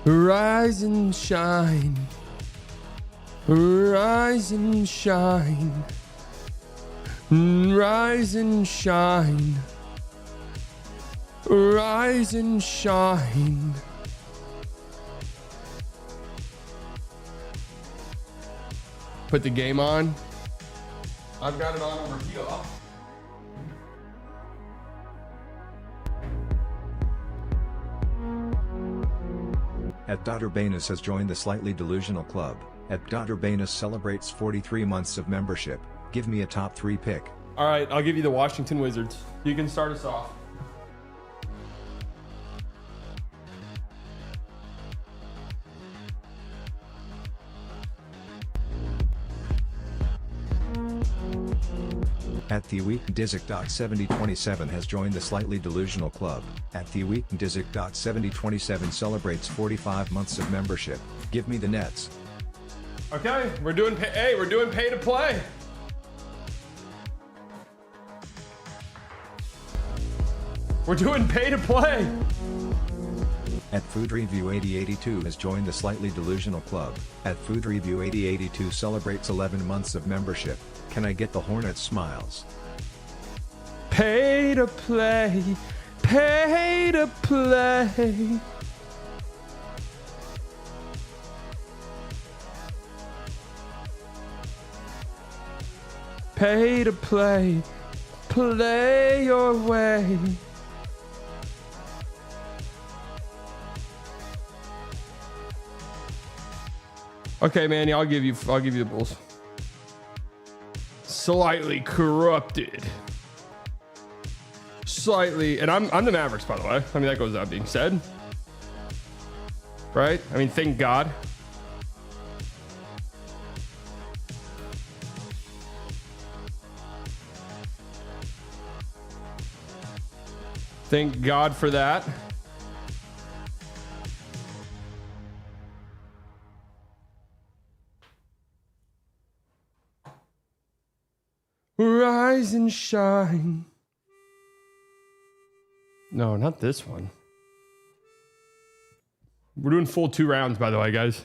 Rise and shine. Rise and shine. Rise and shine. Rise and shine. Put the game on. I've got it on over here. At Urbanus has joined the Slightly Delusional Club. At Urbanus celebrates 43 months of membership. Give me a top 3 pick. All right, I'll give you the Washington Wizards. You can start us off. At TheWeekDizik.7027 has joined the Slightly Delusional Club. At TheWeekDizik.7027 celebrates 45 months of membership. Give me the Nets. Okay, we're doing pay to play. We're doing pay to play. At Food Review 8082 has joined the Slightly Delusional Club. At Food Review 8082 celebrates 11 months of membership. Can I get the Hornets smiles? Pay to play. Pay to play. Pay to play. Play your way. Okay, Manny, I'll give you the Bulls. Slightly corrupted. Slightly, and I'm the Mavericks, by the way. I mean, that goes without being said. Right? I mean, thank God. Thank God for that. Rise and shine. No, not this one. We're doing full 2 rounds, by the way, guys.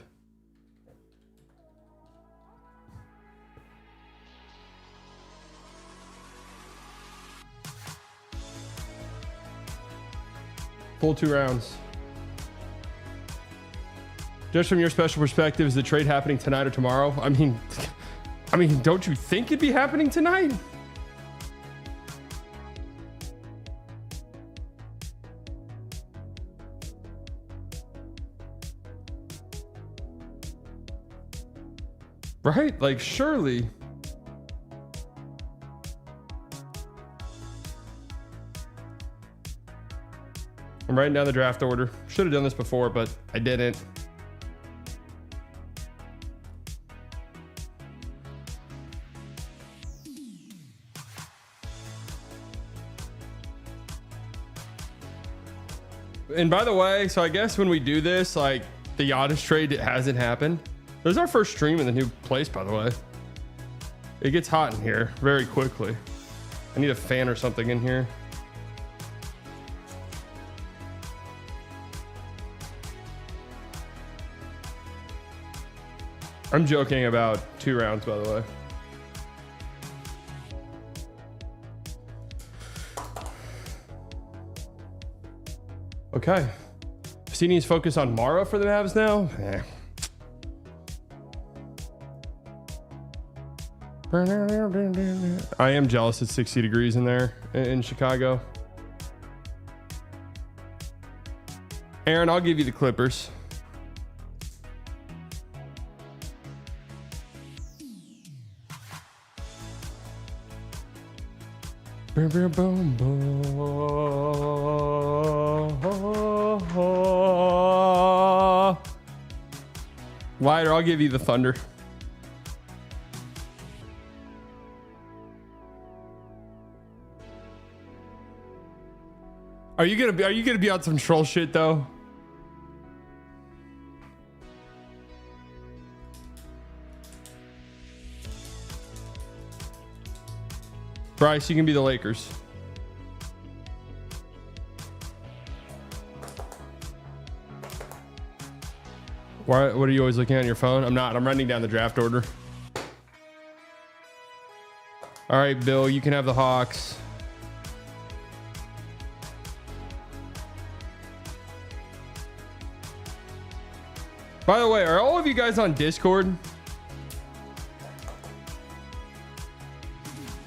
Full 2 rounds. Just from your special perspective, is the trade happening tonight or tomorrow? I mean, don't you think it'd be happening tonight? Right? Like, surely. I'm writing down the draft order. Should have done this before, but I didn't. And by the way, so I guess when we do this, like the Giannis trade, it hasn't happened. This is our first stream in the new place, by the way. It gets hot in here very quickly. I need a fan or something in here. I'm joking about 2 rounds, by the way. Okay. He needs focus on Mara for the Mavs now. I am jealous it's 60 degrees in there in Chicago. Aaron, I'll give you the Clippers. Boom, boom, boom, boom. Lighter, I'll give you the Thunder. Are you gonna be on some troll shit though? Bryce, you can be the Lakers. Why, what are you always looking at on your phone? I'm not. I'm writing down the draft order. All right, Bill, you can have the Hawks. By the way, are all of you guys on Discord?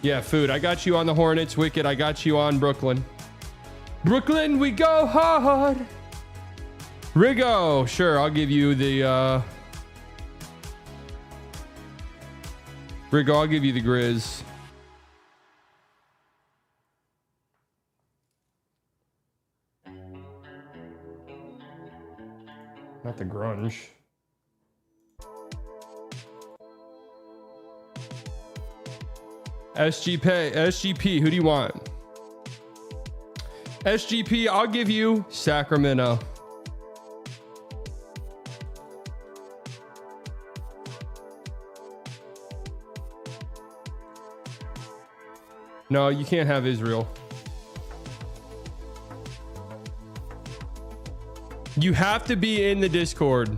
Yeah, Food. I got you on the Hornets. Wicked, I got you on Brooklyn. Brooklyn, we go hard. Rigo, sure, I'll give you the Rigo, I'll give you the Grizz. Not the grunge. SGP, who do you want? SGP, I'll give you Sacramento. No, you can't have Israel. You have to be in the Discord.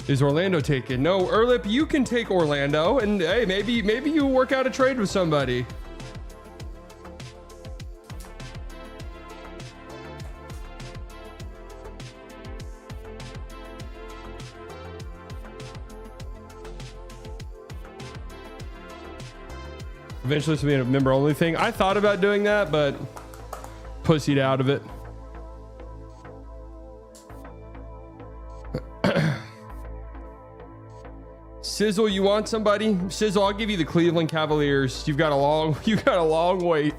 Is Orlando taken? No, Erlip, you can take Orlando, and hey, maybe you work out a trade with somebody. Eventually this will be a member only thing. I thought about doing that, but pussied out of it. Sizzle, you want somebody? Sizzle, I'll give you the Cleveland Cavaliers. You've got a long wait.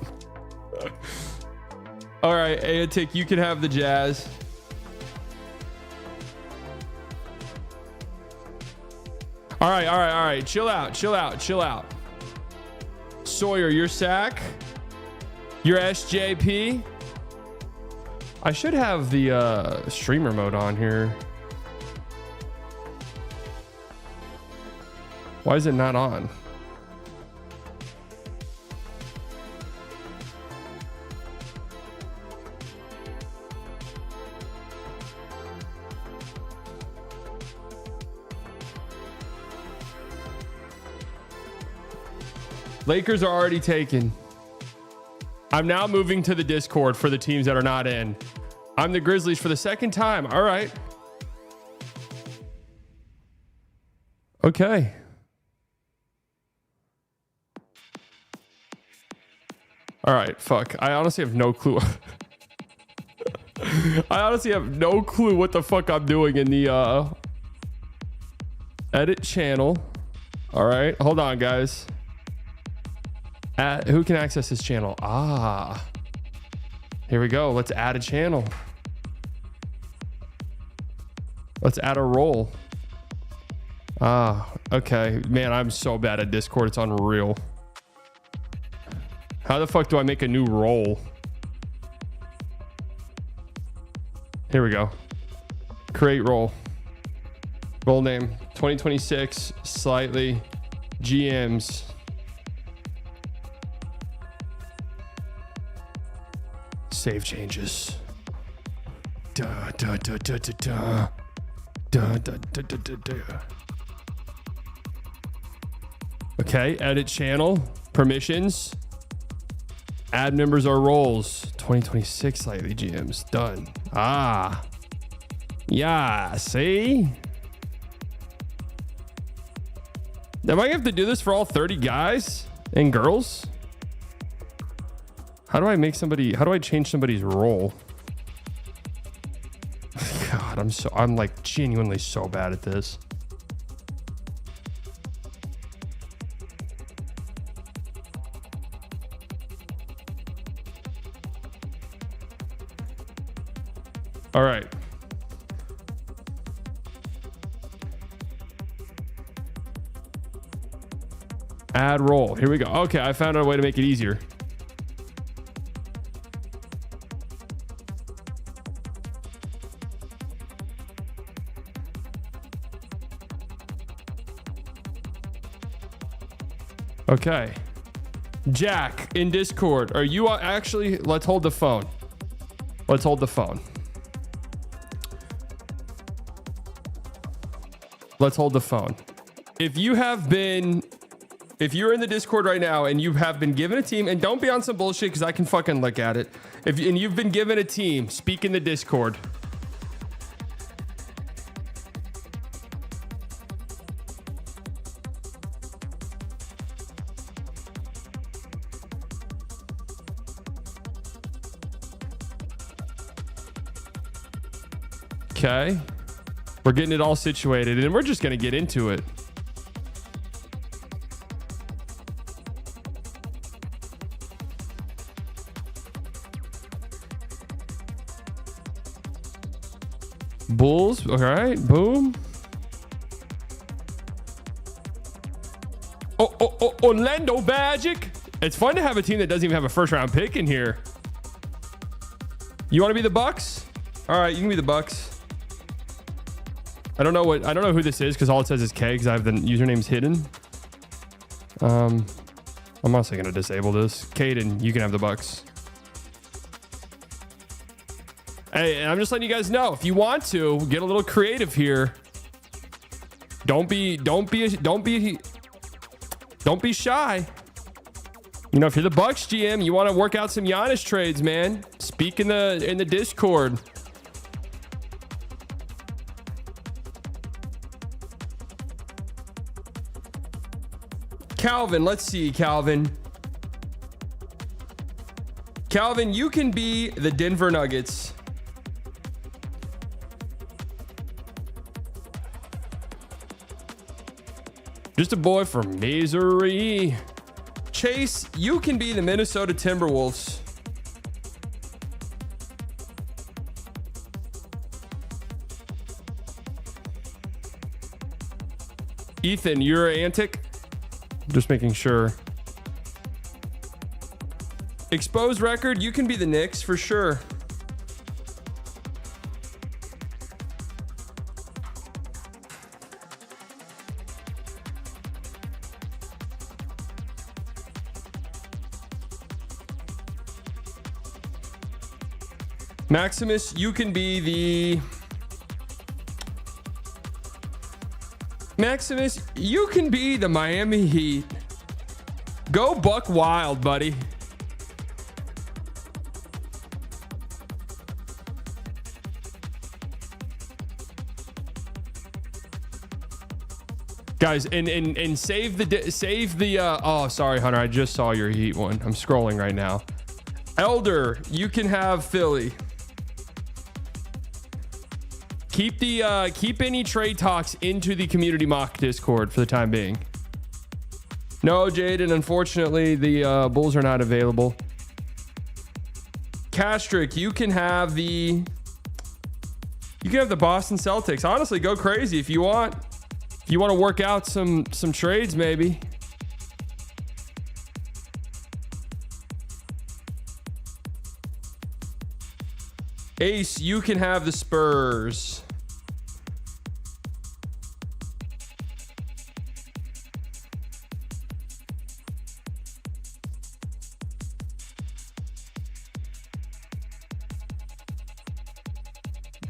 All right, Aotic, you can have the Jazz. All right. Chill out. Sawyer, your Sack. Your SJP. I should have the streamer mode on here. Why is it not on? Lakers are already taken. I'm now moving to the Discord for the teams that are not in. I'm the Grizzlies for the second time. All right. Okay. All right. Fuck. I honestly have no clue. I honestly have no clue what the fuck I'm doing in the edit channel. All right. Hold on, guys. Who can access this channel? Here we go. Let's add a channel. Let's add a role. Okay. Man, I'm so bad at Discord. It's unreal. How the fuck do I make a new role? Here we go. Create role. Role name 2026 slightly GMs. Save changes. Okay, edit channel. Permissions. Add members or roles. 2026 slightly GMs. Done. Yeah, see? Am I gonna have to do this for all 30 guys and girls? How do I change somebody's role? God, I'm like genuinely so bad at this. All right. Add role. Here we go. Okay, I found a way to make it easier. Okay. Jack in Discord. Are you actually? Let's hold the phone. Let's hold the phone. Let's hold the phone. If you're in the Discord right now and you have been given a team, and don't be on some bullshit because I can fucking look at it. And you've been given a team, speak in the Discord. Okay. We're getting it all situated and we're just going to get into it. Bulls. All right. Boom. Oh, Orlando Magic. It's fun to have a team that doesn't even have a first round pick in here. You want to be the Bucks? All right, you can be the Bucks. I don't know who this is because all it says is K because I have the usernames hidden. I'm also going to disable this. Caden, you can have the Bucks. Hey, I'm just letting you guys know, if you want to get a little creative here, don't be shy. You know, if you're the Bucks GM, you want to work out some Giannis trades, man. Speak in the Discord. Calvin, let's see, Calvin. Calvin, you can be the Denver Nuggets. Just a boy from Missouri. Chase, you can be the Minnesota Timberwolves. Ethan, you're Antic. Just making sure. Exposed record, you can be the Knicks for sure. Maximus, you can be the... Maximus, you can be the Miami Heat. Go buck wild, buddy. Guys, and save the oh, sorry, Hunter, I just saw your Heat one. I'm scrolling right now. Elder, you can have Philly. Keep any trade talks into the community mock Discord for the time being. No, Jaden, unfortunately, the Bulls are not available. Castrick, you can have the Boston Celtics. Honestly, go crazy if you want. If you want to work out some trades, maybe. Ace, you can have the Spurs.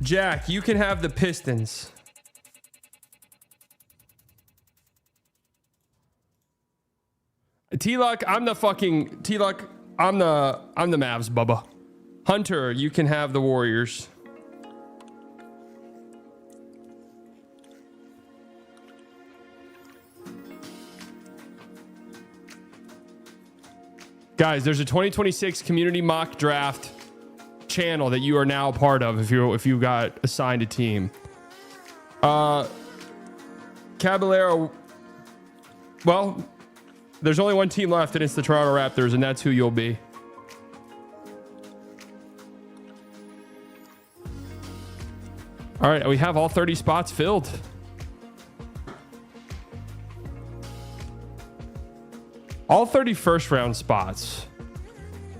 Jack, you can have the Pistons. T-Luck, I'm the Mavs, Bubba. Hunter, you can have the Warriors. Guys, there's a 2026 community mock draft channel that you are now a part of if you got assigned a team. Caballero, well, there's only one team left and it's the Toronto Raptors, and that's who you'll be. All right, we have all 30 spots filled. All 30 first round spots.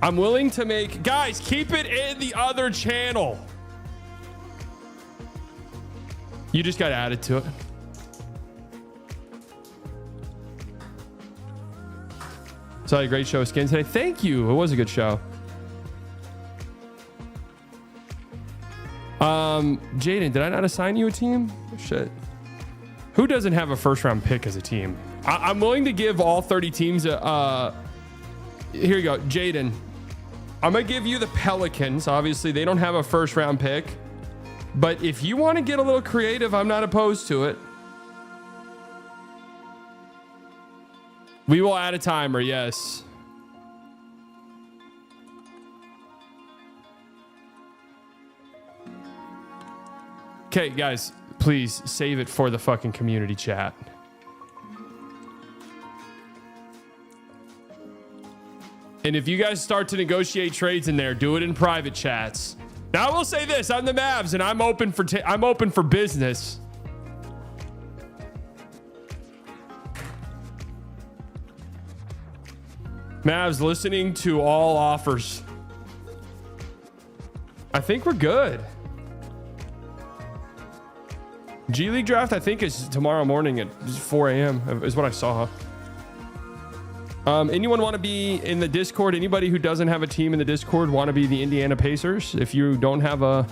I'm willing to make... Guys, keep it in the other channel. You just got added to it. Saw a great show of skins today. Thank you. It was a good show. Jaden, did I not assign you a team? Shit. Who doesn't have a first round pick as a team? I'm willing to give all 30 teams here you go, Jaden. I'm gonna give you the Pelicans. Obviously, they don't have a first round pick, but if you want to get a little creative, I'm not opposed to it. We will add a timer, yes. Okay, guys, please save it for the fucking community chat. And if you guys start to negotiate trades in there, do it in private chats. Now I will say this: I'm the Mavs, and I'm open for business. Mavs, listening to all offers. I think we're good. G League draft, I think, is tomorrow morning at 4 a.m. is what I saw. Anyone want to be in the Discord? Anybody who doesn't have a team in the Discord want to be the Indiana Pacers? If you don't have a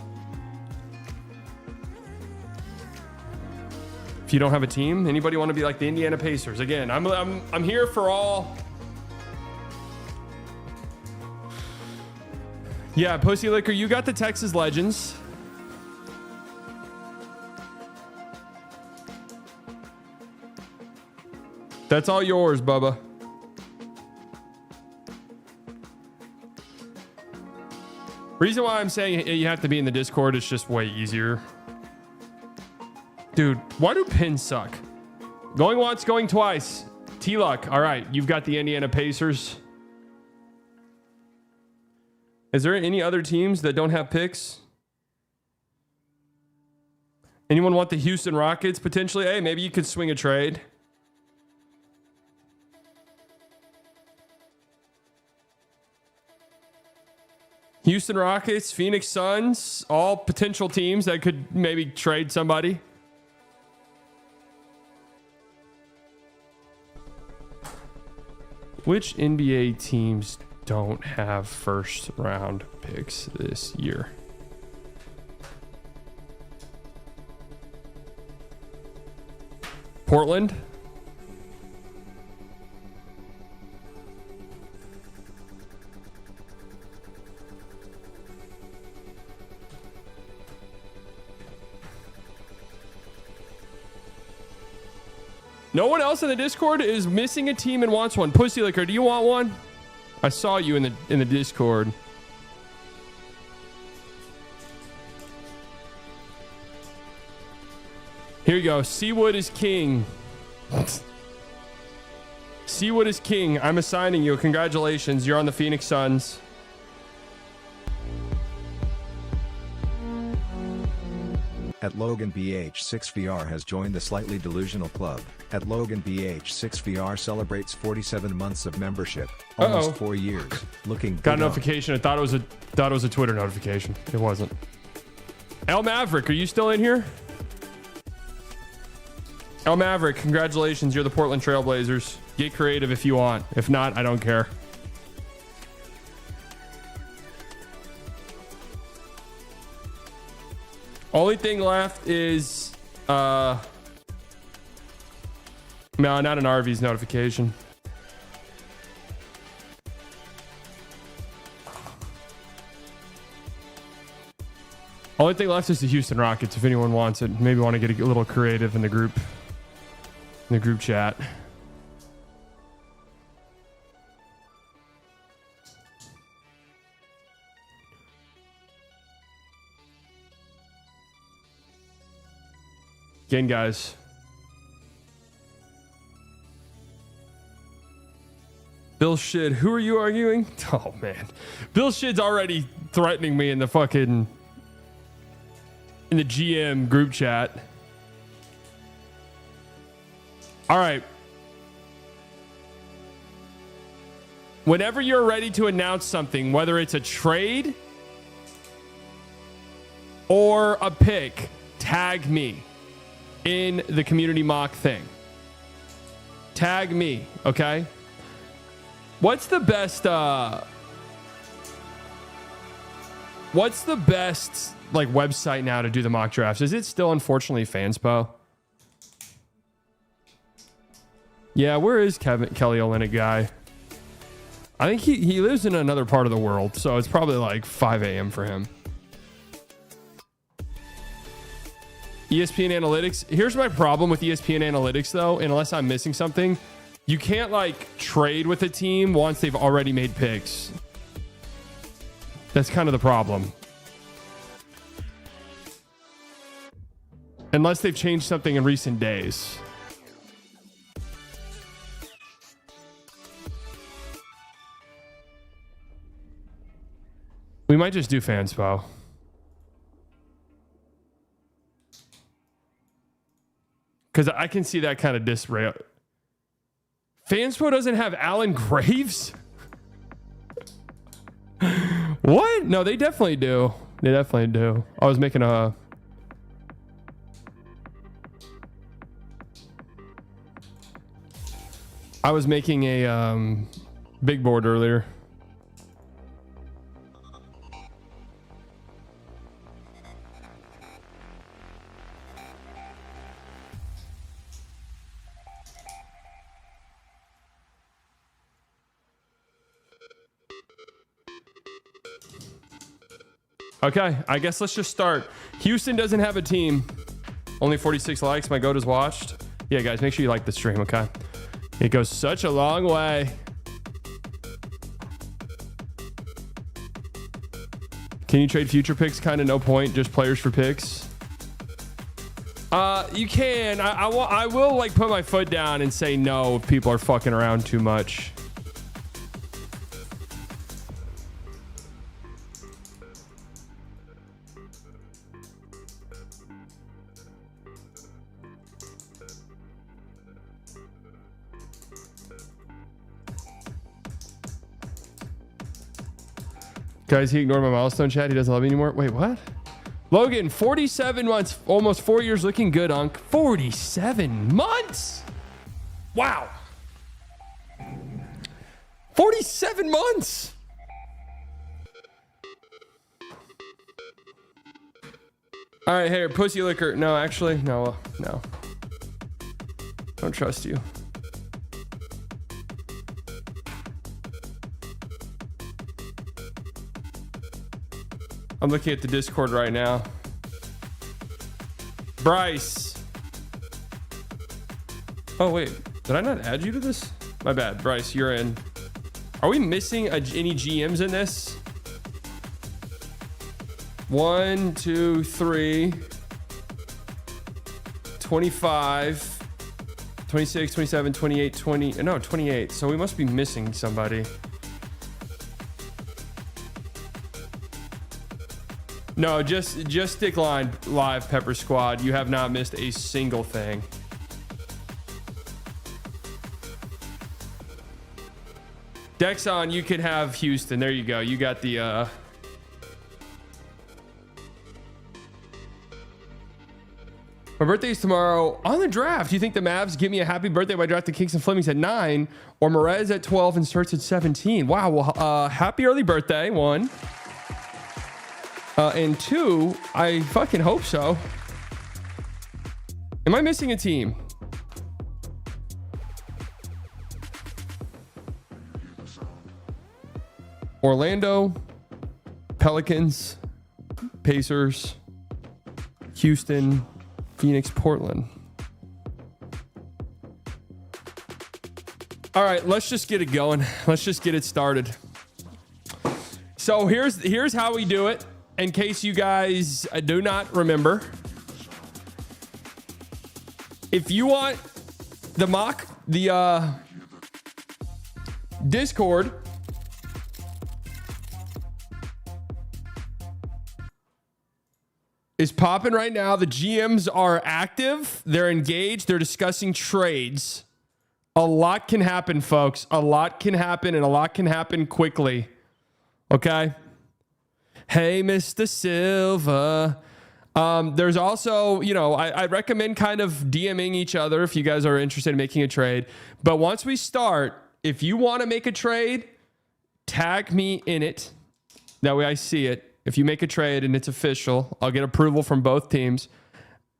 team, anybody want to be like the Indiana Pacers? Again, I'm here for all. Yeah, Pussy Liquor, you got the Texas Legends. That's all yours, Bubba. Reason why I'm saying you have to be in the Discord is just way easier. Dude, why do pins suck? Going once, going twice. T-Luck, all right, you've got the Indiana Pacers. Is there any other teams that don't have picks? Anyone want the Houston Rockets potentially? Hey, maybe you could swing a trade. Houston Rockets, Phoenix Suns, all potential teams that could maybe trade somebody. Which NBA teams don't have first round picks this year? Portland? No one else in the Discord is missing a team and wants one. Pussy Liquor, do you want one? I saw you in the Discord. Here you go. Seawood is king. Seawood is king. I'm assigning you. Congratulations. You're on the Phoenix Suns. At Logan BH6VR has joined the Slightly Delusional Club. At Logan BH6VR celebrates 47 months of membership, almost 4 years. Looking got a notification. I thought it was a Twitter notification. It wasn't. El Maverick, are you still in here? El Maverick, congratulations. You're the Portland Trailblazers. Get creative if you want. If not, I don't care. Only thing left is no, not an Arby's notification. Only thing left is the Houston Rockets. If anyone wants it, maybe want to get a little creative in the group chat. Again, guys. Bill Shid, who are you arguing? Oh, man. Bill Shid's already threatening me in the GM group chat. All right. Whenever you're ready to announce something, whether it's a trade or a pick, tag me in the community mock thing. Tag me, okay? What's the best like website now to do the mock drafts? Is it still unfortunately Fanspo? Yeah, where is Kelly Olynyk guy? I think he lives in another part of the world, so it's probably like 5 a.m. for him. ESPN Analytics. Here's my problem with ESPN Analytics, though, unless I'm missing something. You can't, like, trade with a team once they've already made picks. That's kind of the problem. Unless they've changed something in recent days. We might just do Fanspo. Because I can see that kind of disarray. Fanspo doesn't have Alan Graves? What? No, they definitely do. They definitely do. I was making a... big board earlier. Okay, I guess let's just start. Houston doesn't have a team. Only 46 likes. My goat is watched. Yeah, guys, make sure you like the stream, okay? It goes such a long way. Can you trade future picks? Kind of no point. Just players for picks. You can. I will like put my foot down and say no if people are fucking around too much. Guys, he ignored my milestone chat. He doesn't love me anymore. Wait, what? Logan, 47 months, almost 4 years, looking good, Unc. 47 months? Wow. 47 months. All right, here, pussy liquor. No, actually, no. Don't trust you. I'm looking at the Discord right now. Bryce. Oh, wait. Did I not add you to this? My bad. Bryce, you're in. Are we missing any GMs in this? 1, 2, 3. 25. 26, 27, 28, 20. No, 28. So we must be missing somebody. No, just stick live, Pepper Squad. You have not missed a single thing. Dexon, you could have Houston. There you go. You got the... My birthday's tomorrow. On the draft, do you think the Mavs give me a happy birthday by drafting Kingston Flemings at 9 or Merez at 12 and starts at 17? Wow. Well, happy early birthday, 1. And 2, I fucking hope so. Am I missing a team? Orlando, Pelicans, Pacers, Houston, Phoenix, Portland. All right, let's just get it going. Let's just get it started. So here's how we do it. In case you guys do not remember, if you want the mock, the Discord is popping right now. The GMs are active. They're engaged. They're discussing trades. A lot can happen, folks. A lot can happen, and a lot can happen quickly. Okay? Hey, Mr. Silva. There's also, I recommend kind of DMing each other if you guys are interested in making a trade. But once we start, if you want to make a trade, tag me in it. That way I see it. If you make a trade and it's official, I'll get approval from both teams.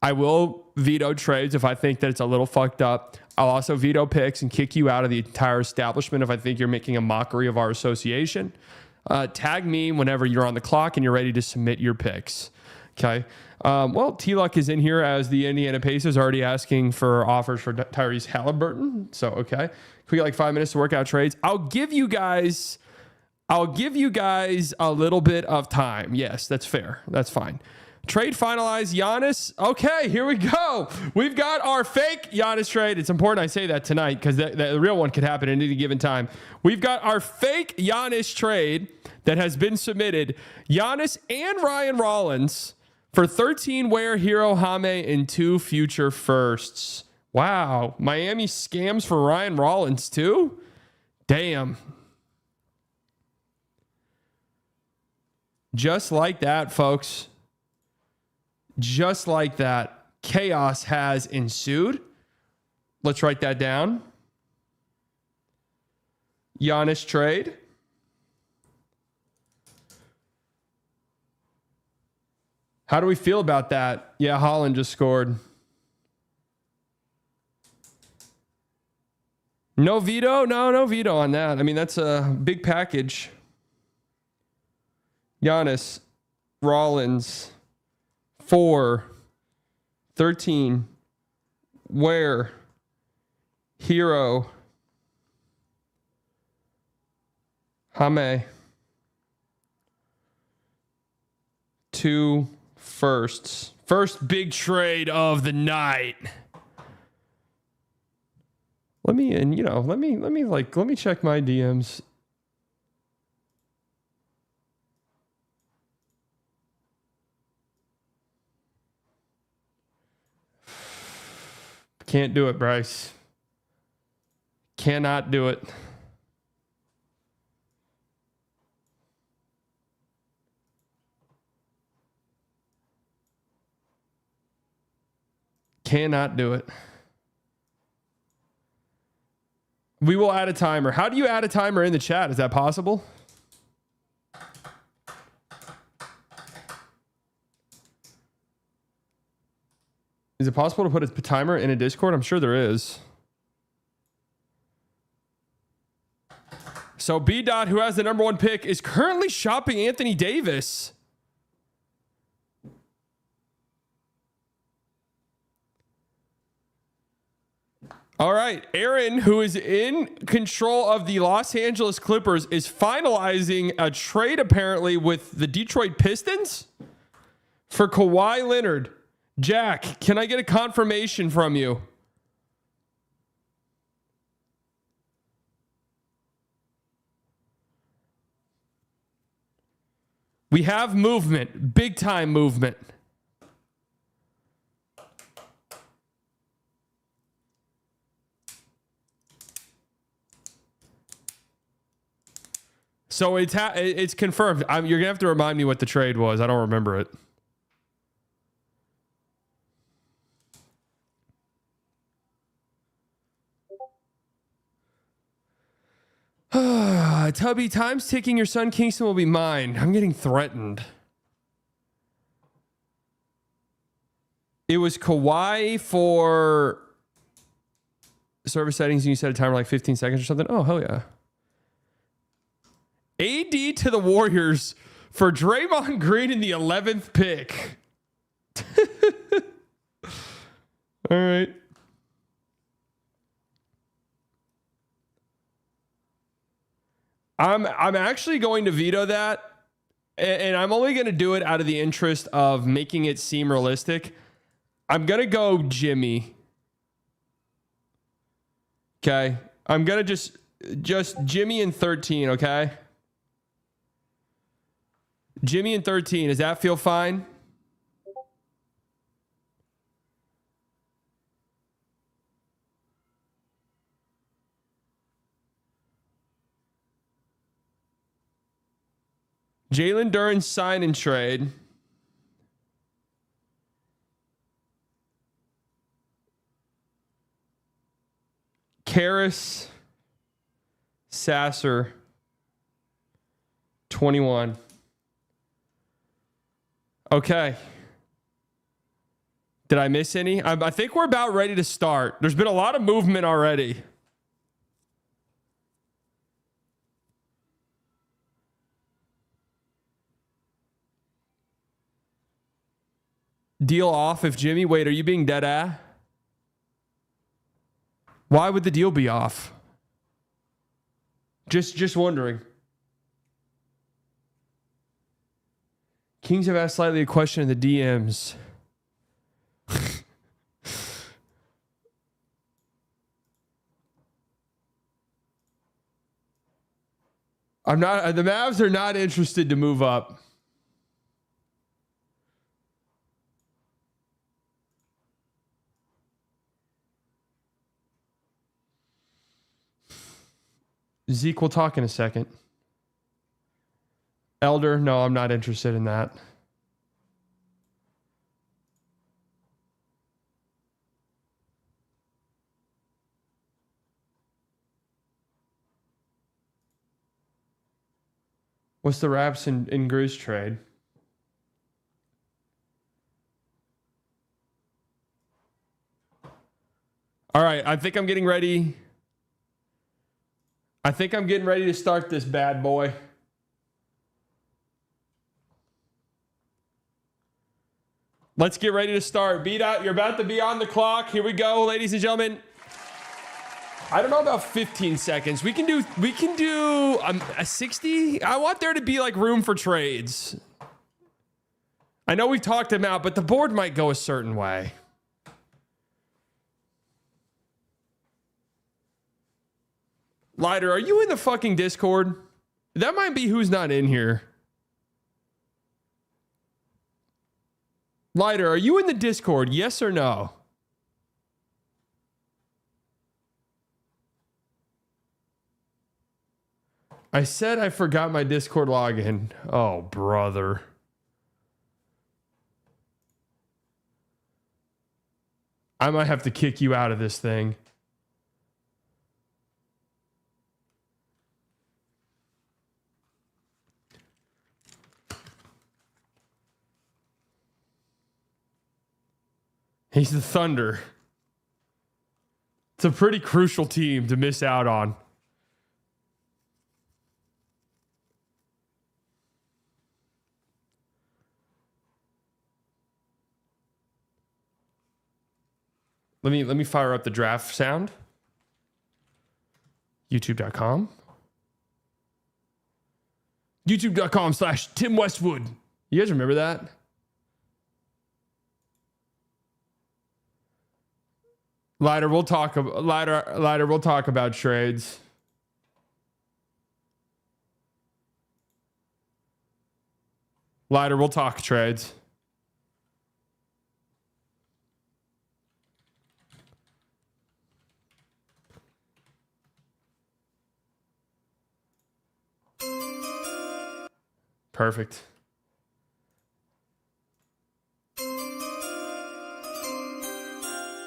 I will veto trades if I think that it's a little fucked up. I'll also veto picks and kick you out of the entire establishment if I think you're making a mockery of our association. Tag me whenever you're on the clock and you're ready to submit your picks. Okay. Well, T-Luck is in here as the Indiana Pacers already asking for offers for Tyrese Halliburton. So, okay. Can we get like 5 minutes to work out trades? I'll give you guys a little bit of time. Yes, that's fair. That's fine. Trade finalized. Giannis. Okay, here we go. We've got our fake Giannis trade. It's important I say that tonight because the real one could happen at any given time. We've got our fake Giannis trade that has been submitted. Giannis and Ryan Rollins for 13 Ware, Hero, Hame, and 2 future firsts. Wow. Miami scams for Ryan Rollins too? Damn. Just like that, folks. Just like that. Chaos has ensued. Let's write that down. Giannis trade. How do we feel about that? Yeah, Holland just scored. No veto? No veto on that. I mean, that's a big package. Giannis, Rollins, 4, 13, Ware, Hero, Hame, 2 firsts. First big trade of the night. Let me check my DMs. Can't do it, Bryce. Cannot do it. Cannot do it. We will add a timer. How do you add a timer in the chat? Is that possible? Is it possible to put a timer in a Discord? I'm sure there is. So B. Dot, who has the number 1 pick, is currently shopping Anthony Davis. All right. Aaron, who is in control of the Los Angeles Clippers, is finalizing a trade apparently with the Detroit Pistons for Kawhi Leonard. Jack, can I get a confirmation from you? We have movement, big time movement. So it's confirmed. You're going to have to remind me what the trade was. I don't remember it. Tubby, time's ticking. Your son Kingston will be mine. I'm getting threatened. It was Kawhi for server settings, and you set a timer like 15 seconds or something. Oh, hell yeah. AD to the Warriors for Draymond Green in the 11th pick. All right. I'm actually going to veto that, and I'm only going to do it out of the interest of making it seem realistic. I'm going to go Jimmy. Okay? I'm going to just Jimmy in 13, okay? Jimmy in 13. Does that feel fine? Jalen Duren sign and trade. Karras Sasser, 21. Okay. Did I miss any? I think we're about ready to start. There's been a lot of movement already. Deal off if Jimmy. Wait, are you being dead ass? Why would the deal be off? Just wondering. Kings have asked slightly a question in the DMs. The Mavs are not interested to move up. Zeke, we'll talk in a second. Elder, no, I'm not interested in that. What's the Raps in Gru's trade? All right, I think I'm getting ready. I think I'm getting ready to start this bad boy. Let's get ready to start. Beat out. You're about to be on the clock. Here we go, ladies and gentlemen. I don't know about 15 seconds. We can do a 60. I want there to be like room for trades. I know we've talked them out, but the board might go a certain way. Lighter, are you in the fucking Discord? That might be who's not in here. Lighter, are you in the Discord? Yes or no? I said I forgot my Discord login. Oh, brother. I might have to kick you out of this thing. He's the Thunder. It's a pretty crucial team to miss out on. Let me fire up the draft sound. YouTube.com. YouTube.com/Tim Westwood. You guys remember that? Lighter, we'll talk about trades. Lighter, we'll talk trades. Perfect.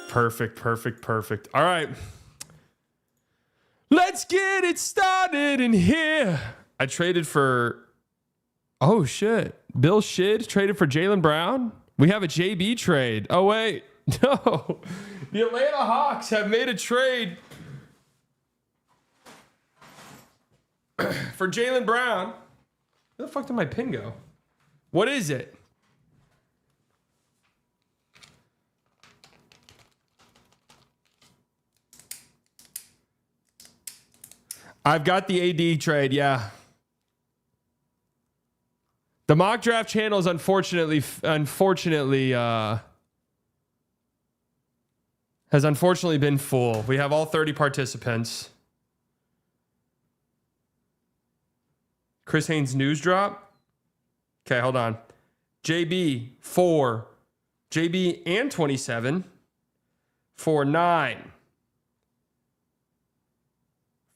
Perfect. All right. Let's get it started in here. I traded for... Oh, shit. Bill Shid traded for Jaylen Brown. We have a JB trade. Oh, wait. No. The Atlanta Hawks have made a trade for Jaylen Brown. Where the fuck did my pin go? What is it? I've got the AD trade, yeah. The mock draft channel is unfortunately has unfortunately been full. We have all 30 participants. Chris Haynes news drop. Okay, hold on. JB 4. JB and 27 for 9.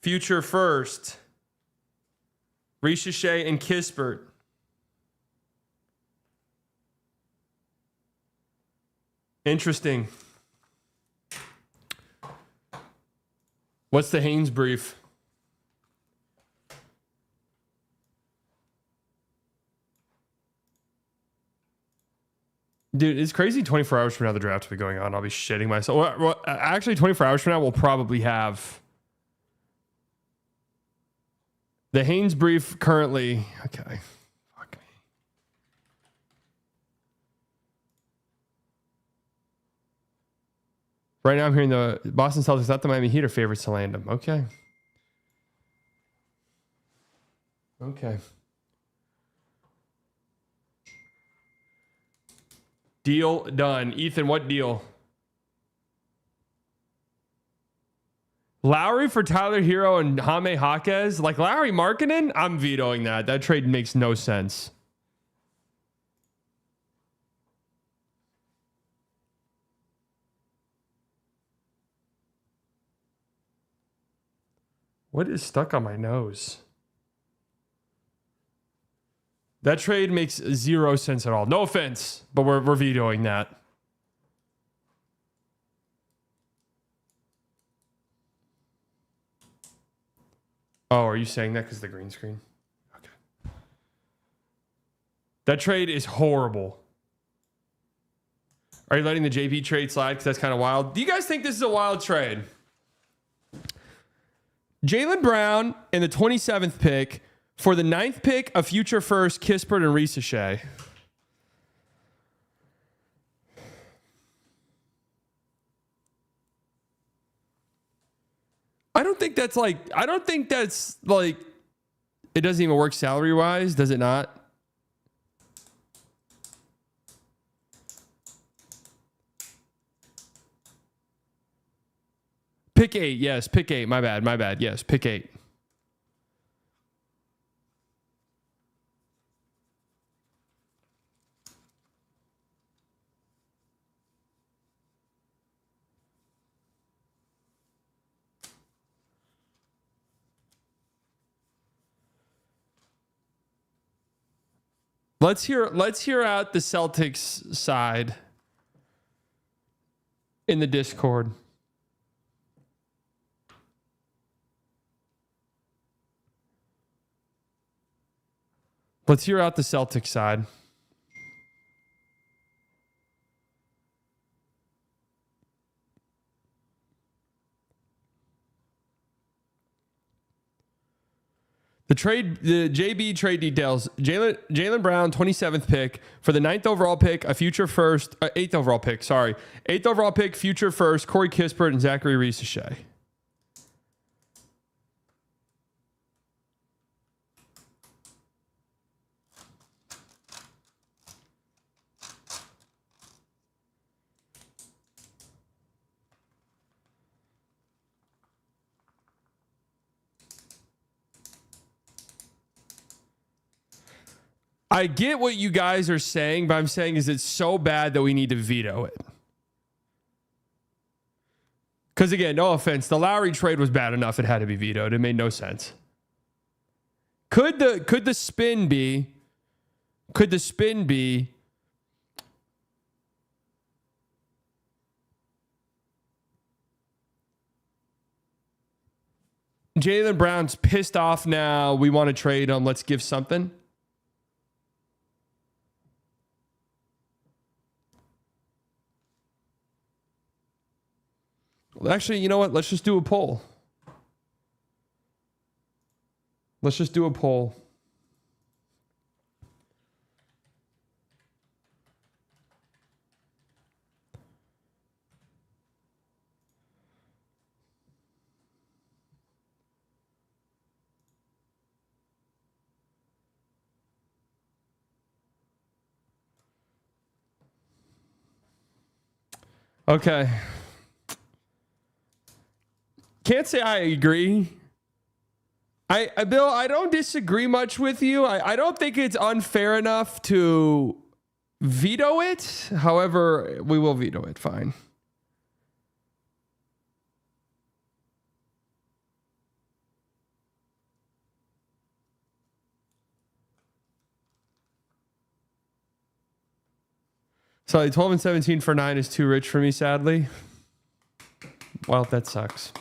Future first. Ricochet and Kispert. Interesting. What's the Haynes brief? Dude, it's crazy. 24 hours from now, the draft will be going on. I'll be shitting myself. Well, actually, 24 hours from now, we'll probably have the Haynes brief currently. Okay. Fuck me. Right now, I'm hearing the Boston Celtics, not the Miami Heat, are favorites to land him. Okay. Okay. Deal done. Ethan, what deal? Lowry for Tyler Hero and Jaime Jaquez? Like Lowry Markkinen? I'm vetoing that. That trade makes no sense. What is stuck on my nose? That trade makes zero sense at all. No offense, but we're vetoing that. Oh, are you saying that because of the green screen? Okay. That trade is horrible. Are you letting the JP trade slide because that's kind of wild? Do you guys think this is a wild trade? Jaylen Brown and the 27th pick for the 9th pick, a future first, Kispert and Risache. I don't think that's like, it doesn't even work salary wise, does it not? Pick 8, yes, pick 8. My bad. Yes, pick 8. Let's hear out the Celtics side in the Discord. Let's hear out the Celtics side. The JB trade details: Jaylen Brown, 27th pick for the 9th overall pick, a future first, 8th overall pick. Sorry, 8th overall pick, future first, Corey Kispert and Zachary Risache. I get what you guys are saying, but I'm saying is it's so bad that we need to veto it. Because again, no offense, the Lowry trade was bad enough; it had to be vetoed. It made no sense. Could the spin be? Could the spin be? Jaylen Brown's pissed off now. We want to trade him. Let's give something. Well, actually, you know what? Let's just do a poll. Let's just do a poll. Okay. Can't say I agree. Bill, I don't disagree much with you. I don't think it's unfair enough to veto it. However, we will veto it. Fine. So 12 and 17 for 9 is too rich for me, sadly. Well, that sucks.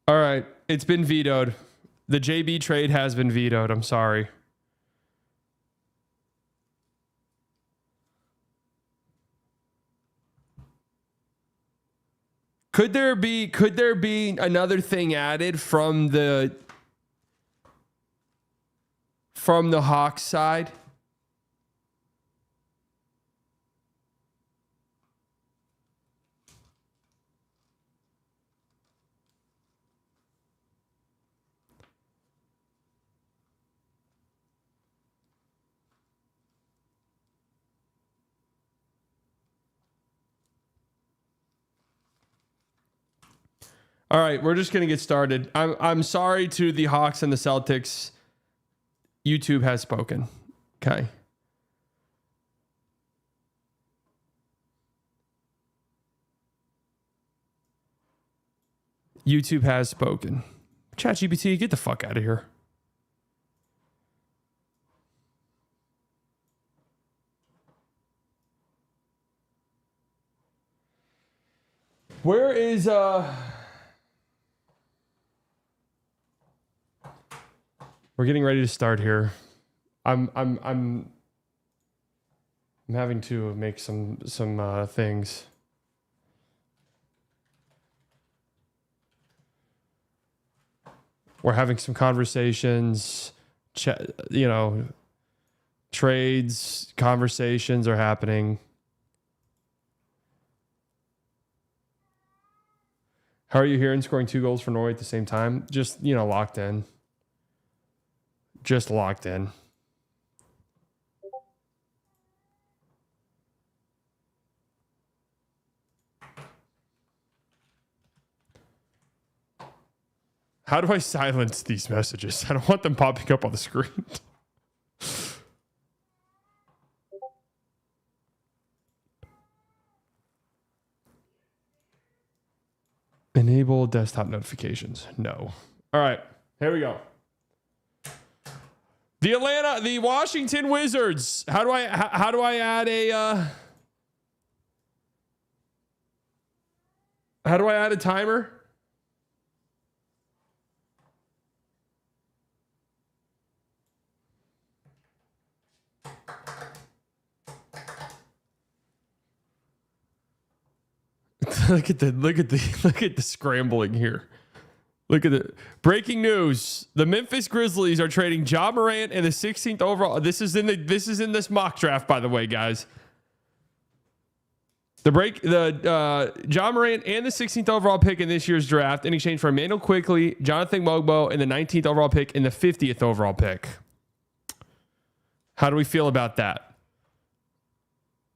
All right. It's been vetoed. The JB trade has been vetoed. I'm sorry. Could there be another thing added from the Hawks side? All right, we're just gonna get started. I'm sorry to the Hawks and the Celtics. YouTube has spoken. Okay. YouTube has spoken. ChatGPT, get the fuck out of here. Where is We're getting ready to start here. I'm having to make some things. We're having some conversations, trades, conversations are happening. How are you hearing scoring 2 goals for Norway at the same time? Just, locked in. Just locked in. How do I silence these messages? I don't want them popping up on the screen. Enable desktop notifications. No. All right. Here we go. The Washington Wizards. How do I add a timer? Look at the scrambling here. Look at it. Breaking news. The Memphis Grizzlies are trading Ja Morant and the 16th overall. This is in this mock draft, by the way, guys. Ja Morant and the 16th overall pick in this year's draft in exchange for Emmanuel Quickley, Jonathan Mogbo, and the 19th overall pick and the 50th overall pick. How do we feel about that?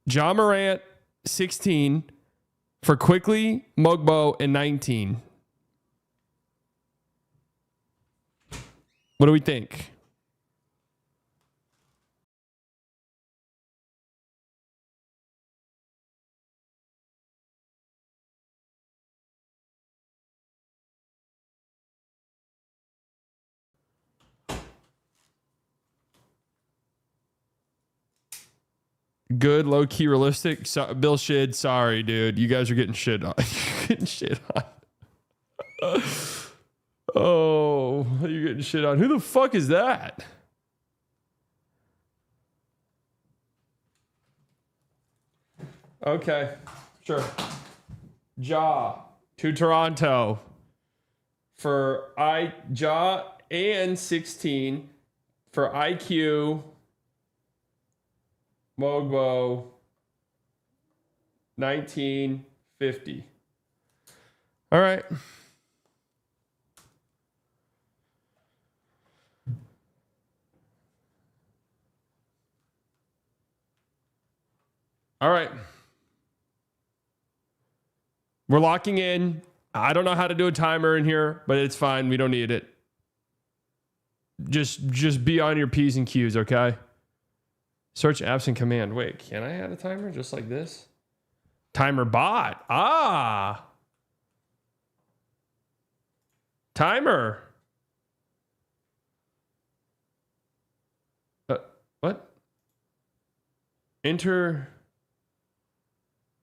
Ja Morant, 16 for Quickley, Mogbo, and 19. What do we think? Good, low key, realistic. So, Bill Shid, sorry, dude. You guys are getting shit on. You're getting shit on. Oh, you're getting shit on. Who the fuck is that? Okay, sure. Ja to Toronto for Ja and 16 for IQ. Mogbo 1950. All right. All right. We're locking in. I don't know how to do a timer in here, but it's fine. We don't need it. Just be on your P's and Q's, okay? Search apps and command. Wait, can I add a timer just like this? Timer bot. Ah. Timer. What? Enter.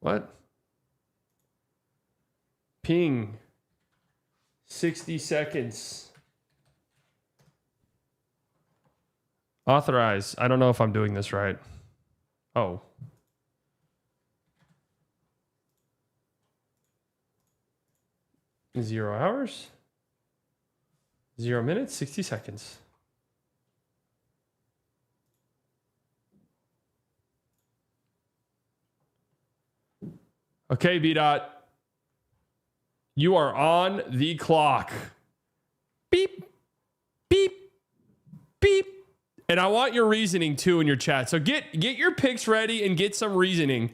What? Ping. 60 seconds. Authorize. I don't know if I'm doing this right. Oh. Zero hours. 0 minutes, 60 seconds. Okay, B-Dot. You are on the clock. Beep, beep, beep. And I want your reasoning too in your chat. So get your picks ready and get some reasoning.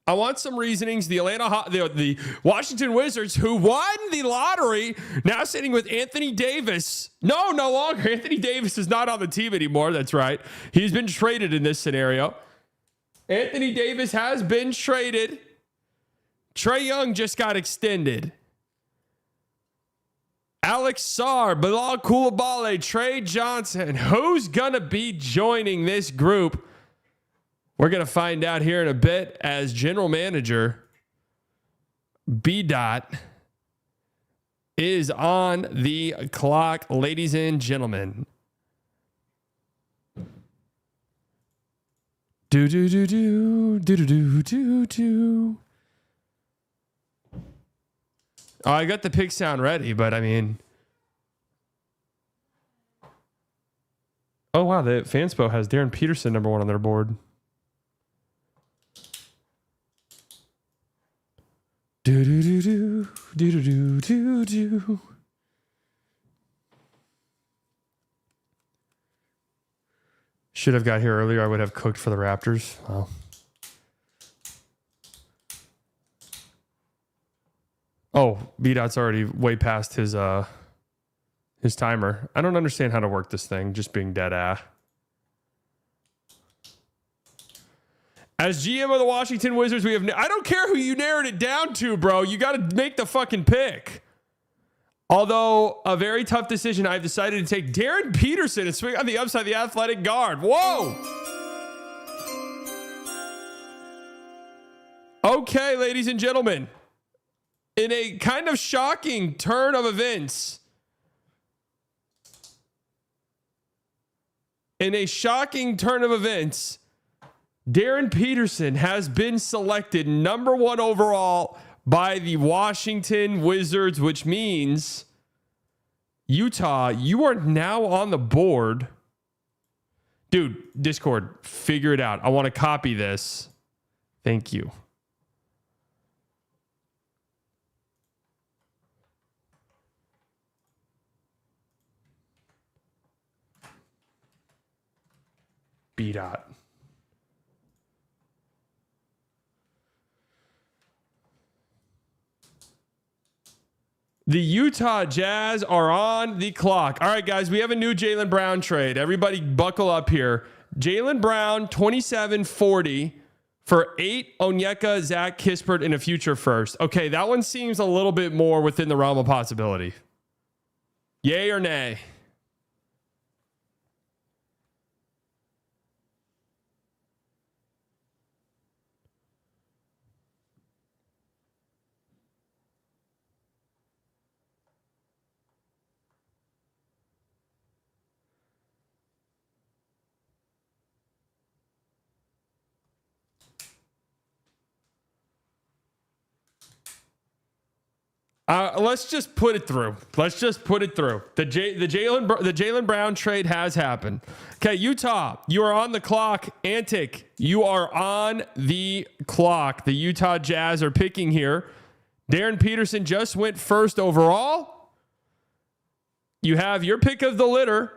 I want some reasonings. The Washington Wizards, who won the lottery, now sitting with Anthony Davis. No longer. Anthony Davis is not on the team anymore. That's right. He's been traded in this scenario. Anthony Davis has been traded. Trae Young just got extended. Alex Sarr, Bilal Coulibaly, Trey Johnson. Who's going to be joining this group? We're going to find out here in a bit as general manager B-Dot is on the clock, ladies and gentlemen. Do do do do do do do do. Oh, I got the pig sound ready, but I mean, oh wow, the Fanspo has Darren Peterson number 1 on their board. Do do do do do do do do. Should have got here earlier. I would have cooked for the Raptors. Well. Oh, B-Dot's already way past his timer. I don't understand how to work this thing, just being dead ass. As GM of the Washington Wizards, we have... I don't care who you narrowed it down to, bro. You got to make the fucking pick. Although, a very tough decision, I've decided to take Darren Peterson and swing on the upside, the athletic guard. Whoa! Okay, ladies and gentlemen. In a kind of shocking turn of events. Darren Peterson has been selected number 1 overall by the Washington Wizards, which means Utah, you are now on the board. Dude, Discord, figure it out. I want to copy this. Thank you. B-Dot. The Utah Jazz are on the clock. All right, guys, we have a new Jaylen Brown trade. Everybody buckle up here. Jaylen Brown, 27-40 for 8 Onyeka, Zach Kispert, and a future first. Okay, that one seems a little bit more within the realm of possibility. Yay or nay? Let's just put it through. The Jaylen Brown trade has happened. Okay, Utah, you are on the clock. Antic, you are on the clock. The Utah Jazz are picking here. Darren Peterson just went first overall. You have your pick of the litter.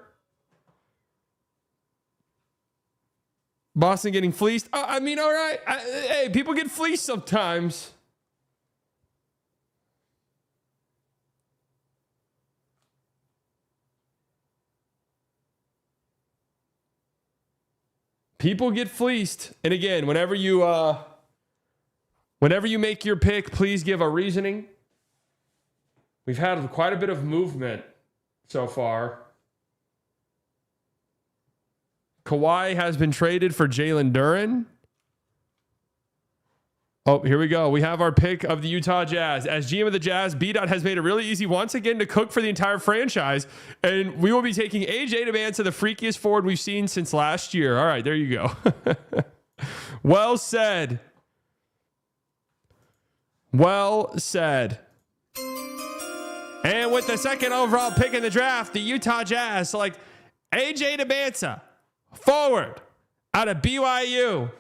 Boston getting fleeced. I mean, all right. Hey, people get fleeced sometimes. People get fleeced. And again, whenever you make your pick, please give a reasoning. We've had quite a bit of movement so far. Kawhi has been traded for Jalen Duren. Oh, here we go. We have our pick of the Utah Jazz. As GM of the Jazz, B-Dot has made it really easy once again to cook for the entire franchise. And we will be taking AJ Demancia, the freakiest forward we've seen since last year. All right, there you go. Well said. Well said. And with the second overall pick in the draft, the Utah Jazz select AJ Demancia, forward, out of BYU.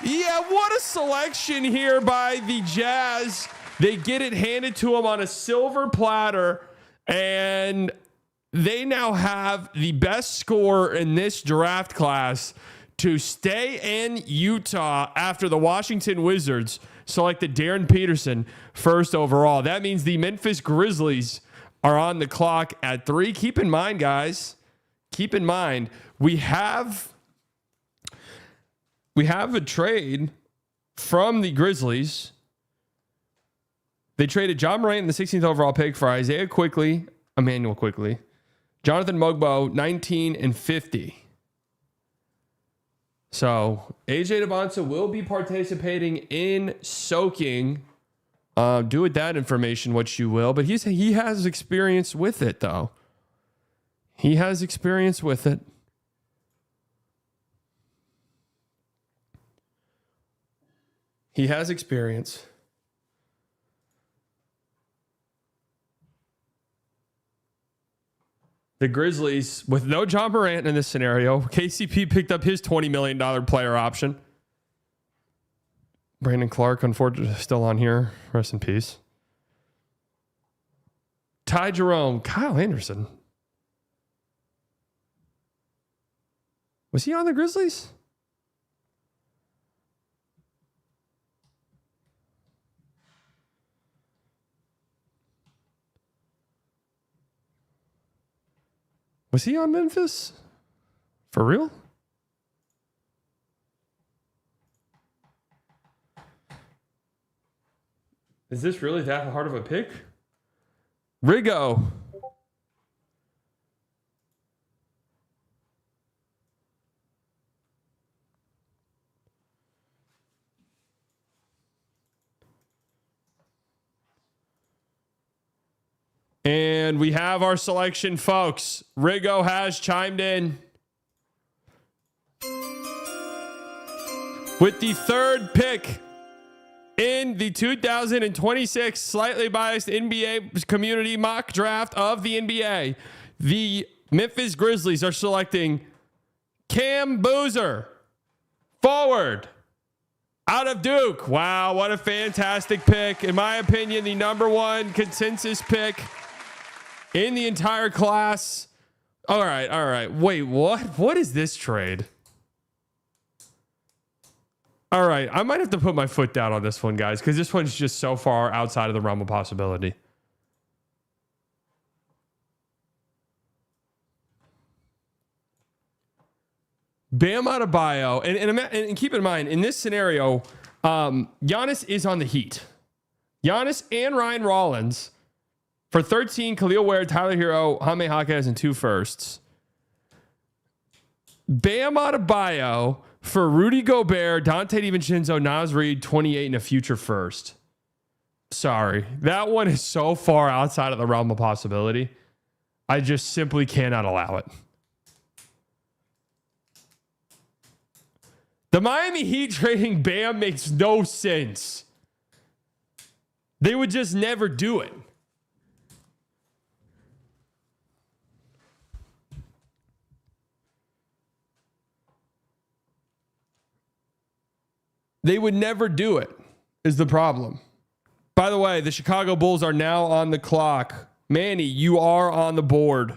Yeah, what a selection here by the Jazz. They get it handed to them on a silver platter, and they now have the best scorer in this draft class to stay in Utah after the Washington Wizards selected Darren Peterson first overall. That means the Memphis Grizzlies are on the clock at 3. Keep in mind, guys, keep in mind, we have a trade from the Grizzlies. They traded John Morant in the 16th overall pick for Emmanuel Quickly, Jonathan Mogbo, 19 and 50. So AJ Demancia will be participating in soaking. Do with that information what you will, but he has experience with it, though. He has experience with it. He has experience. The Grizzlies, with no John Morant in this scenario, KCP picked up his $20 million player option. Brandon Clark, unfortunately, still on here. Rest in peace. Ty Jerome, Kyle Anderson. Was he on the Grizzlies? Was he on Memphis? For real? Is this really that hard of a pick? Rigo. And we have our selection, folks. Rigo has chimed in. With the third pick in the 2026 slightly biased NBA community mock draft of the NBA, the Memphis Grizzlies are selecting Cam Boozer, forward, out of Duke. Wow, what a fantastic pick. In my opinion, the number one consensus pick in the entire class. All right. Wait, what? What is this trade? All right, I might have to put my foot down on this one, guys, because this one's just so far outside of the realm of possibility. Bam Adebayo, and keep in mind, in this scenario, Giannis is on the Heat. Giannis and Ryan Rollins for 13, Khalil Ware, Tyler Hero, Jaime Jaquez, and 2 firsts. Bam Adebayo for Rudy Gobert, Dante DiVincenzo, Naz Reid, 28, and a future first. Sorry. That one is so far outside of the realm of possibility. I just simply cannot allow it. The Miami Heat trading Bam makes no sense. They would just never do it. They would never do it, is the problem. By the way, the Chicago Bulls are now on the clock. Manny, you are on the board.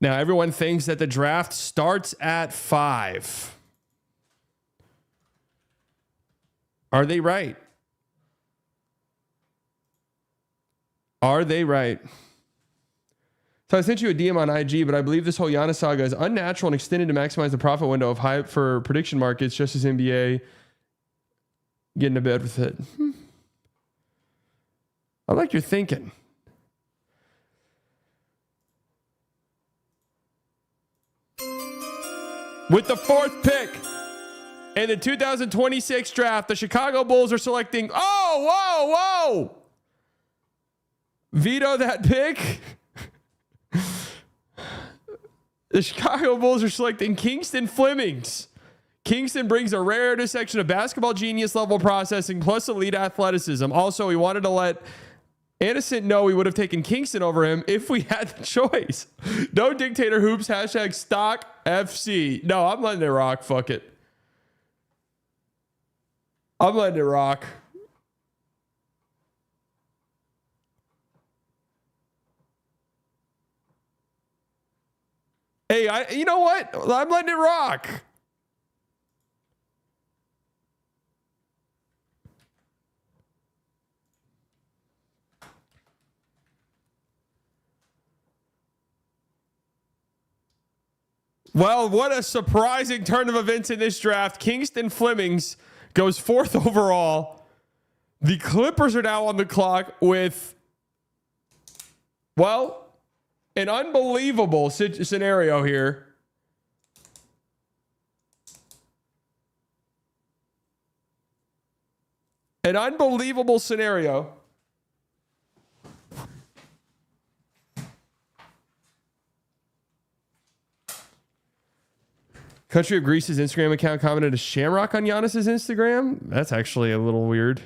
Now, everyone thinks that the draft starts at 5. Are they right? Are they right? So I sent you a DM on IG, but I believe this whole Giannis saga is unnatural and extended to maximize the profit window of hype for prediction markets, just as NBA getting to bed with it. I like your thinking. With the 4th pick in the 2026 draft, the Chicago Bulls are selecting. Oh, whoa. Veto that pick. The Chicago Bulls are selecting Kingston Flemings. Kingston brings a rare intersection of basketball genius level processing plus elite athleticism. Also, he wanted to let Innocent know we would have taken Kingston over him if we had the choice. No dictator hoops. Hashtag stock FC. No, I'm letting it rock. Fuck it. I'm letting it rock. Hey, you know what? I'm letting it rock. Well, what a surprising turn of events in this draft. Kingston Flemings goes 4th overall. The Clippers are now on the clock with, well, an unbelievable scenario here. An unbelievable scenario. Country of Greece's Instagram account commented a shamrock on Giannis's Instagram. That's actually a little weird.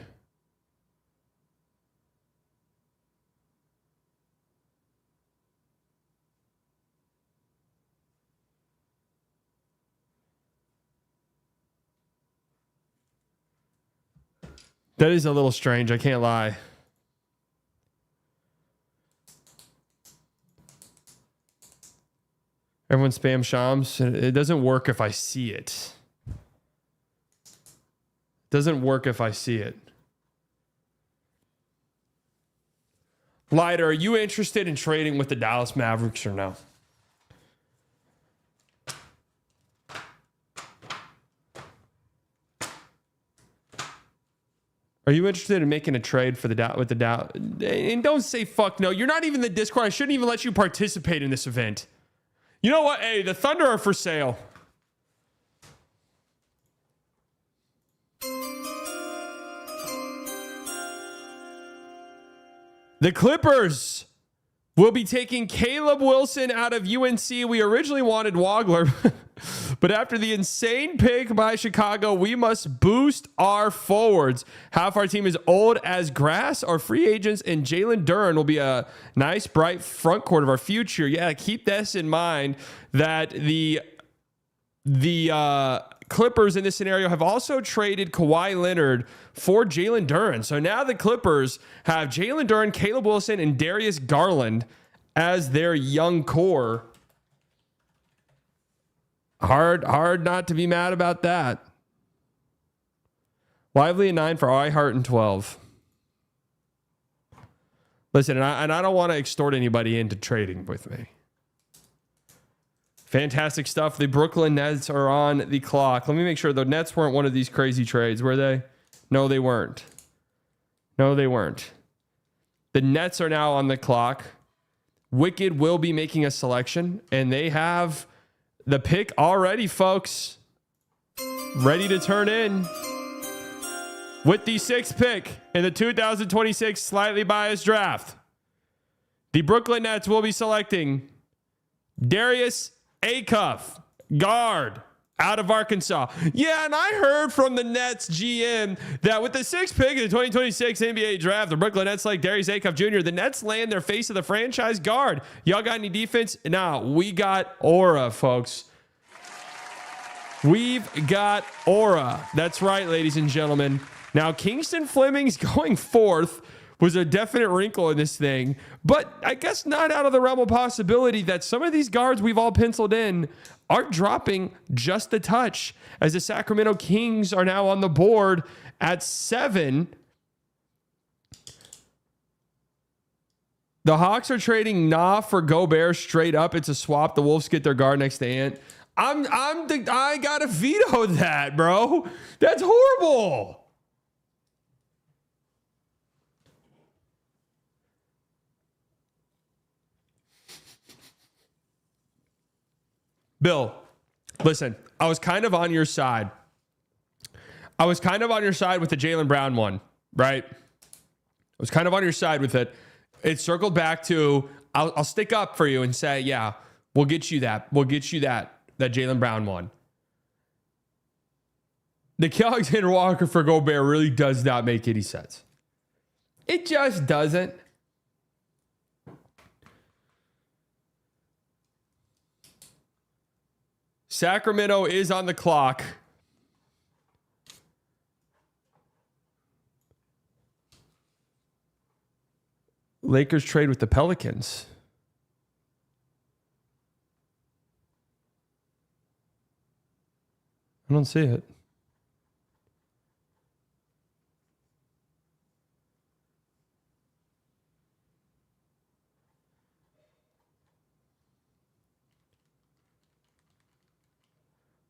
That is a little strange. I can't lie. Everyone spam Shams. It doesn't work if I see it. Doesn't work if I see it. Lighter, are you interested in trading with the Dallas Mavericks or no? Are you interested in making a trade for with the Dallas? And don't say fuck no. You're not even in the Discord. I shouldn't even let you participate in this event. You know what? Hey, the Thunder are for sale. The Clippers will be taking Caleb Wilson out of UNC. We originally wanted Wagler, but after the insane pick by Chicago, we must boost our forwards. Half our team is old as grass. Our free agents and Jalen Duren will be a nice, bright front court of our future. Yeah, keep this in mind that the Clippers in this scenario have also traded Kawhi Leonard for Jalen Duren. So now the Clippers have Jalen Duren, Caleb Wilson, and Darius Garland as their young core. Hard not to be mad about that. Lively at 9 for iHeart and 12. Listen, and I don't want to extort anybody into trading with me. Fantastic stuff. The Brooklyn Nets are on the clock. Let me make sure the Nets weren't one of these crazy trades, were they? No, they weren't. No, they weren't. The Nets are now on the clock. Wicked will be making a selection, and they have the pick already, folks. Ready to turn in. With the 6th pick in the 2026 slightly biased draft, the Brooklyn Nets will be selecting Darius Acuff, guard, out of Arkansas. Yeah, and I heard from the Nets GM that with the 6th pick in the 2026 NBA draft, the Brooklyn Nets like Darius Acuff Jr., the Nets land their face of the franchise guard. Y'all got any defense? Now, we got aura, folks. We've got aura. That's right, ladies and gentlemen. Now, Kingston Flemings going 4th was a definite wrinkle in this thing, but I guess not out of the realm of possibility that some of these guards we've all penciled in are dropping just a touch, as the Sacramento Kings are now on the board at 7. The Hawks are trading Nah for Gobert straight up. It's a swap. The Wolves get their guard next to Ant. I gotta veto that, bro. That's horrible. Bill, Listen, I was kind of on your side. I was kind of on your side with the Jaylen Brown one, right? I was kind of on your side with it. It circled back to, I'll stick up for you and say, yeah, we'll get you that. We'll get you that Jaylen Brown one. The Alexander Walker for Gobert really does not make any sense. It just doesn't. Sacramento is on the clock. Lakers trade with the Pelicans. I don't see it.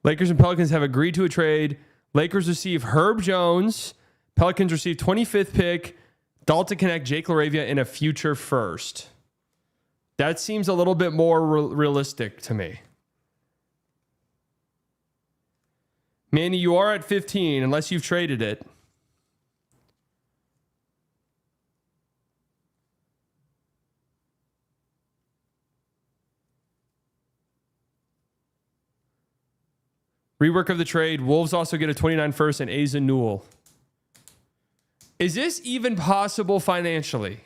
Lakers and Pelicans have agreed to a trade. Lakers receive Herb Jones. Pelicans receive 25th pick, Dalton Connect, Jake LaRavia, and a future first. That seems a little bit more realistic to me. Manny, you are at 15 unless you've traded it. Rework of the trade. Wolves also get a 29 first and Asa Newell. Is this even possible financially?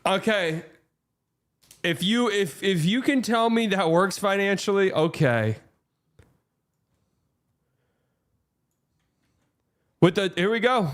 Okay. If you can tell me that works financially, okay. Here we go.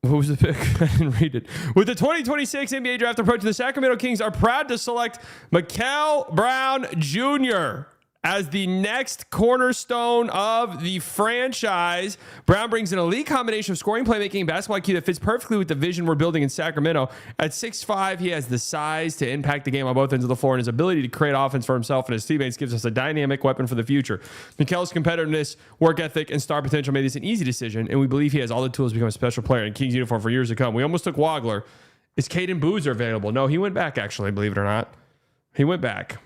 What was the pick? I didn't read it. With the 2026 NBA draft approaching, the Sacramento Kings are proud to select Mikal Brown Jr. as the next cornerstone of the franchise. Brown brings an elite combination of scoring, playmaking, and basketball IQ that fits perfectly with the vision we're building in Sacramento. At 6'5", he has the size to impact the game on both ends of the floor, and his ability to create offense for himself and his teammates gives us a dynamic weapon for the future. Mikal's competitiveness, work ethic, and star potential made this an easy decision, and we believe he has all the tools to become a special player in Kings uniform for years to come. We almost took Wagler. Is Caden Boozer available? No, he went back, actually, believe it or not. He went back.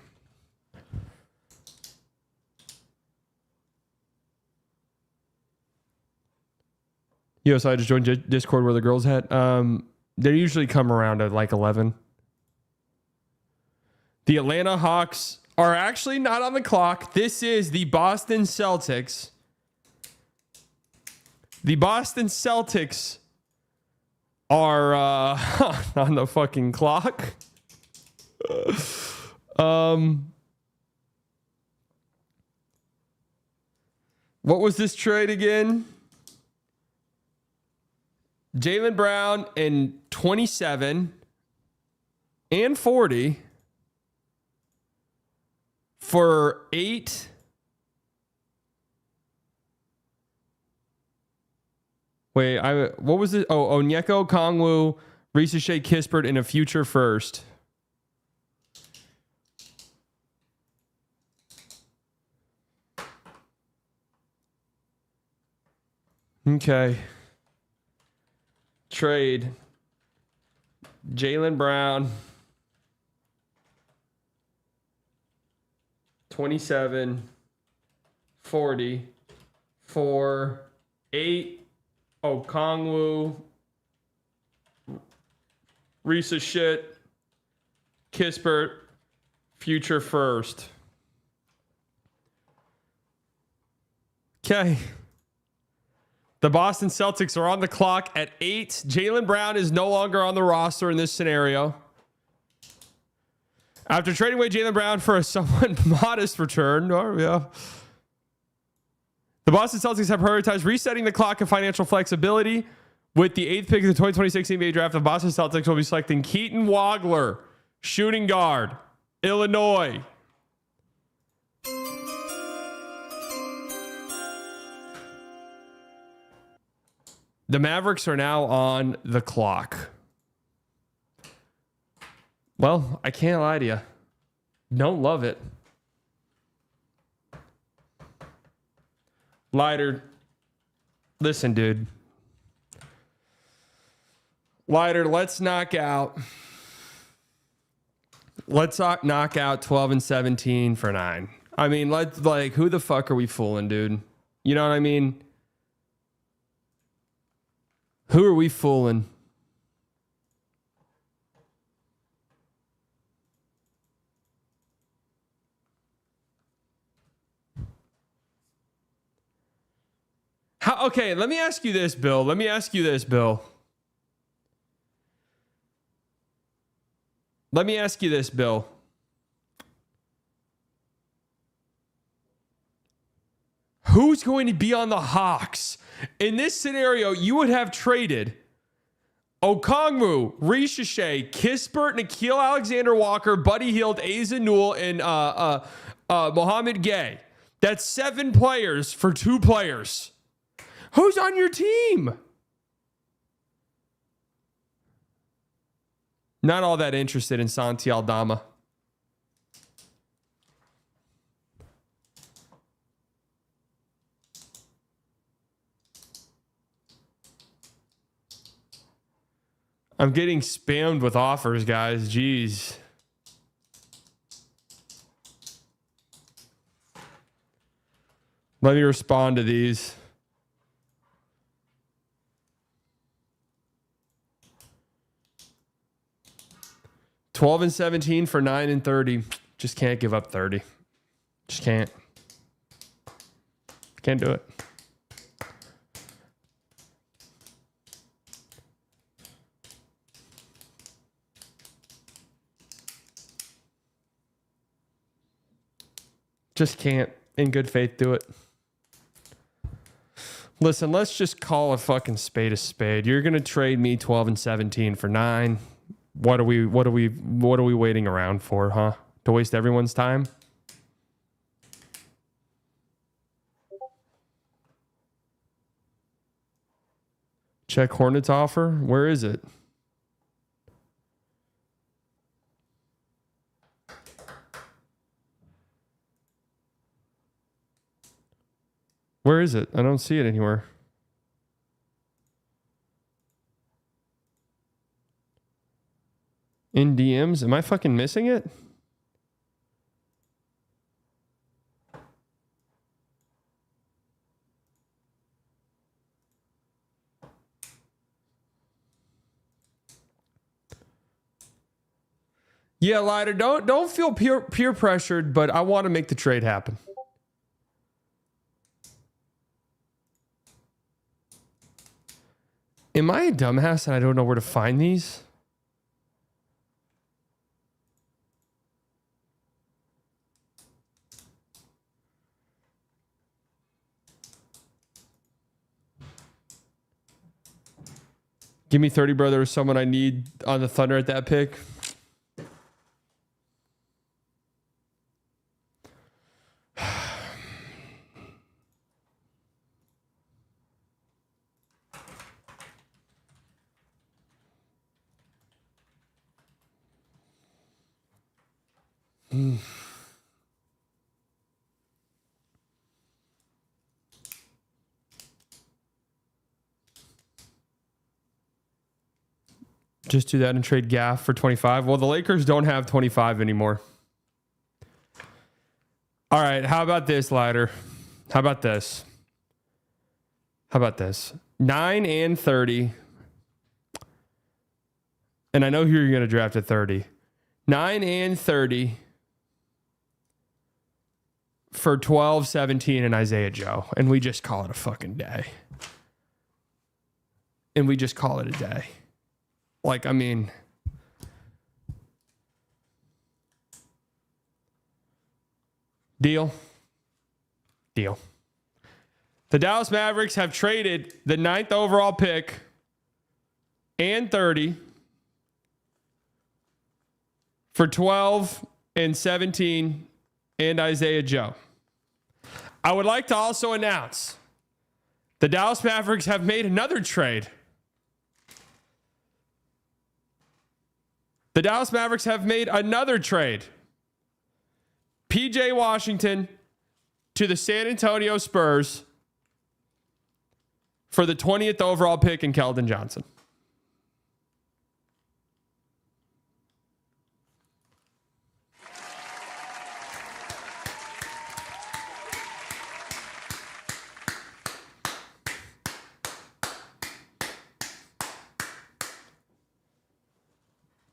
Yo, so I just joined Discord where the girls at. They usually come around at like 11. The Atlanta Hawks are actually not on the clock. This is the Boston Celtics. The Boston Celtics are on the fucking clock. What was this trade again? Jaylen Brown in 27 and 40 for 8. Wait, what was it? Oh, Onyeka Okongwu, Risa Shea Kispert, and a future first. Okay. Trade Jaylen Brown 27 40 for 8 Okongwu Risa shit Kispert future first. Okay. The Boston Celtics are on the clock at 8. Jaylen Brown is no longer on the roster in this scenario. After trading away Jaylen Brown for a somewhat modest return. Oh, yeah. The Boston Celtics have prioritized resetting the clock and financial flexibility. With the 8th pick of the 2026 NBA draft, the Boston Celtics will be selecting Keaton Wagler, shooting guard, Illinois. The Mavericks are now on the clock. Well, I can't lie to you. Don't love it. Lighter. Listen, dude. Lighter, let's knock out 12 and 17 for 9. I mean, who the fuck are we fooling, dude? You know what I mean? Who are we fooling? Okay, let me ask you this, Bill. Let me ask you this, Bill. Who's going to be on the Hawks? In this scenario, you would have traded Okongwu, Ricochet, Kispert, Nickeil Alexander-Walker, Buddy Hield, Asa Newell, and Mohamed Gay. That's 7 players for 2 players. Who's on your team? Not all that interested in Santi Aldama. I'm getting spammed with offers, guys. Jeez. Let me respond to these. $12 and 17 for 9 and 30. Just can't give up 30. Just can't. Can't do it. Just can't, in good faith, do it. Listen, let's just call a fucking spade a spade. You're gonna trade me 12 and 17 for 9. What are we waiting around for, huh? To waste everyone's time? Check Hornets offer. Where is it? Where is it? I don't see it anywhere. In DMs? Am I fucking missing it? Yeah, Lighter, don't feel peer pressured, but I want to make the trade happen. Am I a dumbass and I don't know where to find these? Give me 30, brother, or someone I need on the Thunder at that pick. Just do that and trade Gaff for 25. Well, the Lakers don't have 25 anymore. All right, how about this, Lighter? How about this? 9 and 30. And I know who you're going to draft at 30. 9 and 30 for 12, 17, and Isaiah Joe. And we just call it a fucking day. Like, I mean, deal. The Dallas Mavericks have traded the 9th overall pick and 30 for 12 and 17 and Isaiah Joe. I would like to also announce The Dallas Mavericks have made another trade. The Dallas Mavericks have made another trade. PJ Washington to the San Antonio Spurs for the 20th overall pick in Keldon Johnson.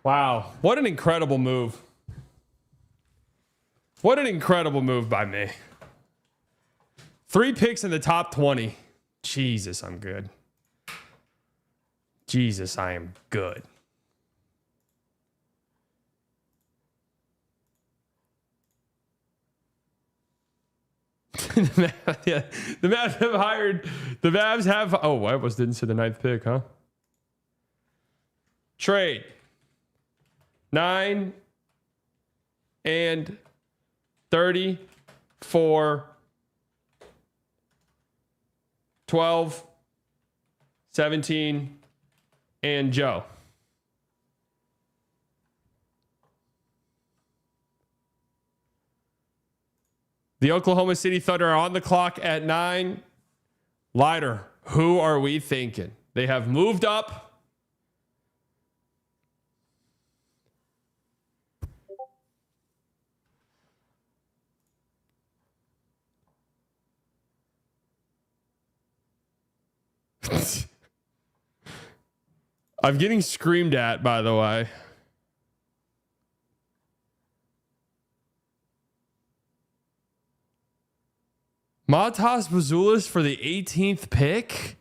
Wow. What an incredible move. What an incredible move by me. 3 picks in the top 20. Jesus, I'm good. Jesus, I am good. The Mavs have hired. The Mavs have. Oh, I almost didn't say the 9th pick, huh? Trade 9 and 34, 12, 17, and Joe. The Oklahoma City Thunder are on the clock at 9. Lighter, who are we thinking? They have moved up. I'm getting screamed at, by the way. Matas Bazulis for the 18th pick?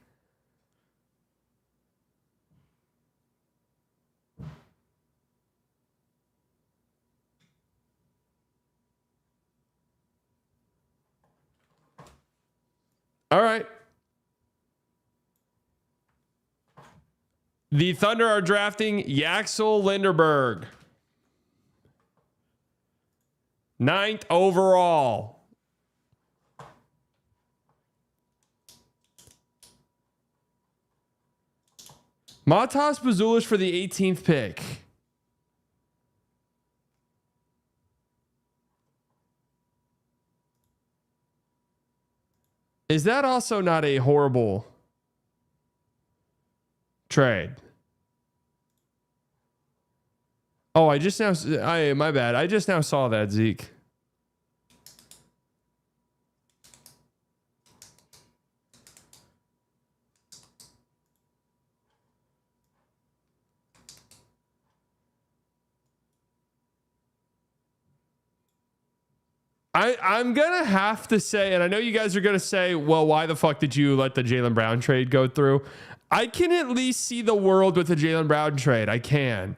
All right. The Thunder are drafting Yaxel Linderberg. 9th overall. Matas Bazulis for the 18th pick. Is that also not a horrible trade? Oh, my bad. I just now saw that, Zeke. I'm going to have to say, and I know you guys are going to say, well, why the fuck did you let the Jaylen Brown trade go through? I can at least see the world with the Jaylen Brown trade. I can.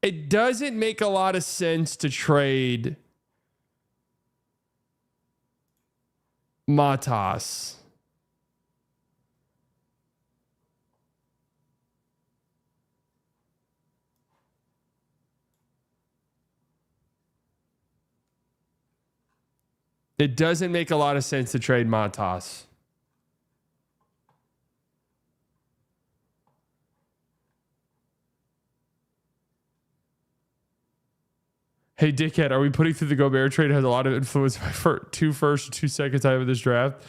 It doesn't make a lot of sense to trade Matas. It doesn't make a lot of sense to trade Matas. Hey, dickhead, are we putting through the Gobert trade? It has a lot of influence. My 2 first, 2 seconds I have in this draft.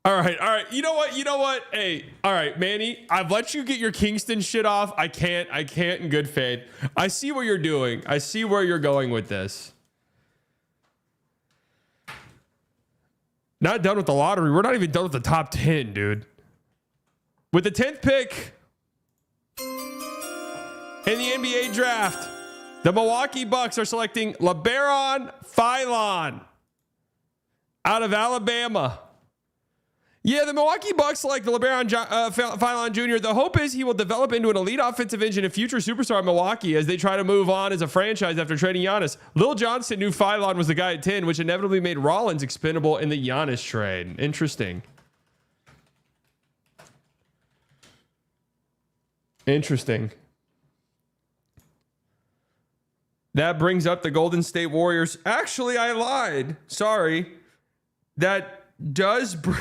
All right. You know what? Hey, all right, Manny, I've let you get your Kingston shit off. I can't in good faith. I see what you're doing. I see where you're going with this. Not done with the lottery. We're not even done with the top 10, dude. With the 10th pick in the NBA draft, the Milwaukee Bucks are selecting LeBaron Philon out of Alabama. Yeah, the Milwaukee Bucks select the LeBaron Philon Jr. The hope is he will develop into an elite offensive engine and future superstar in Milwaukee as they try to move on as a franchise after trading Giannis. Lil Johnson knew Philon was the guy at 10, which inevitably made Rollins expendable in the Giannis trade. Interesting. That brings up the Golden State Warriors. Actually, I lied. Sorry. That does bring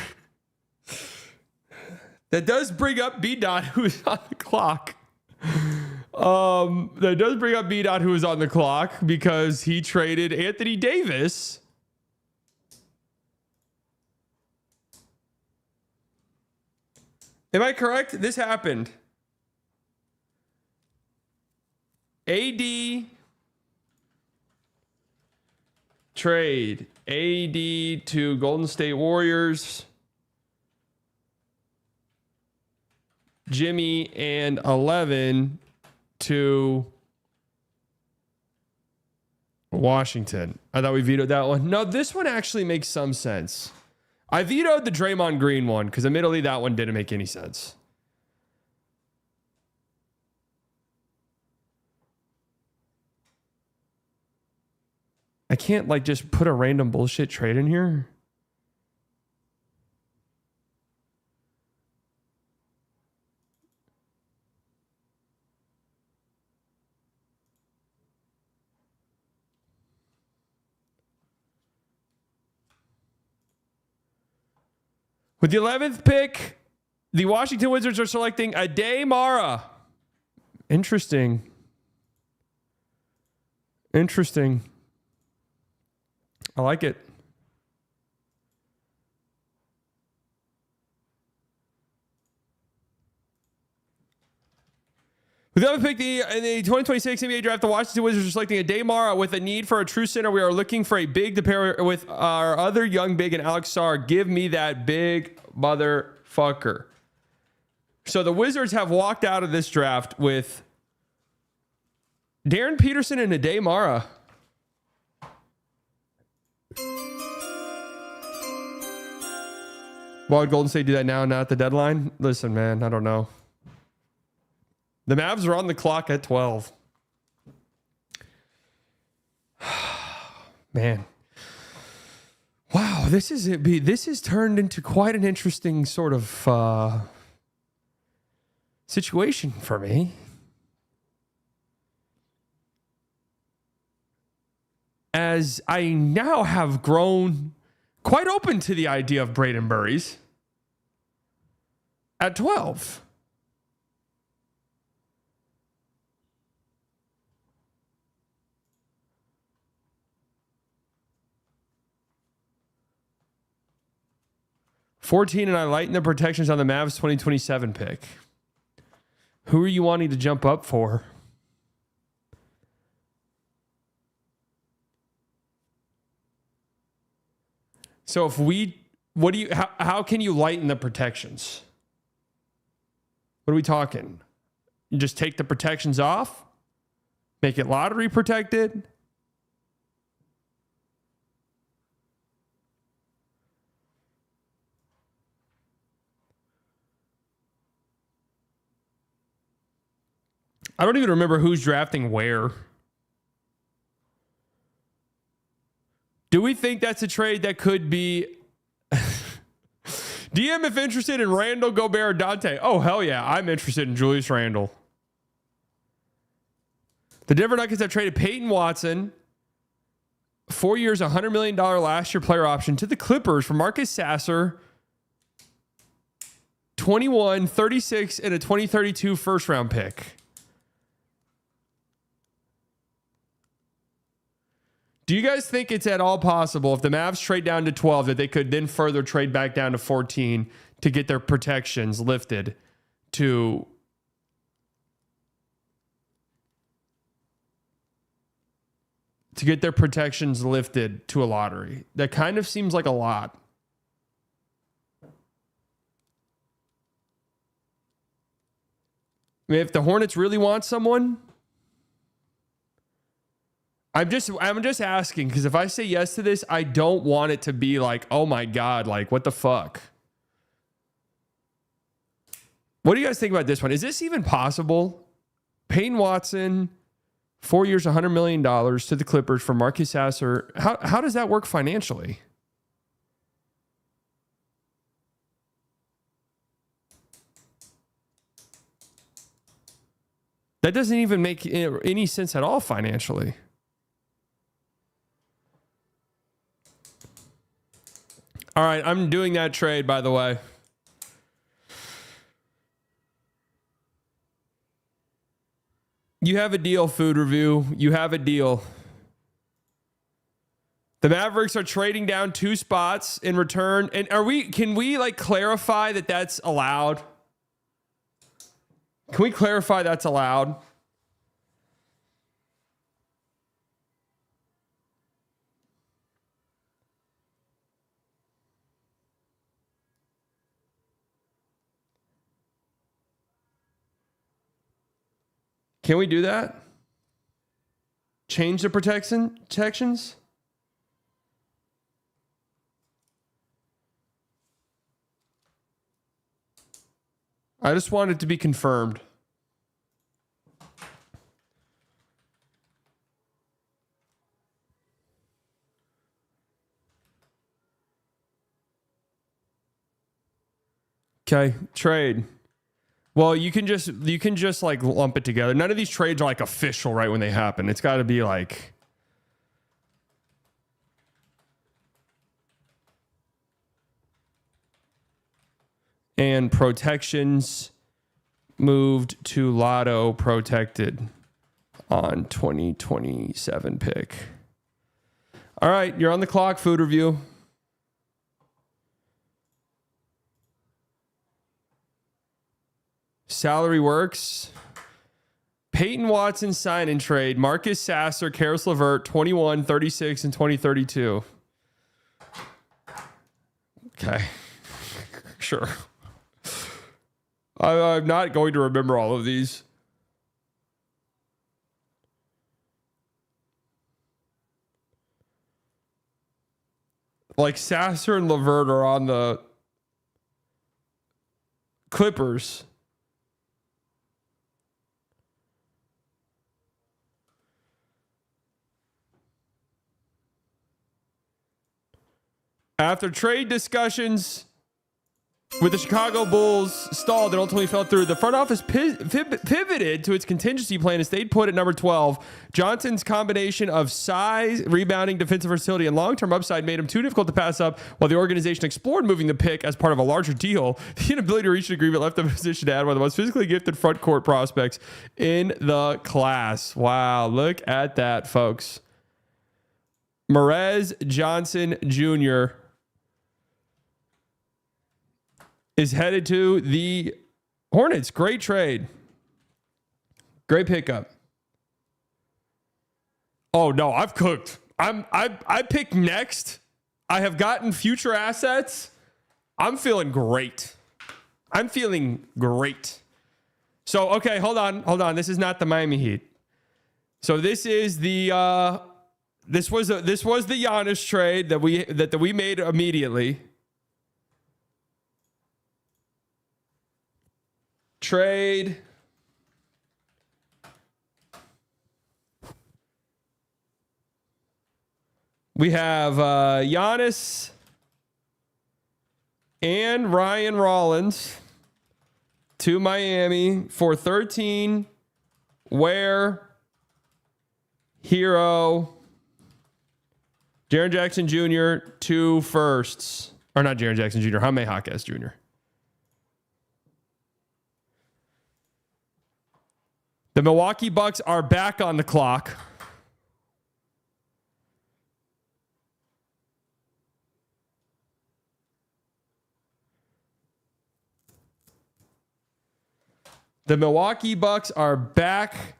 up B Dot, who's on the clock. That does bring up B Dot, who is on the clock, because he traded Anthony Davis. Am I correct? This happened. AD trade. AD to Golden State Warriors. Jimmy and 11 to Washington. I thought we vetoed that one. No, this one actually makes some sense. I vetoed the Draymond Green one because admittedly that one didn't make any sense. I can't like just put a random bullshit trade in here. With the 11th pick, the Washington Wizards are selecting Ade Mara. Interesting. Interesting. I like it. With the other pick in the 2026 NBA draft, the Washington Wizards are selecting Ade Mara. With a need for a true center, we are looking for a big to pair with our other young big and Alex Sarr. Give me that big motherfucker. So the Wizards have walked out of this draft with Darren Peterson and Ade Mara. Why would Golden State do that now, not at the deadline? Listen, man, I don't know. The Mavs are on the clock at 12. Man. Wow, this has turned into quite an interesting sort of situation for me. As I now have grown quite open to the idea of Braden Burries at 12. $14, and I lighten the protections on the Mavs 2027 pick. Who are you wanting to jump up for? So how can you lighten the protections? What are we talking? You just take the protections off? Make it lottery protected? I don't even remember who's drafting where. Do we think that's a trade that could be... DM if interested in Randall, Gobert, or Dante. Oh, hell yeah. I'm interested in Julius Randle. The Denver Nuggets have traded Peyton Watson, 4 years, $100 million last year player option, to the Clippers for Marcus Sasser, 21, 36, and a 2032 first round pick. Do you guys think it's at all possible if the Mavs trade down to 12 that they could then further trade back down to 14 to get their protections lifted to get their protections lifted to a lottery? That kind of seems like a lot. I mean, if the Hornets really want someone, I'm just asking, because if I say yes to this, I don't want it to be like, oh my God, like what the fuck? What do you guys think about this one? Is this even possible? Payne Watson, 4 years, $100 million to the Clippers for Marcus Sasser. How does that work financially? That doesn't even make any sense at all financially. All right, I'm doing that trade, by the way. You have a deal, Food Review. You have a deal. The Mavericks are trading down 2 spots in return. And can we like clarify that that's allowed? Can we clarify that's allowed? Can we do that? Change the protections? I just want it to be confirmed. Okay, trade. Well, you can just like lump it together. None of these trades are like official right when they happen. It's got to be like and protections moved to lotto protected on 2027 pick. All right, you're on the clock, Food Review. Salary works. Peyton Watson sign and trade. Marcus Sasser, Karis LeVert, 21, 36, and 2032. Okay. Sure. I'm not going to remember all of these. Like Sasser and LeVert are on the Clippers. After trade discussions with the Chicago Bulls stalled and ultimately fell through, the front office pivoted to its contingency plan and stayed put at number 12. Johnson's combination of size, rebounding, defensive versatility, and long-term upside made him too difficult to pass up, while the organization explored moving the pick as part of a larger deal. The inability to reach an agreement left them in a position to add one of the most physically gifted front court prospects in the class. Wow, look at that, folks. Merez Johnson Jr. is headed to the Hornets. Great trade. Great pickup. Oh no, I've cooked. I picked next. I have gotten future assets. I'm feeling great. I'm feeling great. So okay, hold on. This is not the Miami Heat. So this is the this was the Giannis trade that we made immediately. Trade. We have Giannis and Ryan Rollins to Miami for 13. Ware, Hero, Jaren Jackson Jr., 2 firsts. Or not Jaren Jackson Jr., Jaime Jaquez Jr. The Milwaukee Bucks are back on the clock. The Milwaukee Bucks are back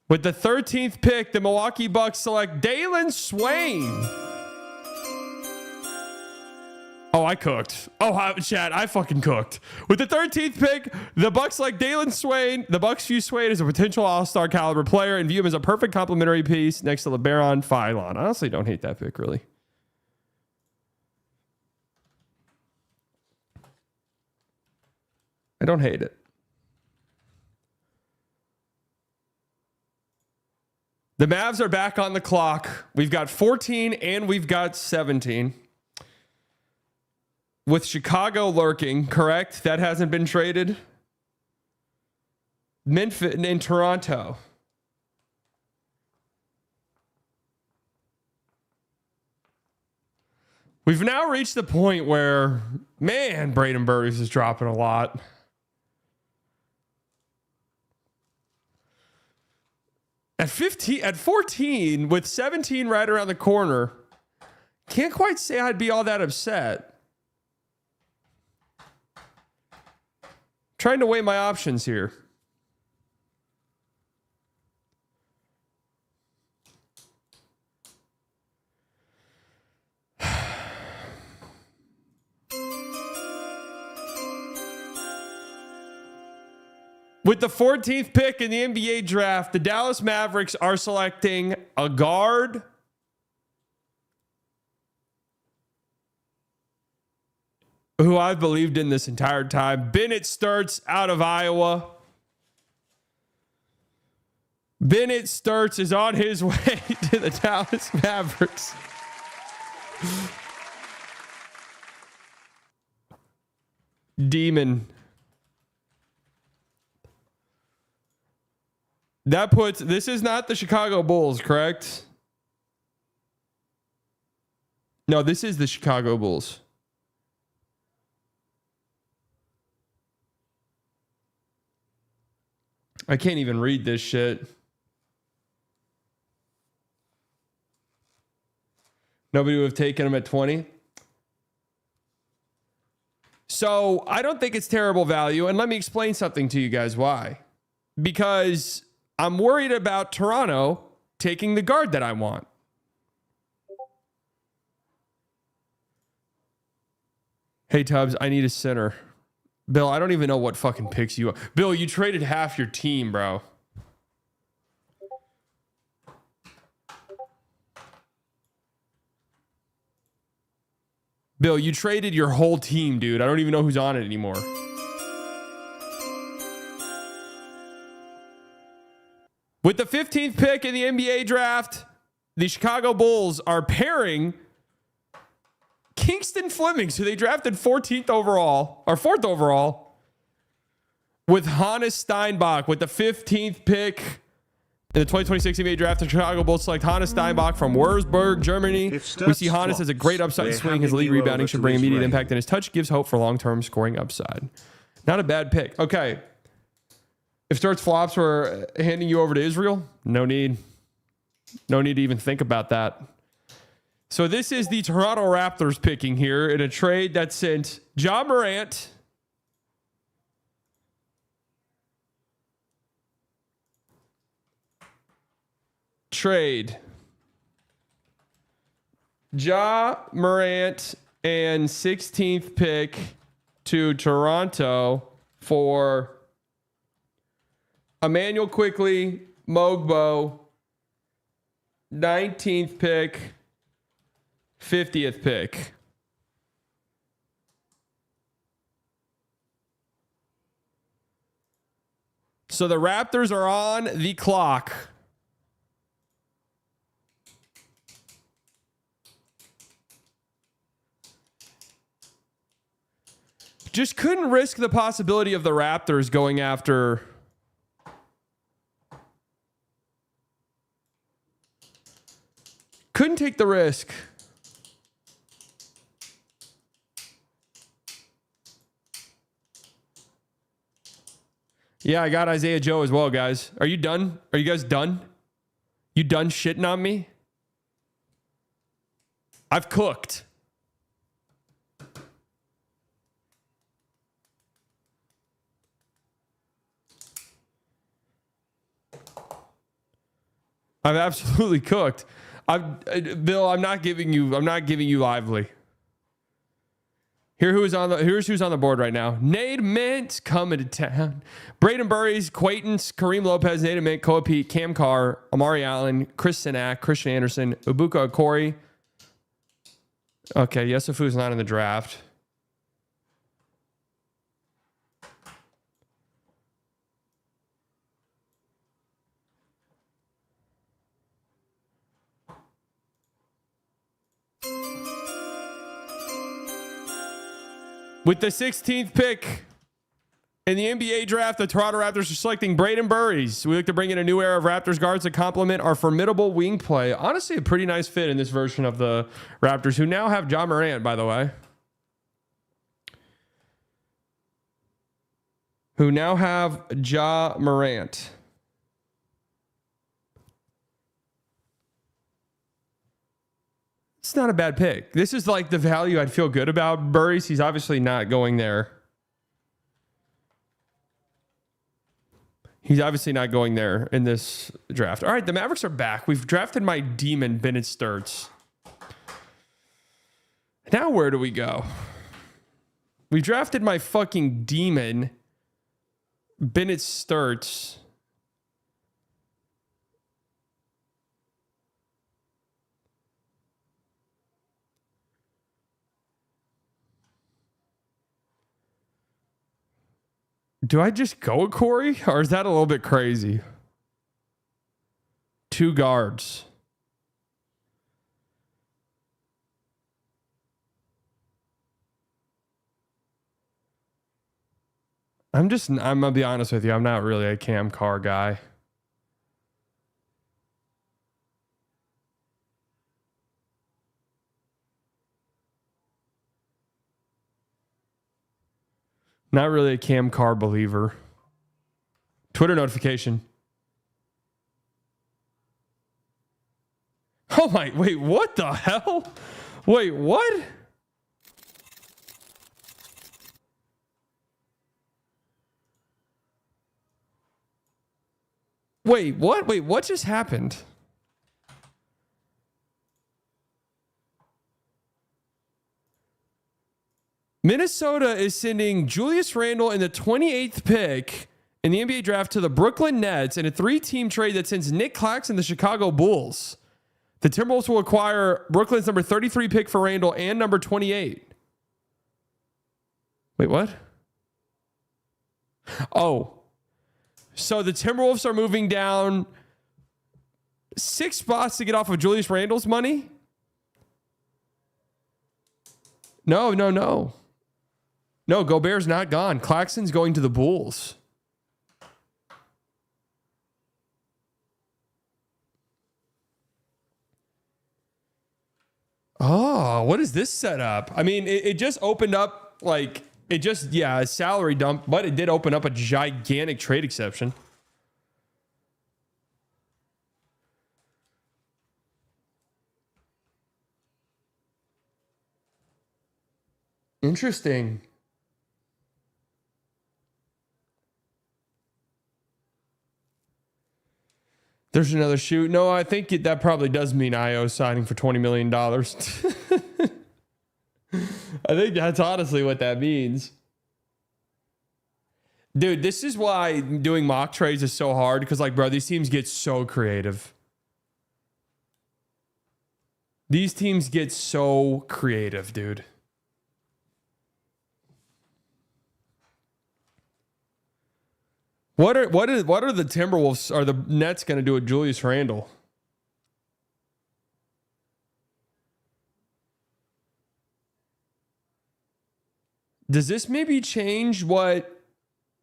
with the 13th pick. The Milwaukee Bucks select Dalen Swain. Oh, I cooked. Oh, Chad, I fucking cooked. With the 13th pick, the Bucks like Dalen Swain. The Bucks view Swain as a potential all-star caliber player and view him as a perfect complementary piece next to LeBaron Philon. I honestly don't hate that pick, really. I don't hate it. The Mavs are back on the clock. We've got 14 and we've got 17. With Chicago lurking, correct? That hasn't been traded. Memphis in Toronto. We've now reached the point where, man, Braden Burries is dropping a lot. At 14, with 17 right around the corner, can't quite say I'd be all that upset. Trying to weigh my options here. With the 14th pick in the NBA draft, the Dallas Mavericks are selecting a guard who I've believed in this entire time. Bennett Sturts out of Iowa. Bennett Sturts is on his way to the Dallas Mavericks. Demon. That puts, this is not the Chicago Bulls, correct? No, this is the Chicago Bulls. I can't even read this shit. Nobody would have taken him at 20. So I don't think it's terrible value. And let me explain something to you guys why. Because I'm worried about Toronto taking the guard that I want. Hey, Tubbs, I need a center. Bill, I don't even know what fucking picks you are. Bill, you traded half your team, bro. Bill, you traded your whole team, dude. I don't even know who's on it anymore. With the 15th pick in the NBA draft, the Chicago Bulls are pairing Kingston Flemings, who they drafted 14th overall, or 4th overall, with Hannes Steinbach. With the 15th pick in the 2026 NBA draft, the Chicago Bulls select Hannes Steinbach from Wurzburg, Germany. We see Hannes has a great upside swing. His league rebounding should bring immediate impact, and his touch gives hope for long-term scoring upside. Not a bad pick. Okay. If Sturts flops, we're handing you over to Israel. No need. No need to even think about that. So this is the Toronto Raptors picking here in a trade that sent Ja Morant trade Ja Morant and 16th pick to Toronto for Emmanuel Quickley, Mogbo, 19th pick, 50th pick. So the Raptors are on the clock. Just couldn't risk the possibility of the Raptors going after couldn't take the risk. Yeah, I got Isaiah Joe as well, guys. Are you done? Are you guys done? You done shitting on me? I've cooked. I've absolutely cooked. Bill, I'm not giving you lively. Here's who's on the board right now. Nate Mint coming to town. Braden Burries, Quaintance, Kareem Lopez, Nate Mint, Koa Pete, Cam Carr, Amari Allen, Chris Sinak, Christian Anderson, Ibuka Okori. Okay, Yesufu's not in the draft. With the 16th pick In the NBA draft, the Toronto Raptors are selecting Braden Burries. We look to bring in a new era of Raptors guards to complement our formidable wing play. Honestly, a pretty nice fit in this version of the Raptors, who now have Ja Morant, by the way. Who now have Ja Morant. It's not a bad pick. This is like the value I'd feel good about. Burries, he's obviously not going there. He's obviously not going there in this draft. All right, the Mavericks are back. We've drafted my demon, Bennett Sturts. Now where do we go? We drafted my fucking demon, Bennett Sturts. Do I just go with Corey, or is that a little bit crazy? 2 guards. I'm gonna be honest with you. I'm not really a Cam Carr guy. Not really a Cam Carr believer. Twitter notification. Oh my, wait, what the hell? Wait, what? Wait, what? Wait, what just happened? Minnesota is sending Julius Randle in the 28th pick in the NBA draft to the Brooklyn Nets in a 3-team trade that sends Nick Claxton to the Chicago Bulls. The Timberwolves will acquire Brooklyn's number 33 pick for Randle and number 28. Wait, what? Oh. So the Timberwolves are moving down 6 spots to get off of Julius Randle's money? No. No, Gobert's not gone. Claxton's going to the Bulls. Oh, what is this setup? I mean, it just opened up like a salary dump, but it did open up a gigantic trade exception. Interesting. There's another shoot. No, I think that probably does mean IO signing for $20 million. I think that's honestly what that means. Dude, this is why doing mock trades is so hard because, like, bro, these teams get so creative. These teams get so creative, dude. What are the Timberwolves or the Nets going to do with Julius Randle? Does this maybe change what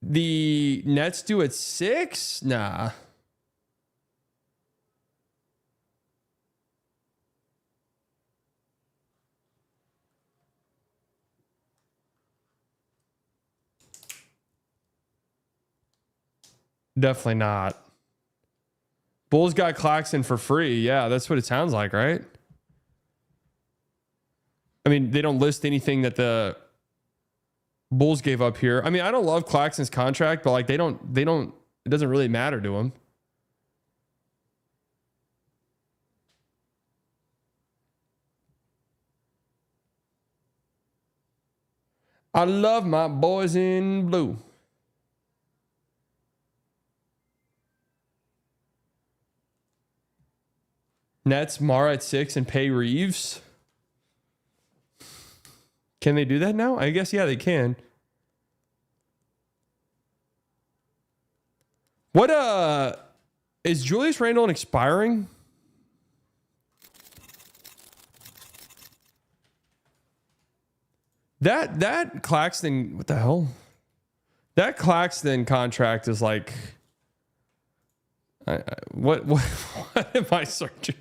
the Nets do at 6? Nah. Definitely not. Bulls got Claxton for free. Yeah, that's what it sounds like, right? I mean, they don't list anything that the Bulls gave up here. I mean, I don't love Claxton's contract, but like they don't, it doesn't really matter to them. I love my boys in blue. Nets, Mara at 6 and pay Reeves. Can they do that now? I guess, yeah, they can. What, is Julius Randle expiring? That Claxton, what the hell? That Claxton contract is like, what what am I searching?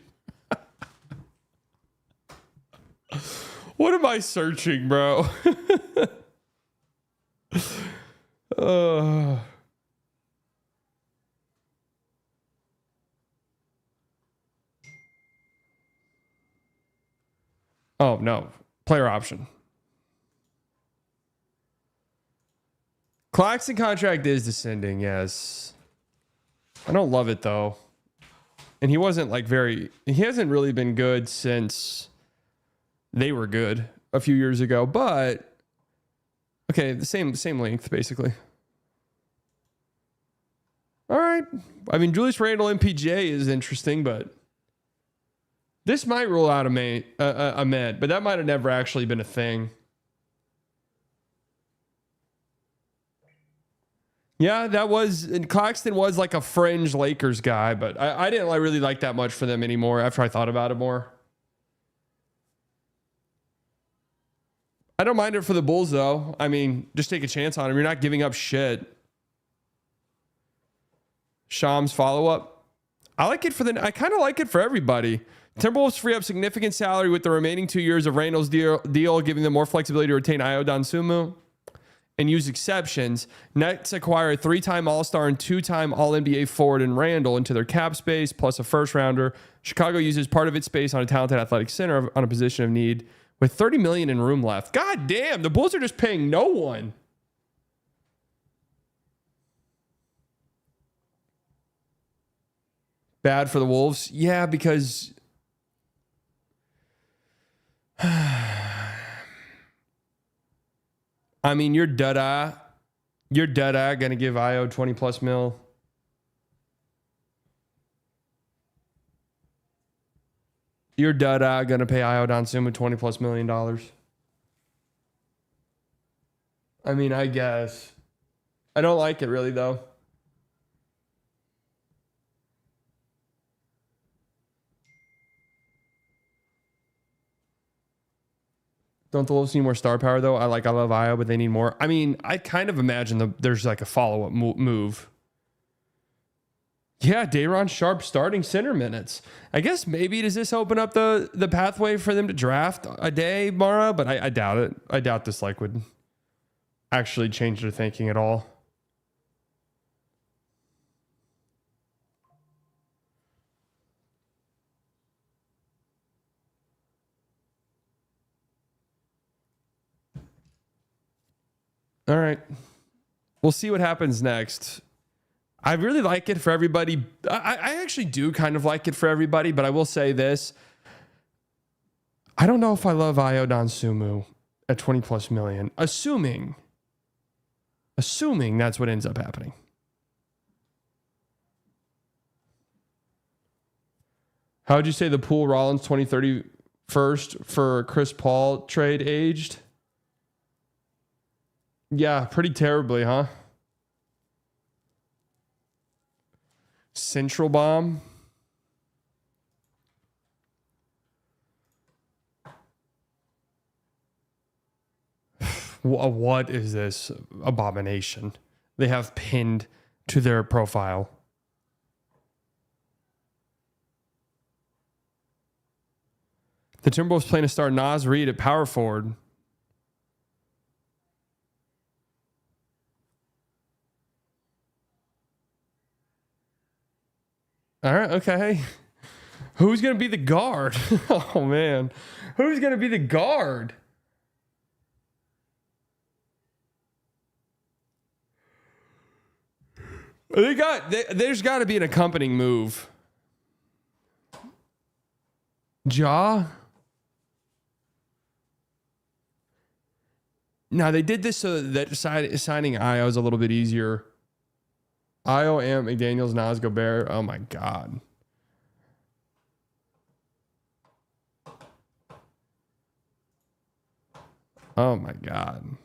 What am I searching, bro? uh, oh no, player option. Claxton contract is descending, yes. I don't love it though. And he wasn't like he hasn't really been good since they were good a few years ago, but okay, the same length basically. All right. I mean, Julius Randle MPJ is interesting, but this might rule out a med, but that might have never actually been a thing. Yeah, Claxton was like a fringe Lakers guy, but I didn't really like that much for them anymore after I thought about it more. I don't mind it for the Bulls though. I mean, just take a chance on him. You're not giving up shit. Shams follow-up. I kind of like it for everybody. Timberwolves free up significant salary with the remaining 2 years of Randall's deal, giving them more flexibility to retain Ayo Dosunmu and use exceptions. Nets acquire a 3-time All-Star and 2-time All-NBA forward in Randall into their cap space, plus a first-rounder. Chicago uses part of its space on a talented athletic center on a position of need with $30 million in room left. God damn, the Bulls are just paying no one. Bad for the Wolves? Yeah, because... I mean, you're dead-eye going to give Ayo 20 plus mil. You're dead-eye going to pay Ayo Dosunmu 20 plus $1 million. I mean, I guess. I don't like it really, though. Don't the Wolves need more star power, though? I love Ayo, but they need more. I mean, I kind of imagine there's like a follow-up move. Yeah, Day'Ron Sharpe starting center minutes. I guess maybe does this open up the pathway for them to draft a day, Mara? But I doubt it. I doubt this would actually change their thinking at all. All right. We'll see what happens next. I really like it for everybody. I actually do kind of like it for everybody, but I will say this. I don't know if I love Ayo Dosunmu at 20 plus million, assuming that's what ends up happening. How would you say the Poole Rollins 2030 first for Chris Paul trade aged? Yeah, pretty terribly, huh? Central bomb. What is this abomination they have pinned to their profile? The Timberwolves plan to start Naz Reid at power forward. All right, okay. Who's going to be the guard? Oh, man. Who's going to be the guard? There's got to be an accompanying move. Ja? Now, they did this so that signing Ayo is a little bit easier. Ayo, Ant, McDaniels, Nas, Gobert. Oh, my God. Oh, my God.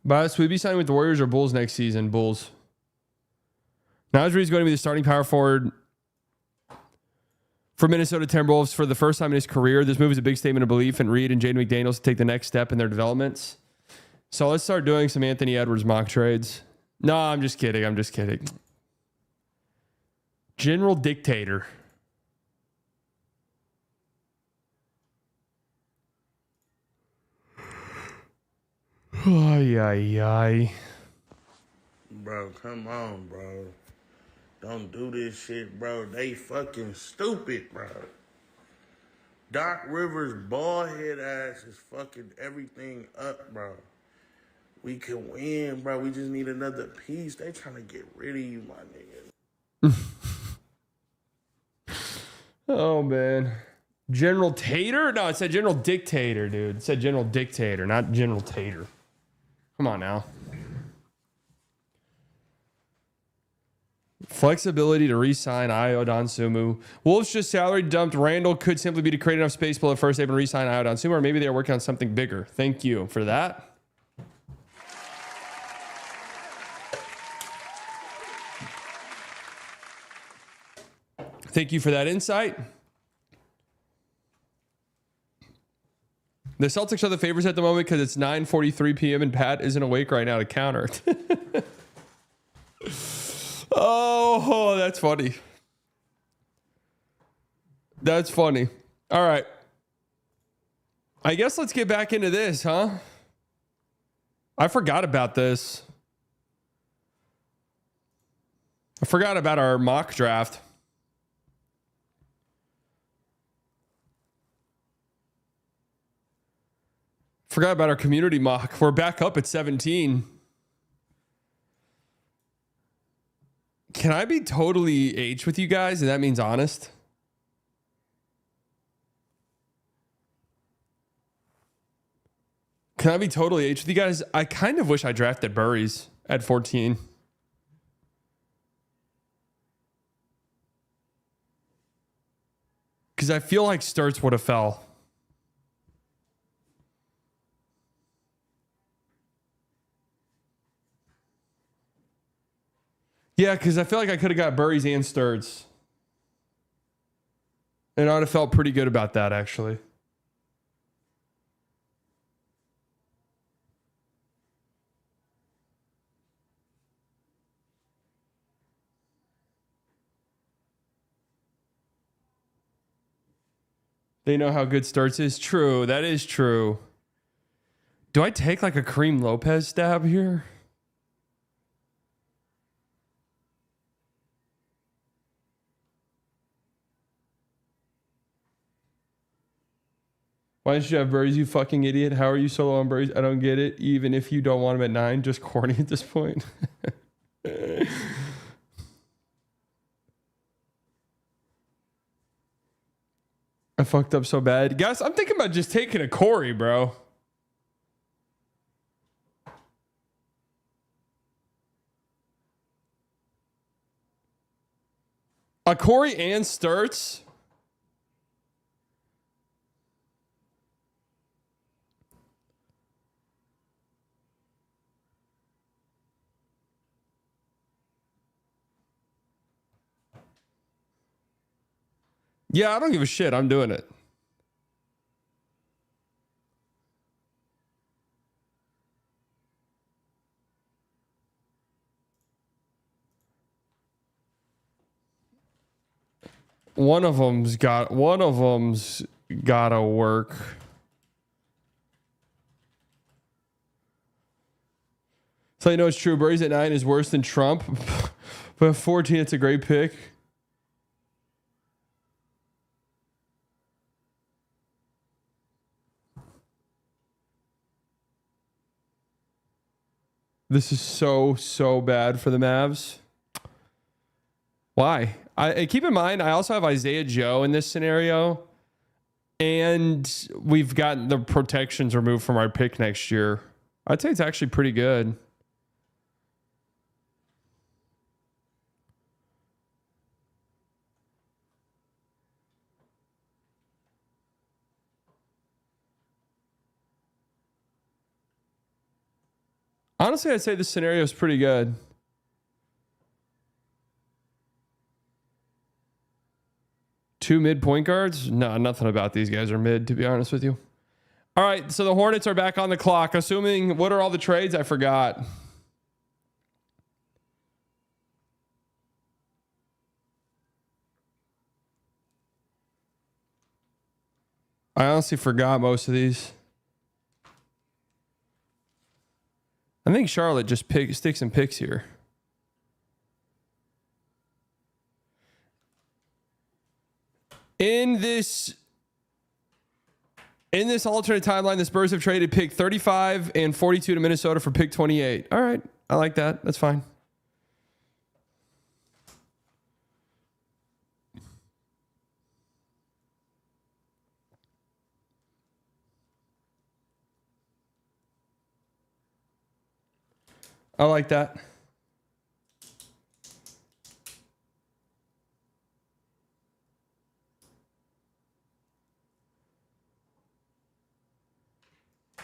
But would we be signing with the Warriors or Bulls next season? Bulls. Nasri's going to be the starting power forward For Minnesota Timberwolves, for the first time in his career, this move is a big statement of belief in Reed and Jaden McDaniels to take the next step in their developments. So let's start doing some Anthony Edwards mock trades. No, I'm just kidding. I'm just kidding. General Dictator. Ay, ay, ay. Bro, come on, bro. Don't do this shit, bro. They fucking stupid, bro. Doc Rivers' bald head ass is fucking everything up, bro. We can win, bro. We just need another piece. They trying to get rid of you, my nigga. Oh, man. General Tater? No, it said General Dictator, dude. It said General Dictator, not General Tater. Come on now. Flexibility to re-sign Ayo Dosunmu. Wolves just salary dumped Randall. Could simply be to create enough space below first they've been re-sign Ayo Dosunmu, or maybe they're working on something bigger. Thank you for that. Thank you for that insight. The Celtics are the favorites at the moment because it's 9:43 p.m. and Pat isn't awake right now to counter it. Oh, that's funny. That's funny. All right. I guess let's get back into this, huh? I forgot about this. I forgot about our mock draft. Forgot about our community mock. We're back up at 17. Can I be totally H with you guys? And that means honest. Can I be totally H with you guys? I kind of wish I drafted Burries at 14. Because I feel like Sturts would have fell. Yeah, because I feel like I could have got Burries and Sturts. And I'd have felt pretty good about that, actually. They know how good Sturts is. True. That is true. Do I take like a Kareem Lopez stab here? Why didn't you have Burries, you fucking idiot? How are you so low on Burries? I don't get it. Even if you don't want him at 9, just corny at this point. I fucked up so bad. Guys, I'm thinking about just taking a Corey, bro. A Corey and Sturts? Yeah, I don't give a shit. I'm doing it. One of them's gotta work. So you know it's true. Burries at 9 is worse than Trump. But at 14, it's a great pick. This is so bad for the Mavs. Why? Keep in mind, I also have Isaiah Joe in this scenario. And we've gotten the protections removed from our pick next year. I'd say it's actually pretty good. Honestly, I'd say this scenario is pretty good. 2 mid point guards? No, nothing about these guys are mid, to be honest with you. All right, so the Hornets are back on the clock. Assuming, what are all the trades? I forgot. I honestly forgot most of these. I think Charlotte just sticks and picks here. In this alternate timeline, the Spurs have traded pick 35 and 42 to Minnesota for pick 28. All right. I like that. That's fine. I like that.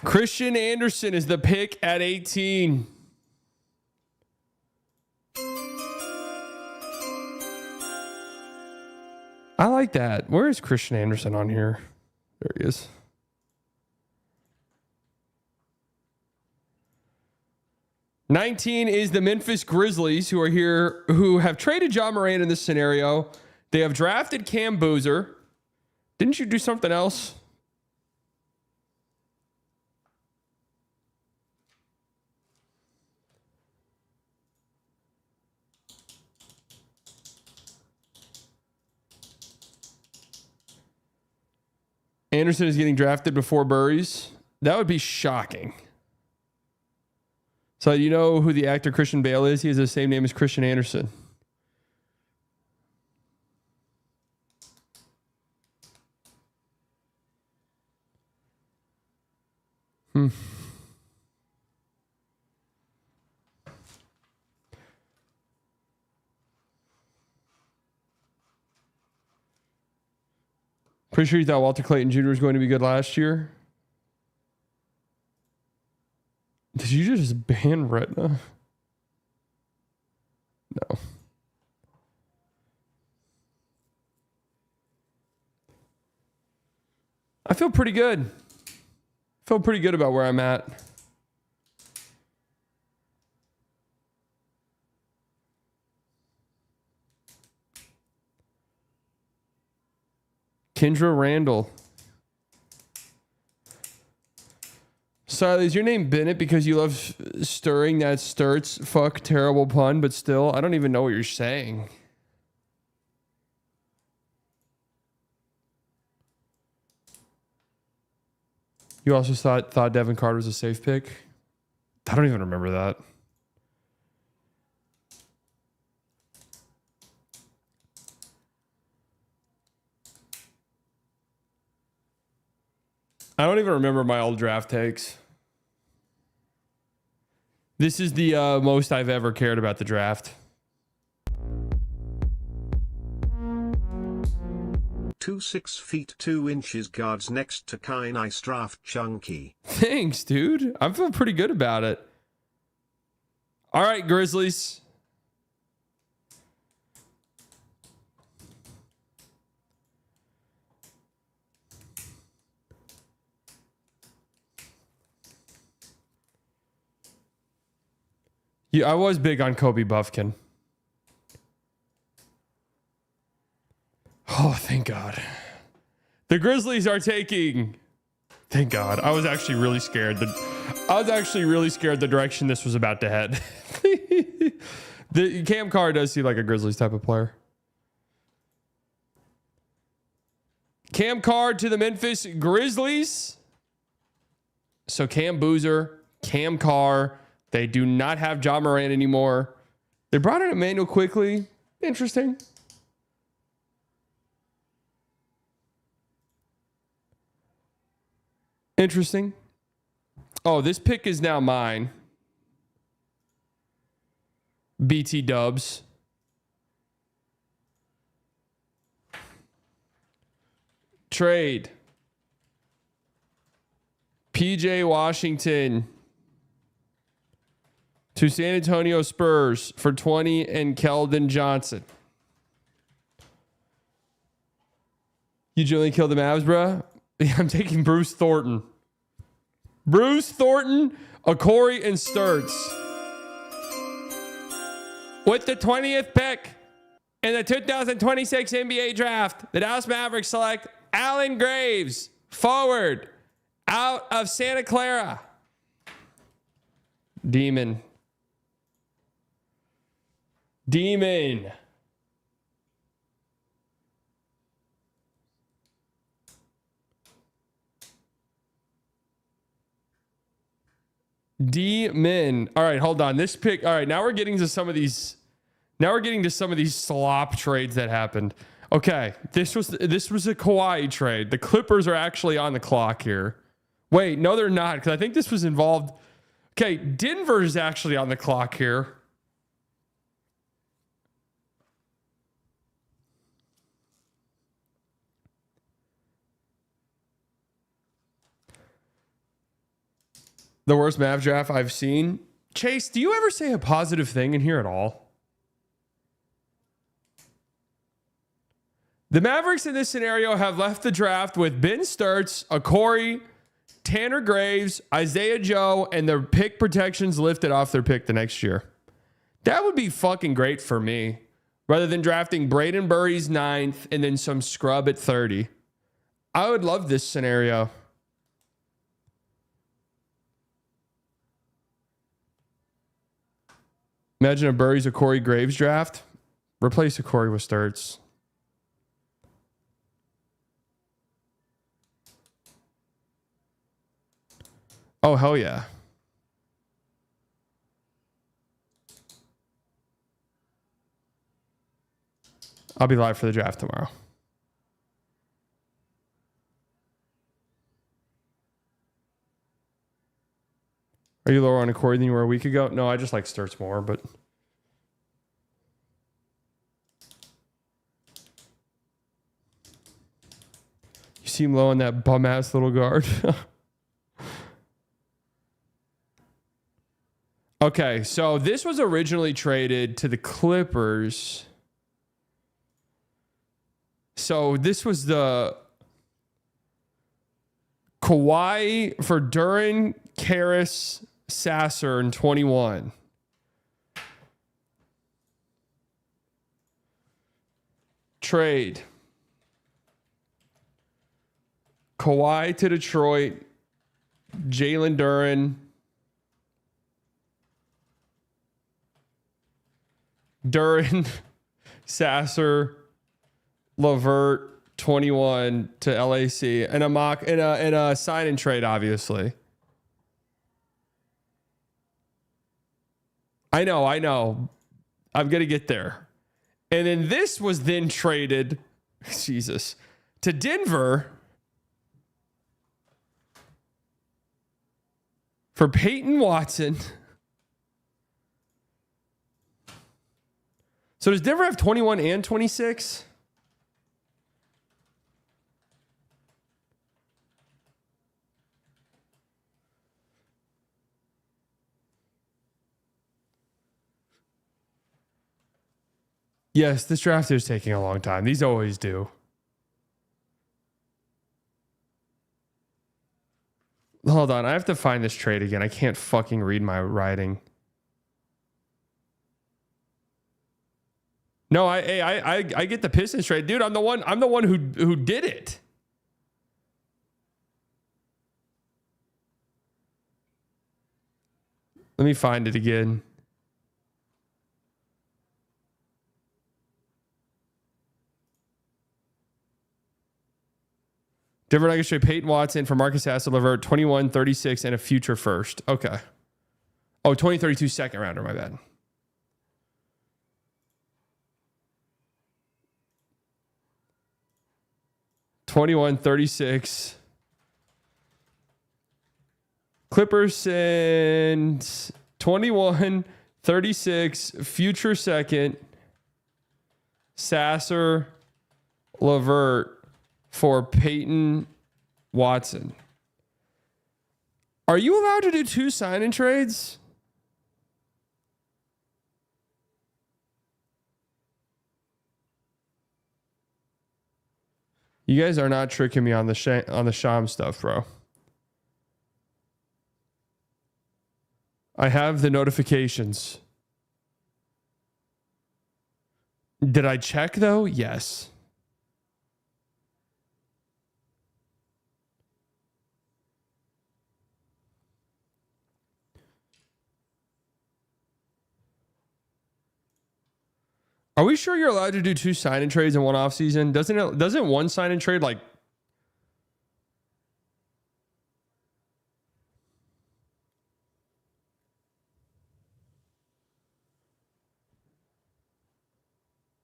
Christian Anderson is the pick at 18. I like that. Where is Christian Anderson on here? There he is. $19 is the Memphis Grizzlies, who are here, who have traded John Morant in this scenario. They have drafted Cam Boozer. Didn't you do something else? Anderson is getting drafted before Burries. That would be shocking. So you know who the actor Christian Bale is? He has the same name as Christian Anderson. Pretty sure you thought Walter Clayton Jr. was going to be good last year. Did you just ban Retina? No. I feel pretty good. Feel pretty good about where I'm at. Kendra Randall. Sorry, is your name Bennett because you love stirring that Sturts? Fuck, terrible pun, but still, I don't even know what you're saying. You also thought Devin Carter was a safe pick? I don't even remember that. I don't even remember my old draft takes. This is the most I've ever cared about the draft. 2 6'2" guards next to Kai. Nice draft, Chunky. Thanks, dude. I feel pretty good about it. All right, Grizzlies. Yeah, I was big on Kobe Buffkin. Oh, thank God. The Grizzlies are taking... Thank God. I was actually really scared. The direction this was about to head. The Cam Carr does seem like a Grizzlies type of player. Cam Carr to the Memphis Grizzlies. So Cam Boozer, Cam Carr... They do not have John Morant anymore. They brought in Emmanuel quickly. Interesting. Interesting. Oh, this pick is now mine. BT Dubs. Trade. PJ Washington to San Antonio Spurs for 20 and Keldon Johnson. You generally kill the Mavs, bro? I'm taking Bruce Thornton. Bruce Thornton, Okori, and Sturts. With the 20th pick in the 2026 NBA draft, the Dallas Mavericks select Allen Graves, forward, out of Santa Clara. Demon. D-men. All right, hold on. This pick. All right, now we're getting to some of these. Now we're getting to some of these slop trades that happened. Okay, this was a Kawhi trade. The Clippers are actually on the clock here. Wait, no, they're not, because I think this was involved. Okay, Denver is actually on the clock here. The worst Mavs draft I've seen. Chase, do you ever say a positive thing in here at all? The Mavericks in this scenario have left the draft with Ben Sturts, Okori, Tanner Graves, Isaiah Joe, and their pick protections lifted off their pick the next year. That would be fucking great for me. Rather than drafting Braden Burry's 9th and then some scrub at 30. I would love this scenario. Imagine a Burry's Okori Graves draft. Replace Okori with Sturts. Oh, hell yeah. I'll be live for the draft tomorrow. Are you lower on Okori than you were a week ago? No, I just like Sturts more, but... You seem low on that bum-ass little guard. Okay, so this was originally traded to the Clippers. So this was the Kawhi for Duran, Karras, Sasser in 21. Trade. Kawhi to Detroit. Jalen Duran. Duran, Sasser, Levert, 21 to LAC, and a sign and trade, obviously. I know. I'm gonna get there. And then this was then traded, Jesus, to Denver for Peyton Watson. So does Denver have 21 and 26? Yes, this draft is taking a long time. These always do. Hold on, I have to find this trade again. I can't fucking read my writing. No, I get the Pistons trade, dude. I'm the one who did it. Let me find it again. Denver Nuggets trade Peyton Watson for Marcus Hasselhoff, Levert, 21, 36, and a future first. Okay. Oh, 2032 second rounder, my bad. $21.36. Clippers send 21.36 future second. Sasser, Levert for Peyton Watson. Are you allowed to do 2 sign-in trades? You guys are not tricking me on the Sham stuff, bro. I have the notifications. Did I check though? Yes. Are we sure you're allowed to do 2 sign-in trades in one off season? Doesn't one sign-in trade like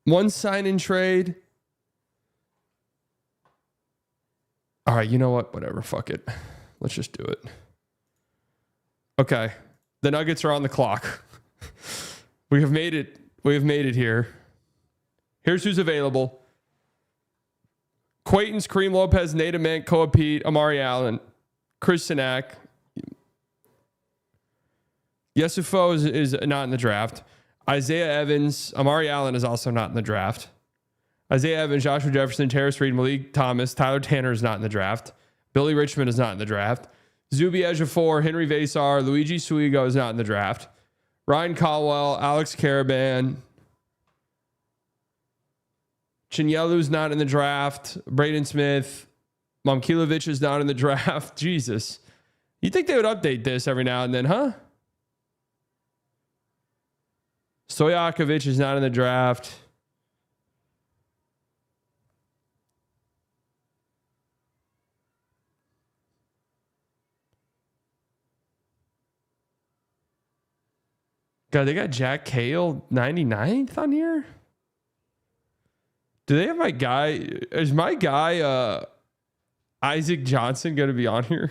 one sign-in trade? All right, you know what? Whatever, fuck it. Let's just do it. Okay. The Nuggets are on the clock. We have made it. We have made it here. Here's who's available. Quaitons, Kareem Lopez, Nate Ament, Koa Pete, Amari Allen, Chris Sinak. Yesufo is not in the draft. Isaiah Evans, Amari Allen is also not in the draft. Isaiah Evans, Joshua Jefferson, Terrace Reed, Malik Thomas, Tyler Tanner is not in the draft. Billy Richmond is not in the draft. Zubi Ejiofor, Henry Vasar, Luigi Suigo is not in the draft. Ryan Caldwell, Alex Caravan, Chinyelu's not in the draft. Braden Smith, Momkilovic is not in the draft. Jesus. You'd think they would update this every now and then, huh? Stojakovic is not in the draft. God, they got Jack Cale 99th on here? Do they have my guy? Is my guy Isaac Johnson going to be on here?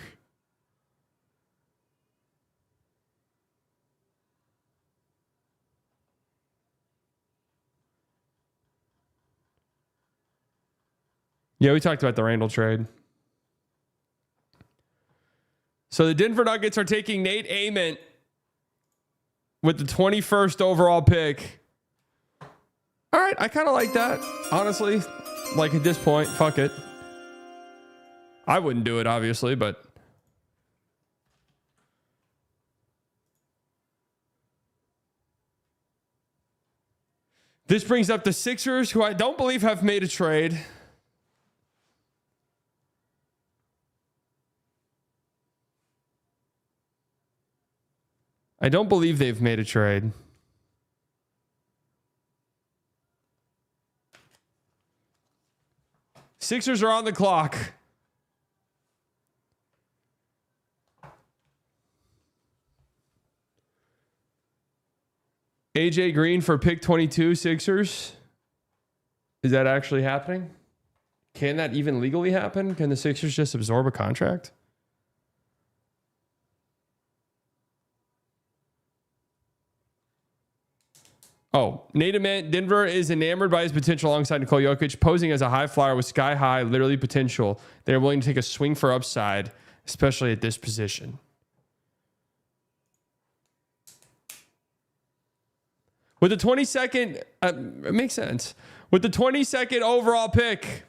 Yeah, we talked about the Randall trade. So the Denver Nuggets are taking Nate Ament with the 21st overall pick. All right, I kind of like that, honestly. Like at this point, fuck it. I wouldn't do it, obviously, but this brings up the Sixers, who I don't believe have made a trade. I don't believe they've made a trade. Sixers are on the clock. AJ Green for pick 22, Sixers. Is that actually happening? Can that even legally happen? Can the Sixers just absorb a contract? Oh, Nate Ament, Denver is enamored by his potential alongside Nikola Jokic, posing as a high flyer with sky high, literally potential. They're willing to take a swing for upside, especially at this position. With the 22nd, it makes sense. With the 22nd overall pick,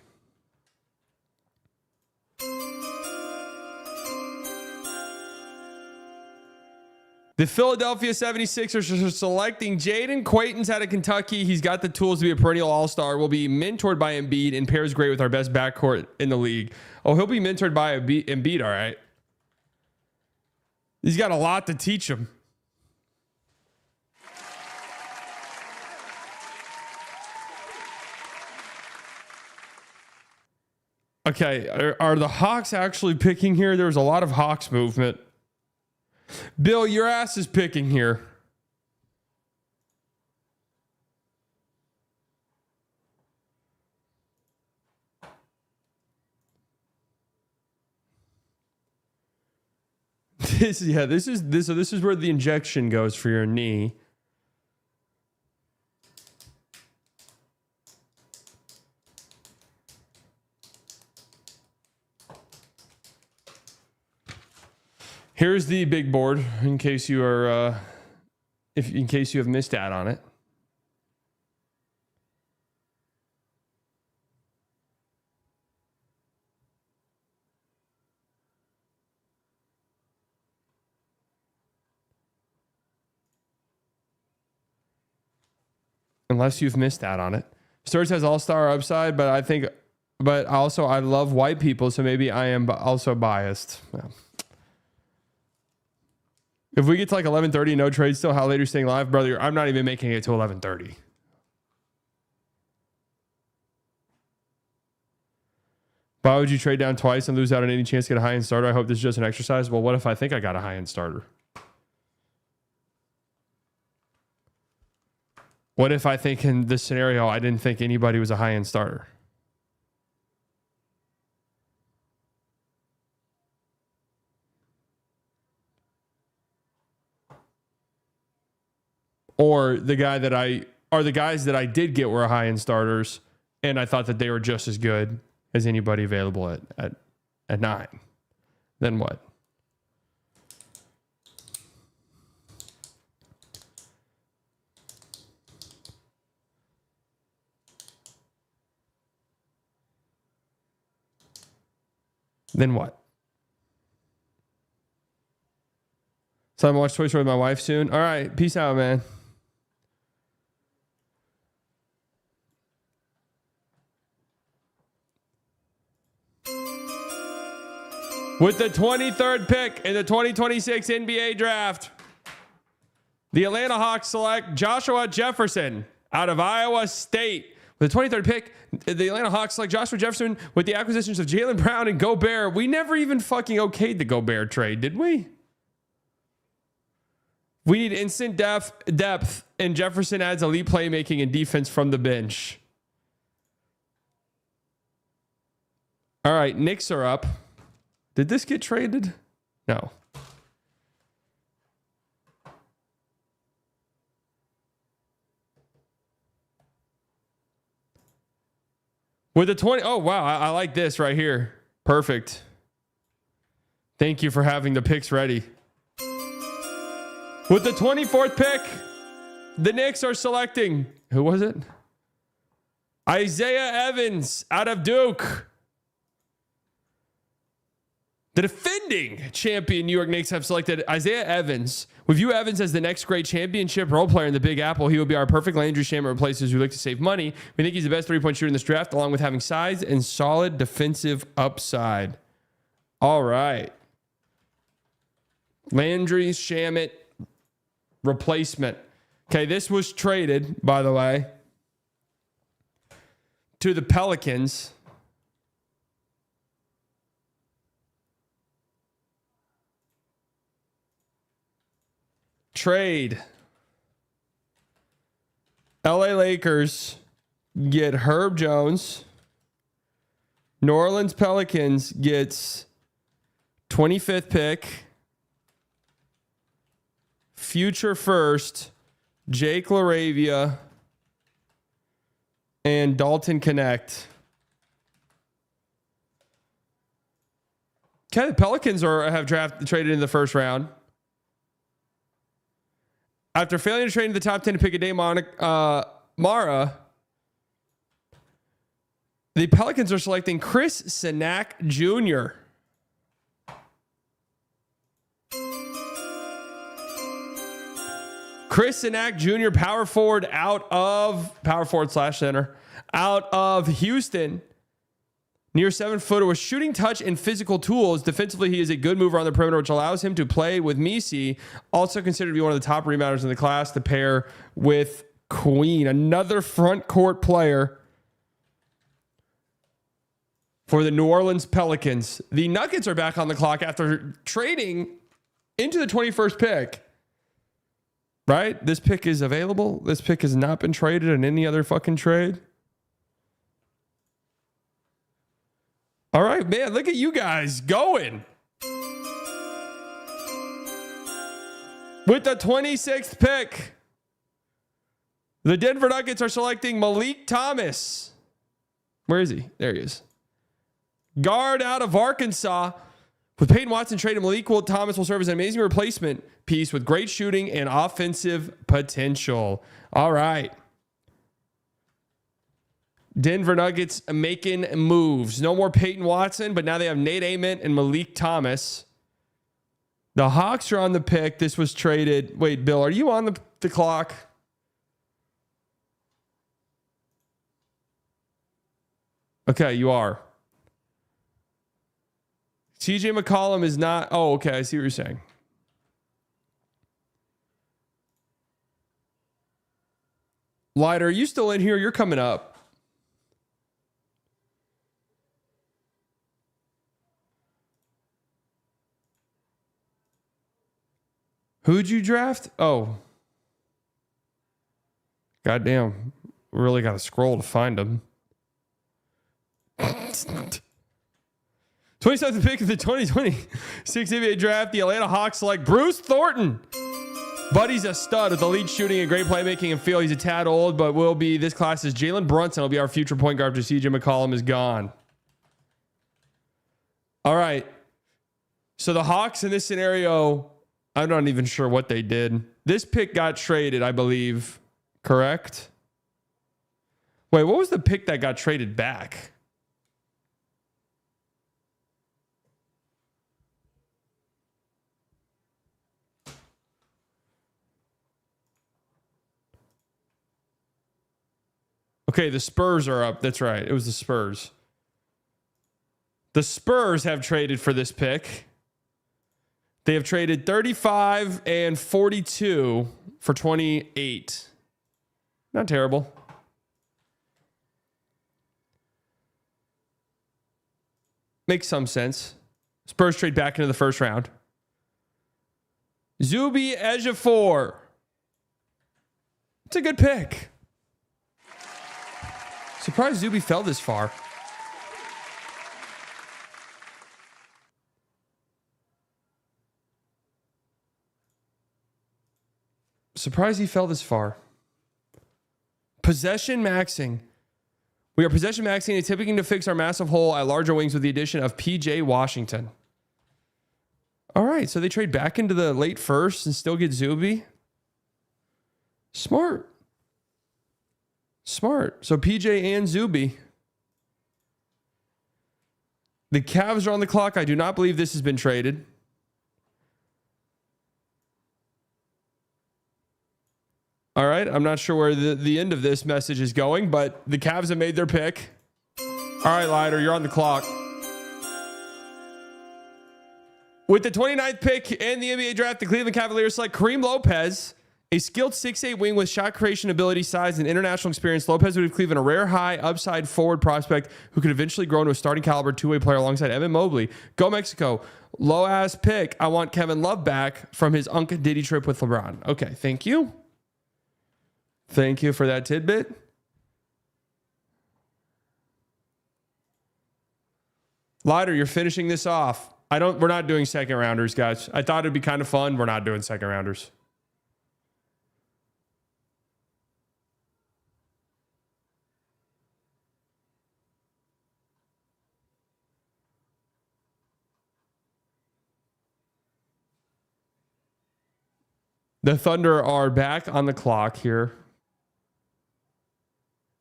the Philadelphia 76ers are selecting Jaden Quaitons out of Kentucky. He's got the tools to be a perennial all-star. Will be mentored by Embiid and pairs great with our best backcourt in the league. Oh, he'll be mentored by Embiid, all right. He's got a lot to teach him. Okay, are the Hawks actually picking here? There was a lot of Hawks movement. Bill, your ass is picking here. This is where the injection goes for your knee. Here's the big board in case you are, in case you have missed out on it. unless you've missed out on it. Sturts has all-star upside, but also I love white people, so maybe I am also biased. Well, if we get to like 11:30, no trade still, how late are you staying live? Brother, I'm not even making it to 11:30. Why would you trade down twice and lose out on any chance to get a high-end starter? I hope this is just an exercise. Well, what if I think I got a high-end starter? What if I think in this scenario, I didn't think anybody was a high-end starter? Or the guys that I did get were high-end starters, and I thought that they were just as good as anybody available at 9. Then what? Then what? So I'm gonna watch Toy Story with my wife soon. All right, peace out, man. With the 23rd pick in the 2026 NBA draft, the Atlanta Hawks select Joshua Jefferson out of Iowa State. With the 23rd pick, the Atlanta Hawks select Joshua Jefferson with the acquisitions of Jaylen Brown and Gobert. We never even fucking okayed the Gobert trade, did we? We need instant depth, and Jefferson adds elite playmaking and defense from the bench. All right, Knicks are up. Did this get traded? No. With the 20, oh wow, I like this right here. Perfect. Thank you for having the picks ready. With the 24th pick, the Knicks are selecting, who was it? Isaiah Evans out of Duke. The defending champion New York Knicks have selected Isaiah Evans. We view Evans as the next great championship role player in the Big Apple. He will be our perfect Landry Shamet replacers who look to save money. We think he's the best three-point shooter in this draft, along with having size and solid defensive upside. All right. Landry Shamet replacement. Okay, this was traded, by the way, to the Pelicans. Trade. LA Lakers get Herb Jones. New Orleans Pelicans gets 25th pick. Future first. Jake LaRavia. And Dalton Connect. Okay, the Pelicans have traded in the first round. After failing to trade in the top 10 to pick a day Mara, the Pelicans are selecting Chris Sinak Jr. Chris Sinak Jr., power forward / center, out of Houston. Near 7-footer with shooting touch and physical tools. Defensively, he is a good mover on the perimeter, which allows him to play with Misi. Also considered to be one of the top rebounders in the class to pair with Queen. Another front court player for the New Orleans Pelicans. The Nuggets are back on the clock after trading into the 21st pick. Right? This pick is available. This pick has not been traded in any other fucking trade. All right, man, look at you guys going. With the 26th pick, the Denver Nuggets are selecting Malik Thomas. Where is he? There he is. Guard out of Arkansas. With Peyton Watson traded, Malik Thomas will serve as an amazing replacement piece with great shooting and offensive potential. All right. Denver Nuggets making moves. No more Peyton Watson, but now they have Nate Ament and Malik Thomas. The Hawks are on the pick. This was traded. Wait, Bill, are you on the clock? Okay, you are. CJ McCollum is not. Oh, okay. I see what you're saying. Lighter, are you still in here? You're coming up. Who'd you draft? Oh. Goddamn. Really got to scroll to find him. 27th pick of the 2026 NBA draft. The Atlanta Hawks select Bruce Thornton. Buddy's a stud with elite shooting and great playmaking and feel. He's a tad old, but will be this class's Jalen Brunson will be our future point guard after CJ McCollum is gone. All right. So the Hawks in this scenario, I'm not even sure what they did. This pick got traded, I believe. Correct? Wait, what was the pick that got traded back? Okay, the Spurs are up. That's right. It was the Spurs. The Spurs have traded for this pick. They have traded 35 and 42 for 28. Not terrible. Makes some sense. Spurs trade back into the first round. Zuby Ejiofor. It's a good pick. Surprised Zuby fell this far. Surprised he fell this far. Possession maxing. We are possession maxing, attempting to fix our massive hole at larger wings with the addition of PJ Washington. All right, so they trade back into the late first and still get Zuby. Smart. Smart. So PJ and Zuby. The Cavs are on the clock. I do not believe this has been traded. All right. I'm not sure where the end of this message is going, but the Cavs have made their pick. All right, Lighter, you're on the clock. With the 29th pick in the NBA draft, the Cleveland Cavaliers select Kareem Lopez, a skilled 6'8" wing with shot creation ability, size, and international experience. Lopez would give Cleveland a rare high upside forward prospect who could eventually grow into a starting caliber two-way player alongside Evan Mobley. Go Mexico. Low ass pick. I want Kevin Love back from his Uncle Diddy trip with LeBron. Okay, thank you. Thank you for that tidbit. Lighter, you're finishing this off. We're not doing second rounders, guys. I thought it'd be kind of fun. We're not doing second rounders. The Thunder are back on the clock here.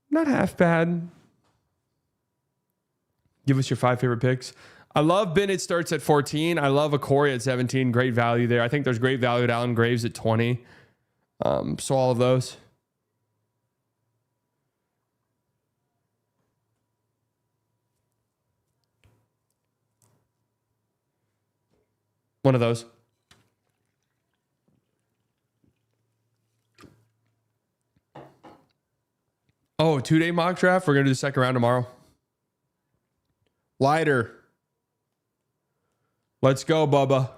Not half bad. Give us your 5 favorite picks. I love Bennett starts at 14. I love Okori at 17. Great value there. I think there's great value at Allen Graves at 20. So all of those. One of those. Oh, 2-day mock draft. We're going to do the second round tomorrow. Lighter. Let's go, Bubba.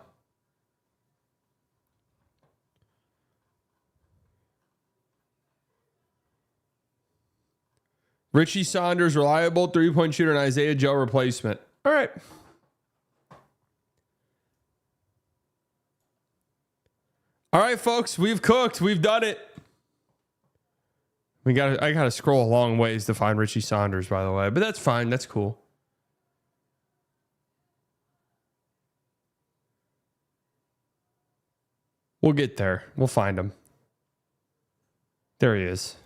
Richie Saunders, reliable three-point shooter, and Isaiah Joe replacement. All right. All right, folks. We've cooked. We've done it. I gotta scroll a long ways to find Richie Saunders, by the way, but that's fine. That's cool. We'll get there. We'll find him. There he is.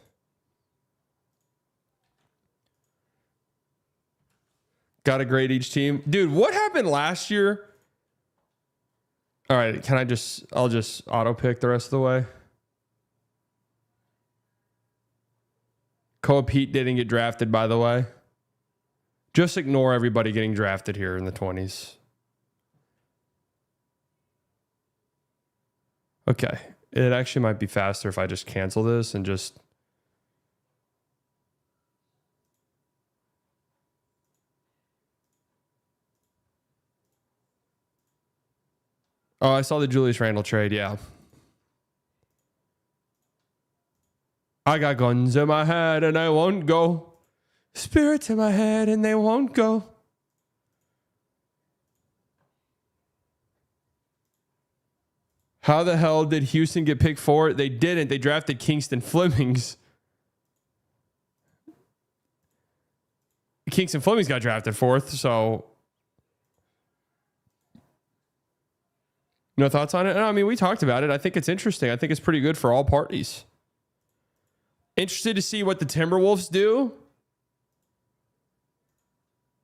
Got to grade each team. Dude, what happened last year? All right, I'll just auto pick the rest of the way. Koa Pete didn't get drafted, by the way. Just ignore everybody getting drafted here in the 20s. Okay. It actually might be faster if I just cancel this and just... Oh, I saw the Julius Randle trade. Yeah. I got guns in my head and I won't go. Spirits in my head and they won't go. How the hell did Houston get picked 4? They didn't. They drafted Kingston Flemings. Kingston Flemings got drafted 4th, so... No thoughts on it? No, I mean, we talked about it. I think it's interesting. I think it's pretty good for all parties. Interested to see what the Timberwolves do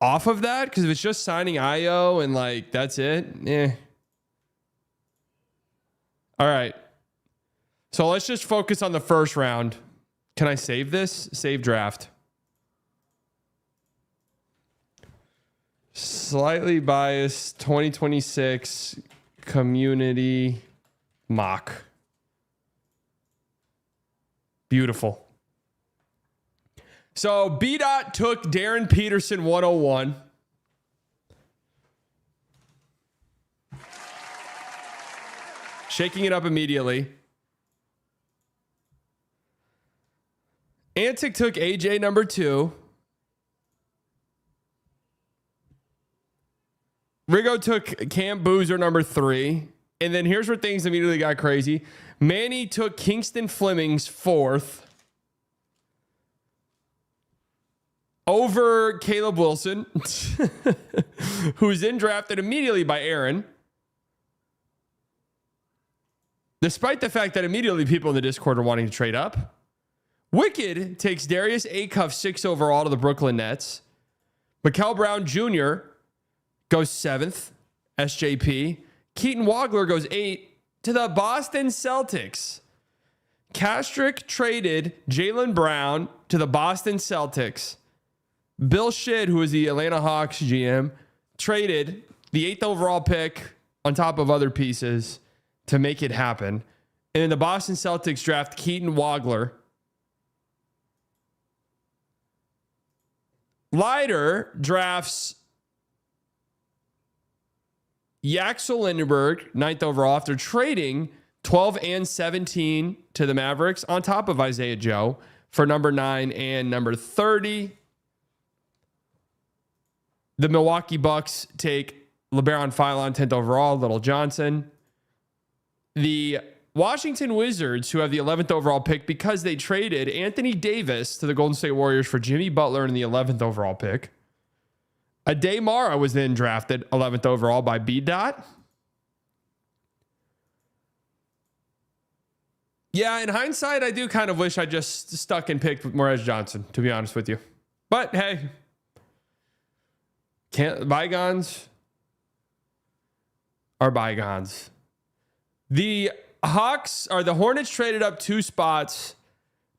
off of that, because if it's just signing Io and like that's it, All right. So let's just focus on the first round. Can I save this? Save draft. Slightly biased 2026 community mock. Beautiful. So B-Dot took Darren Peterson 101. Shaking it up immediately. Antic took AJ number 2. Rigo took Cam Boozer number 3. And then here's where things immediately got crazy. Manny took Kingston Flemings 4th. Over Caleb Wilson, who's then drafted immediately by Aaron. Despite the fact that immediately people in the Discord are wanting to trade up. Wicked takes Darius Acuff 6 overall to the Brooklyn Nets. Mikal Brown Jr. goes 7th, SJP. Keaton Wagler goes 8 to the Boston Celtics. Kastrick traded Jaylen Brown to the Boston Celtics. Bill Shid, who is the Atlanta Hawks GM, traded the 8th overall pick on top of other pieces to make it happen. And then the Boston Celtics draft Keaton Wagler. Leiter drafts Yaxel Lindenberg, 9th overall, after trading 12 and 17 to the Mavericks on top of Isaiah Joe for number 9 and number 30. The Milwaukee Bucks take LeBaron Philon, 10th overall, Little Johnson. The Washington Wizards, who have the 11th overall pick because they traded Anthony Davis to the Golden State Warriors for Jimmy Butler in the 11th overall pick. Ade Mara was then drafted 11th overall by B-Dot. Yeah, in hindsight, I do kind of wish I just stuck and picked with Morez Johnson, to be honest with you. But hey, bygones are bygones. The Hornets traded up 2 spots.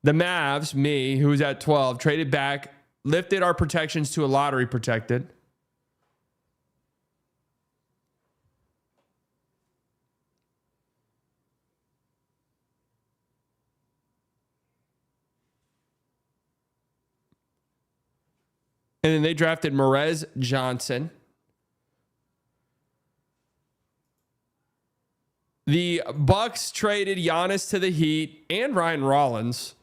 The Mavs, me, who was at 12, traded back, lifted our protections to a lottery protected. And then they drafted Morez Johnson. The Bucks traded Giannis to the Heat and Ryan Rollins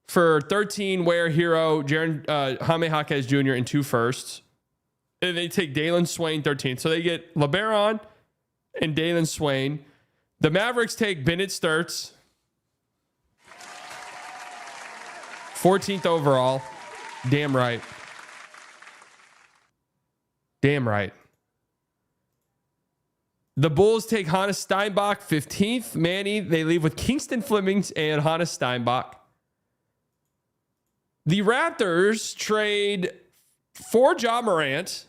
for 13 Ware Hero, Jaime Jaquez Jr. and 2 firsts. And they take Dalen Swain 13th. So they get LeBaron and Dalen Swain. The Mavericks take Bennett Sturts, 14th overall. Damn right. Damn right. The Bulls take Hannes Steinbach, 15th. Manny, they leave with Kingston Flemings and Hannes Steinbach. The Raptors trade for Ja Morant,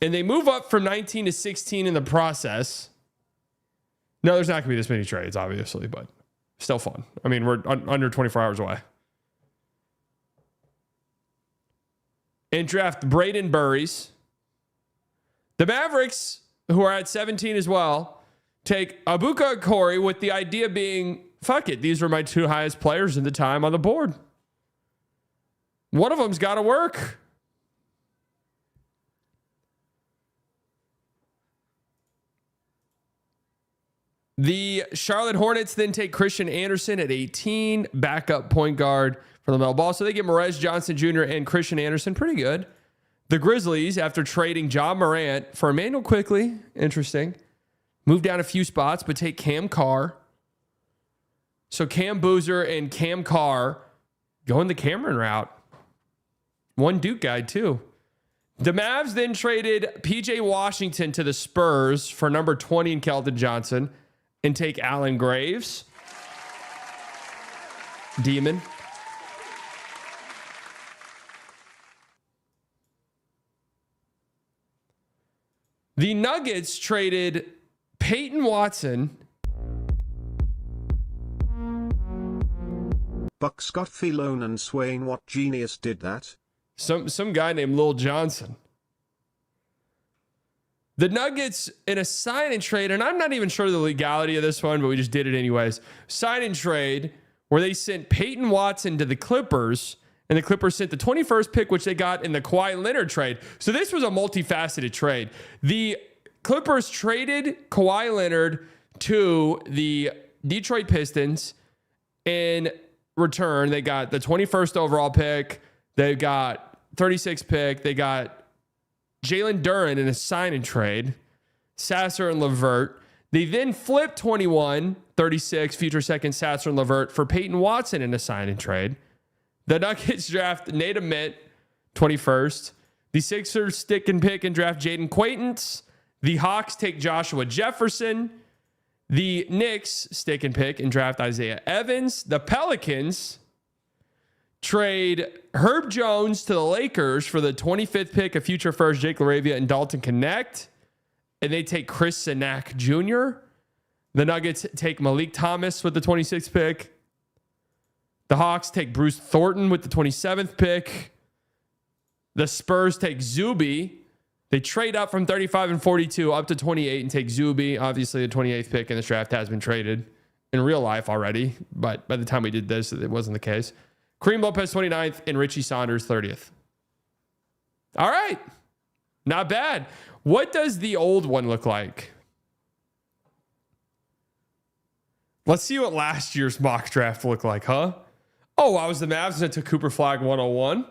and they move up from 19 to 16 in the process. No, there's not going to be this many trades, obviously, but still fun. I mean, we're under 24 hours away. and draft Braden Burries. The Mavericks, who are at 17 as well, take Abuka Corey with the idea being, fuck it, these are my two highest players in the time on the board. One of them's got to work. The Charlotte Hornets then take Christian Anderson at 18, backup point guard for the LaMelo Ball. So they get Morez Johnson Jr. and Christian Anderson. Pretty good. The Grizzlies, after trading John Morant for Emmanuel Quickley, interesting, move down a few spots, but take Cam Carr. So Cam Boozer and Cam Carr going the Cameron route. One Duke guy, too. The Mavs then traded PJ Washington to the Spurs for number 20 in Keldon Johnson and take Allen Graves. Demon. The Nuggets traded Peyton Watson. Buck Scott Filone and Swain, what genius did that? Some guy named Lil Johnson. The Nuggets in a sign and trade, and I'm not even sure the legality of this one, but we just did it anyways. Sign and trade where they sent Peyton Watson to the Clippers, and the Clippers sent the 21st pick, which they got in the Kawhi Leonard trade. So this was a multifaceted trade. The Clippers traded Kawhi Leonard to the Detroit Pistons. In return, they got the 21st overall pick. They got 36th pick. They got Jalen Duren in a sign and trade, Sasser and LeVert. They then flipped 21, 36, future second Sasser and LeVert for Peyton Watson in a sign and trade. The Nuggets draft Nate Amit, 21st. The Sixers stick and pick and draft Jaden Quaintance. The Hawks take Joshua Jefferson. The Knicks stick and pick and draft Isaiah Evans. The Pelicans trade Herb Jones to the Lakers for the 25th pick, a future first, Jake LaRavia and Dalton Connect. And they take Chris Sinak Jr. The Nuggets take Malik Thomas with the 26th pick. The Hawks take Bruce Thornton with the 27th pick. The Spurs take Zuby. They trade up from 35 and 42 up to 28 and take Zuby. Obviously, the 28th pick in this draft has been traded in real life already, but by the time we did this, it wasn't the case. Kareem Lopez 29th and Richie Saunders 30th. All right. Not bad. What does the old one look like? Let's see what last year's mock draft looked like, huh? Oh, I was the Mavs and I took Cooper Flag 101.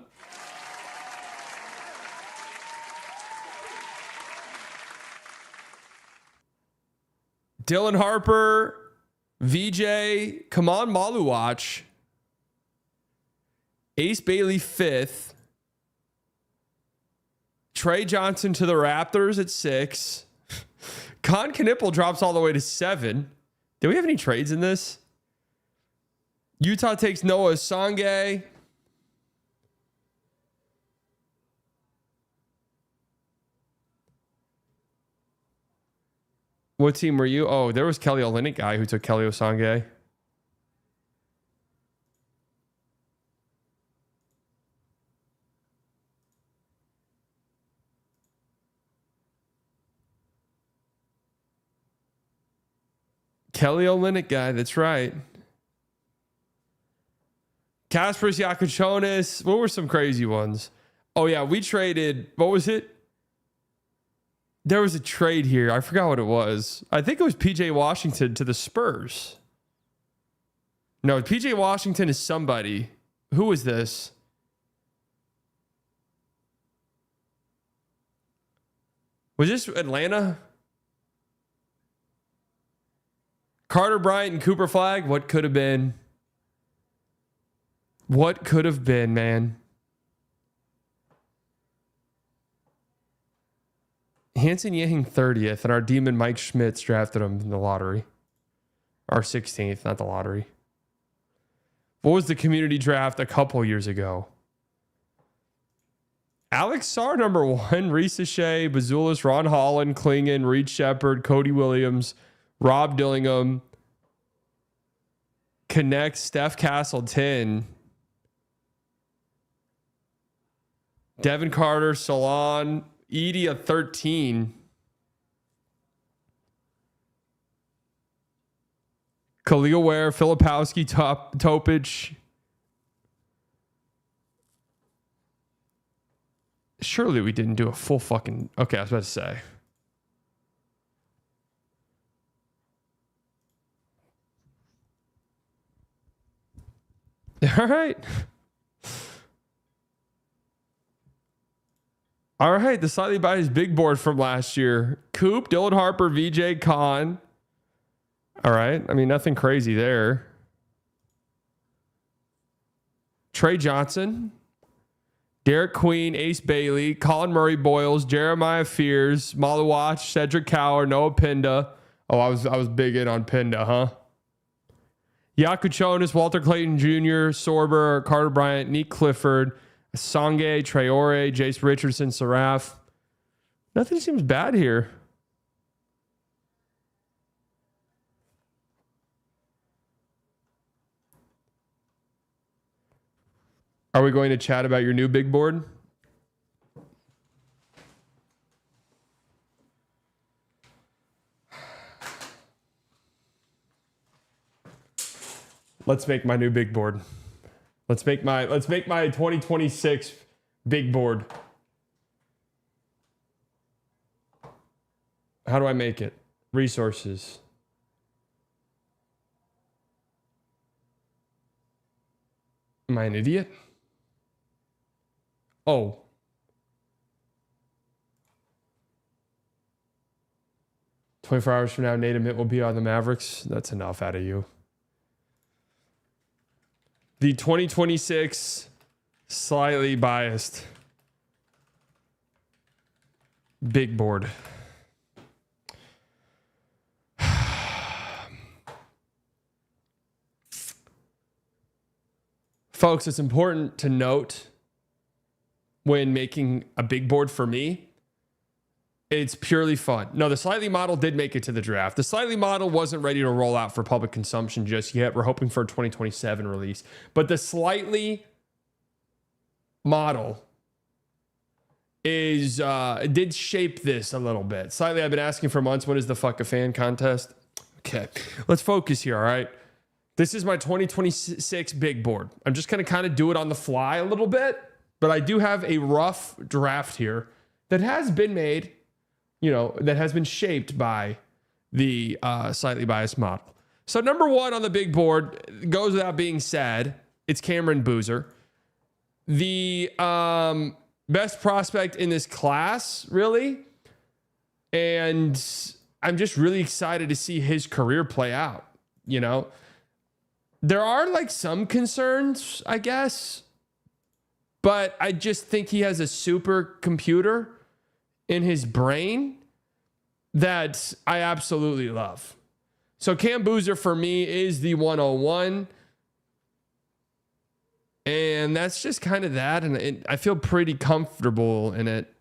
Dylan Harper, VJ, Kaman Maluwatch, Ace Bailey 5th, Trey Johnson to the Raptors at 6. Con Knipple drops all the way to 7. Do we have any trades in this? Utah takes Noah Sangay. What team were you? Oh, there was Kelly Olynyk guy who took Kelly Osange. Kelly Olynyk guy, that's right. Kasparis Yakuchonis. What were some crazy ones? Oh, yeah, we traded, what was it? There was a trade here. I forgot what it was. I think it was PJ Washington to the Spurs. No, PJ Washington is somebody. Who is this? Was this Atlanta? Carter Bryant and Cooper Flag? What could have been? What could have been, man? Hanson Yehing 30th, and our demon Mike Schmitz drafted him in the lottery. Our 16th, not the lottery. What was the community draft a couple years ago? Alex Sarr, number 1. Reese Shea, Bazulis, Ron Holland, Klingon, Reed Shepard, Cody Williams, Rob Dillingham, Connect, Steph Castleton, Devin Carter, Salon, Edie a 13. Khalil Ware, Filipowski, Topich. Surely we didn't do a full fucking... Okay, I was about to say. All right. All right, the slightly biased big board from last year. Coop, Dylan Harper, VJ Khan. All right. I mean, nothing crazy there. Trey Johnson, Derek Queen, Ace Bailey, Colin Murray Boyles, Jeremiah Fears, Malawach, Cedric Cower, Noah Pinda. Oh, I was big in on Pinda, huh? Yaku Chonis, Walter Clayton Jr., Sorber, Carter Bryant, Nick Clifford, Songe, Traore, Jace Richardson, Seraph. Nothing seems bad here. Are we going to chat about your new big board? Let's make my new big board. Let's make my 2026 big board. How do I make it? Resources. Am I an idiot? Oh. "24 hours from now, Nate Emmett will be on the Mavericks." That's enough out of you. The 2026 slightly biased big board. Folks, it's important to note when making a big board for me, it's purely fun. No, the Slightly model did make it to the draft. The Slightly model wasn't ready to roll out for public consumption just yet. We're hoping for a 2027 release. But the Slightly model did shape this a little bit. Slightly, I've been asking for months, when is the Fuck a Fan contest? Okay, let's focus here, all right? This is my 2026 big board. I'm just going to kind of do it on the fly a little bit, but I do have a rough draft here that has been made, that has been shaped by the slightly biased model. So number one on the big board, goes without being said, it's Cameron Boozer. The best prospect in this class, really. And I'm just really excited to see his career play out, There are like some concerns, I guess, but I just think he has a super computer in his brain that I absolutely love. So Cam Boozer for me is the 101. And that's just kind of that. And I feel pretty comfortable in it.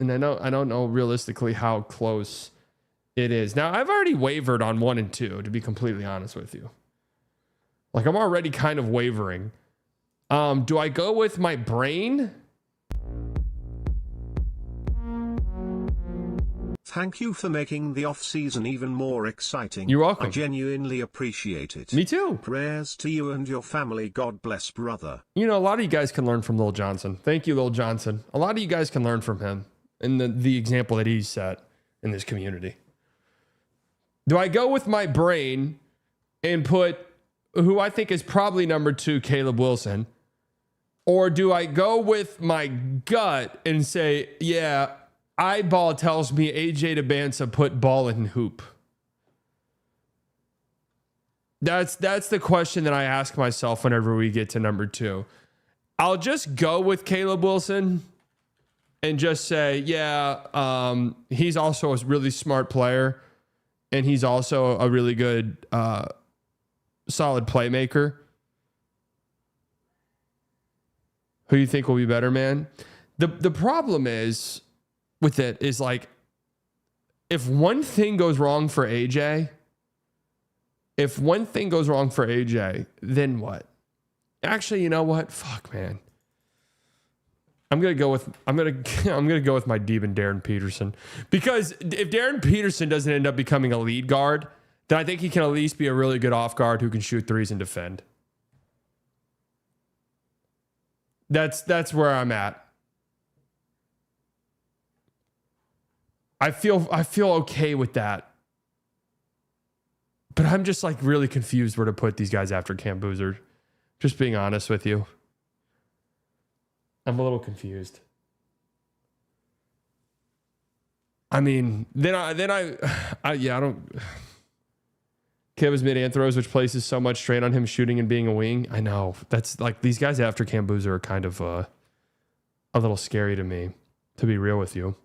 And I don't know realistically how close it is. Now, I've already wavered on 1 and 2, to be completely honest with you. Like, I'm already kind of wavering. Do I go with my brain? Thank you for making the off-season even more exciting. You're welcome. I genuinely appreciate it. Me too. Prayers to you and your family. God bless, brother. A lot of you guys can learn from Lil Johnson. Thank you, Lil Johnson. A lot of you guys can learn from him and the example that he's set in this community. Do I go with my brain and put who I think is probably number 2, Caleb Wilson? Or do I go with my gut and say, yeah, eyeball tells me AJ DeBansa put ball in hoop? That's the question that I ask myself whenever we get to number 2. I'll just go with Caleb Wilson and just say, yeah, he's also a really smart player, and he's also a really good, solid playmaker. Who do you think will be better, man? The problem is with it is, like, if one thing goes wrong for AJ, then what? Actually, you know what? Fuck, man. I'm gonna go with I'm gonna go with my demon Darren Peterson, because if Darren Peterson doesn't end up becoming a lead guard, then I think he can at least be a really good off guard who can shoot threes and defend. That's where I'm at. I feel okay with that, but I'm just like really confused where to put these guys after Cam Boozer. Just being honest with you. I'm a little confused. I mean, I don't. Kevin's mid and throws, which places so much strain on him shooting and being a wing. I know that's like these guys after Cam Boozer are kind of a little scary to me. To be real with you.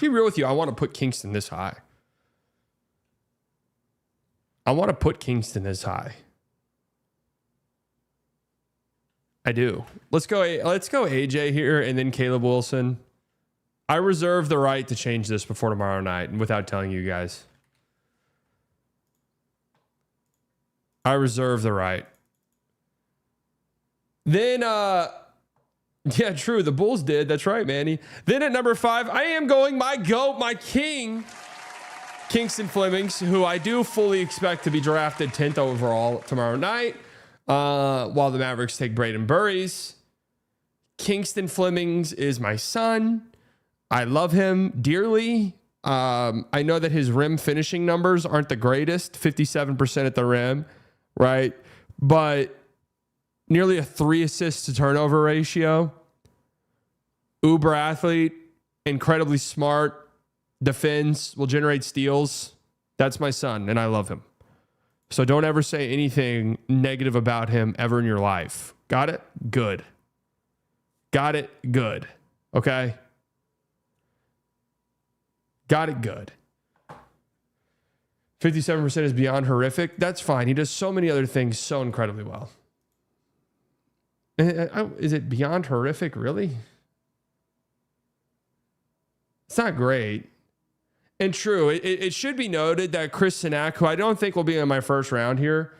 I want to put Kingston this high. I do. Let's go AJ here and then Caleb Wilson. I reserve the right to change this before tomorrow night and without telling you guys. I reserve the right. Then yeah, true, the Bulls did. That's right, Manny. Then at number 5, I am going my GOAT, my king, Kingston Flemings, who I do fully expect to be drafted 10th overall tomorrow night. While the Mavericks take Braden Burries. Kingston Flemings is my son. I love him dearly. I know that his rim finishing numbers aren't the greatest, 57% at the rim, right? But nearly a 3 assists to turnover ratio. Uber athlete, incredibly smart, defends, will generate steals. That's my son, and I love him. So don't ever say anything negative about him ever in your life. Got it? Good. Got it? Good. Okay? Got it? Good. 57% is beyond horrific. That's fine. He does so many other things so incredibly well. Is it beyond horrific, really? It's not great. And true, it should be noted that Chris Sinak, who I don't think will be in my first round here,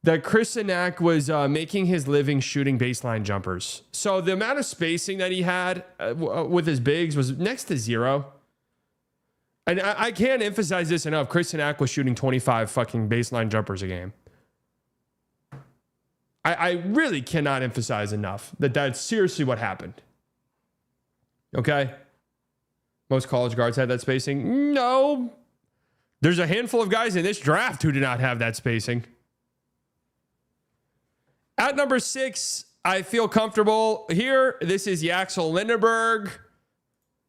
that Chris Sinak was making his living shooting baseline jumpers. So the amount of spacing that he had with his bigs was next to zero. And I can't emphasize this enough. Chris Sinak was shooting 25 fucking baseline jumpers a game. I really cannot emphasize enough that that's seriously what happened. Okay? Most college guards had that spacing. No. There's a handful of guys in this draft who do not have that spacing. At number 6, I feel comfortable here. This is Yaxel Lindenberg,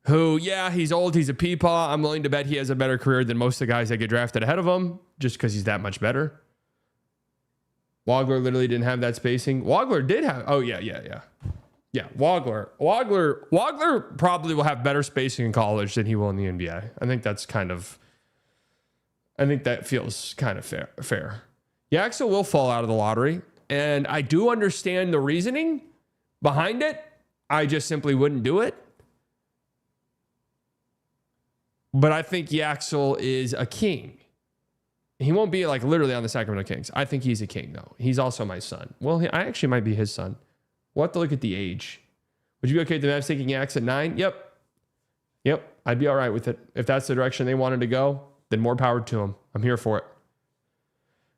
who, yeah, he's old. He's a peepaw. I'm willing to bet he has a better career than most of the guys that get drafted ahead of him just because he's that much better. Wagler literally didn't have that spacing. Wagler did have. Oh, yeah. Yeah, Wagler probably will have better spacing in college than he will in the NBA. I think that feels kind of fair. Yaxel will fall out of the lottery, and I do understand the reasoning behind it. I just simply wouldn't do it. But I think Yaxel is a king. He won't be like literally on the Sacramento Kings. I think he's a king, though. He's also my son. Well, I actually might be his son. We'll have to look at the age. Would you be okay with the Mavs taking Yax at 9? Yep. I'd be all right with it. If that's the direction they wanted to go, then more power to them. I'm here for it.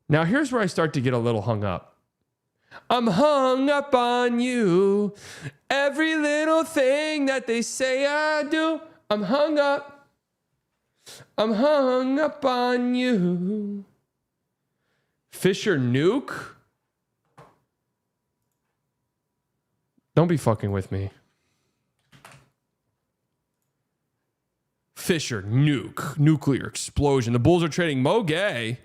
Now, here's where I start to get a little hung up. I'm hung up on you. Every little thing that they say I do, I'm hung up. I'm hung up on you. Fisher Nuke? Don't be fucking with me. Fisher, nuclear explosion. The Bulls are trading Mo Gay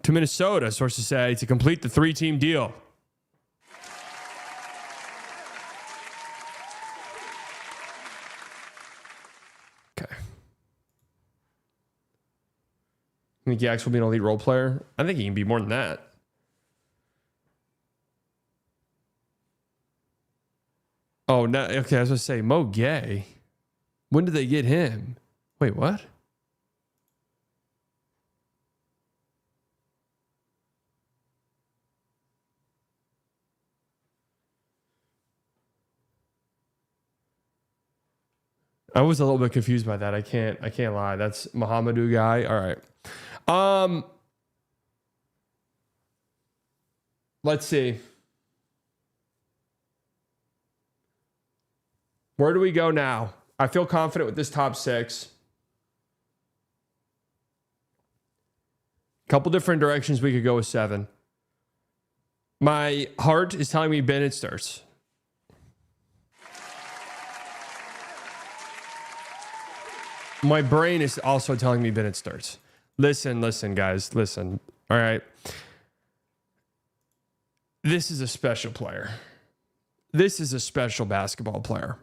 to Minnesota, sources say, to complete the 3-team deal. Okay. I think Yax will be an elite role player. I think he can be more than that. Oh, no. Okay, I was going to say, Mo Gay. When did they get him? Wait, what? I was a little bit confused by that. I can't lie. That's Muhammadu guy. All right. Let's see. Where do we go now? I feel confident with this top 6. Couple different directions we could go with 7. My heart is telling me Bennett starts. My brain is also telling me Bennett starts. Listen, guys, listen. All right. This is a special player. This is a special basketball player.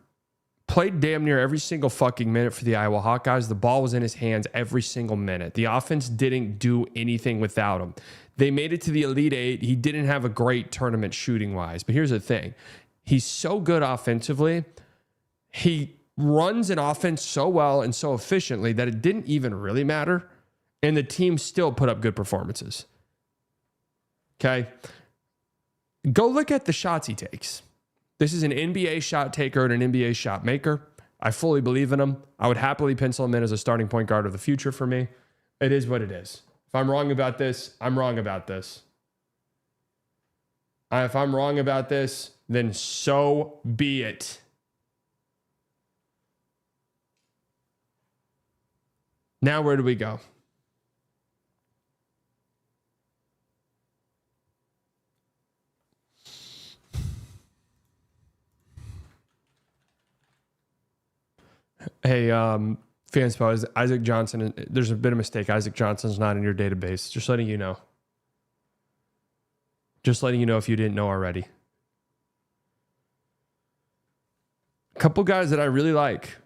Played damn near every single fucking minute for the Iowa Hawkeyes. The ball was in his hands every single minute. The offense didn't do anything without him. They made it to the Elite Eight. He didn't have a great tournament shooting-wise. But here's the thing. He's so good offensively. He runs an offense so well and so efficiently that it didn't even really matter. And the team still put up good performances. Okay? Go look at the shots he takes. This is an NBA shot taker and an NBA shot maker. I fully believe in him. I would happily pencil him in as a starting point guard of the future for me. It is what it is. If I'm wrong about this, I'm wrong about this. If I'm wrong about this, then so be it. Now, where do we go? Hey, Fanspo, Isaac Johnson, there's been a mistake. Isaac Johnson's not in your database. Just letting you know. Just letting you know if you didn't know already. A couple guys that I really like.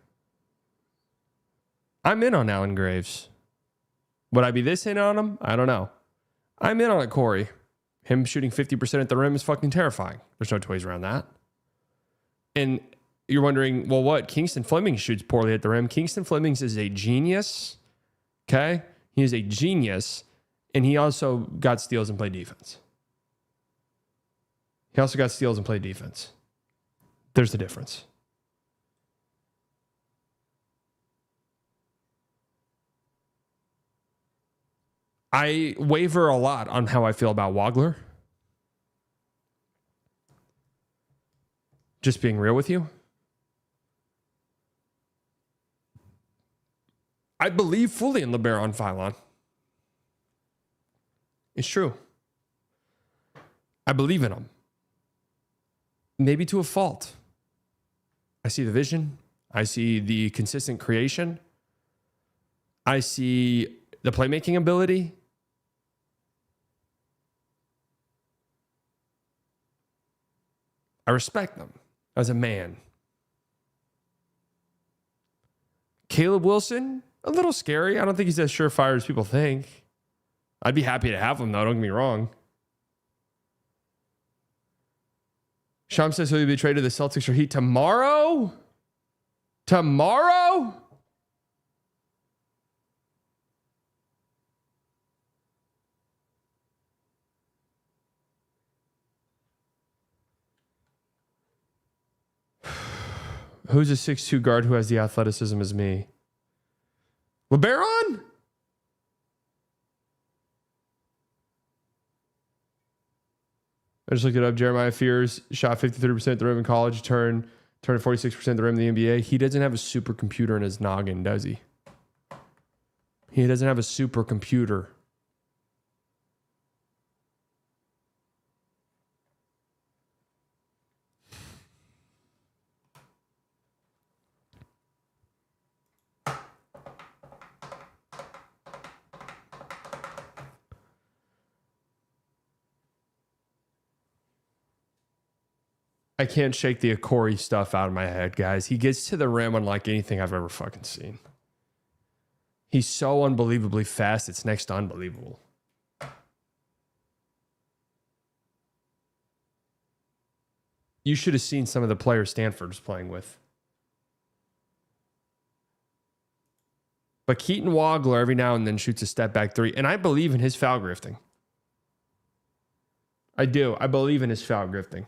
I'm in on Allen Graves. Would I be this in on him? I don't know. I'm in on it, Corey. Him shooting 50% at the rim is fucking terrifying. There's no toys around that. And you're wondering, well, what? Kingston Fleming shoots poorly at the rim. Kingston Fleming is a genius. Okay? He is a genius. And he also got steals and played defense. He also got steals and played defense. There's the difference. I waver a lot on how I feel about Wagler. Just being real with you. I believe fully in LeBaron Philon. It's true. I believe in him. Maybe to a fault. I see the vision. I see the consistent creation. I see the playmaking ability. I respect them as a man. Caleb Wilson, a little scary. I don't think he's as surefire as people think. I'd be happy to have him, though. Don't get me wrong. Sham says he'll be traded to the Celtics or Heat tomorrow? Tomorrow? Who's a 6'2" guard who has the athleticism as me? LeBaron? I just looked it up. Jeremiah Fears shot 53% at the rim in college, turned 46% at the rim in the NBA. He doesn't have a supercomputer in his noggin, does he? He doesn't have a supercomputer. I can't shake the Akori stuff out of my head, guys. He gets to the rim unlike anything I've ever fucking seen. He's so unbelievably fast, it's next to unbelievable. You should have seen some of the players Stanford's playing with. But Keaton Wagler every now and then shoots a step back three, and I believe in his foul grifting. I do. I believe in his foul grifting.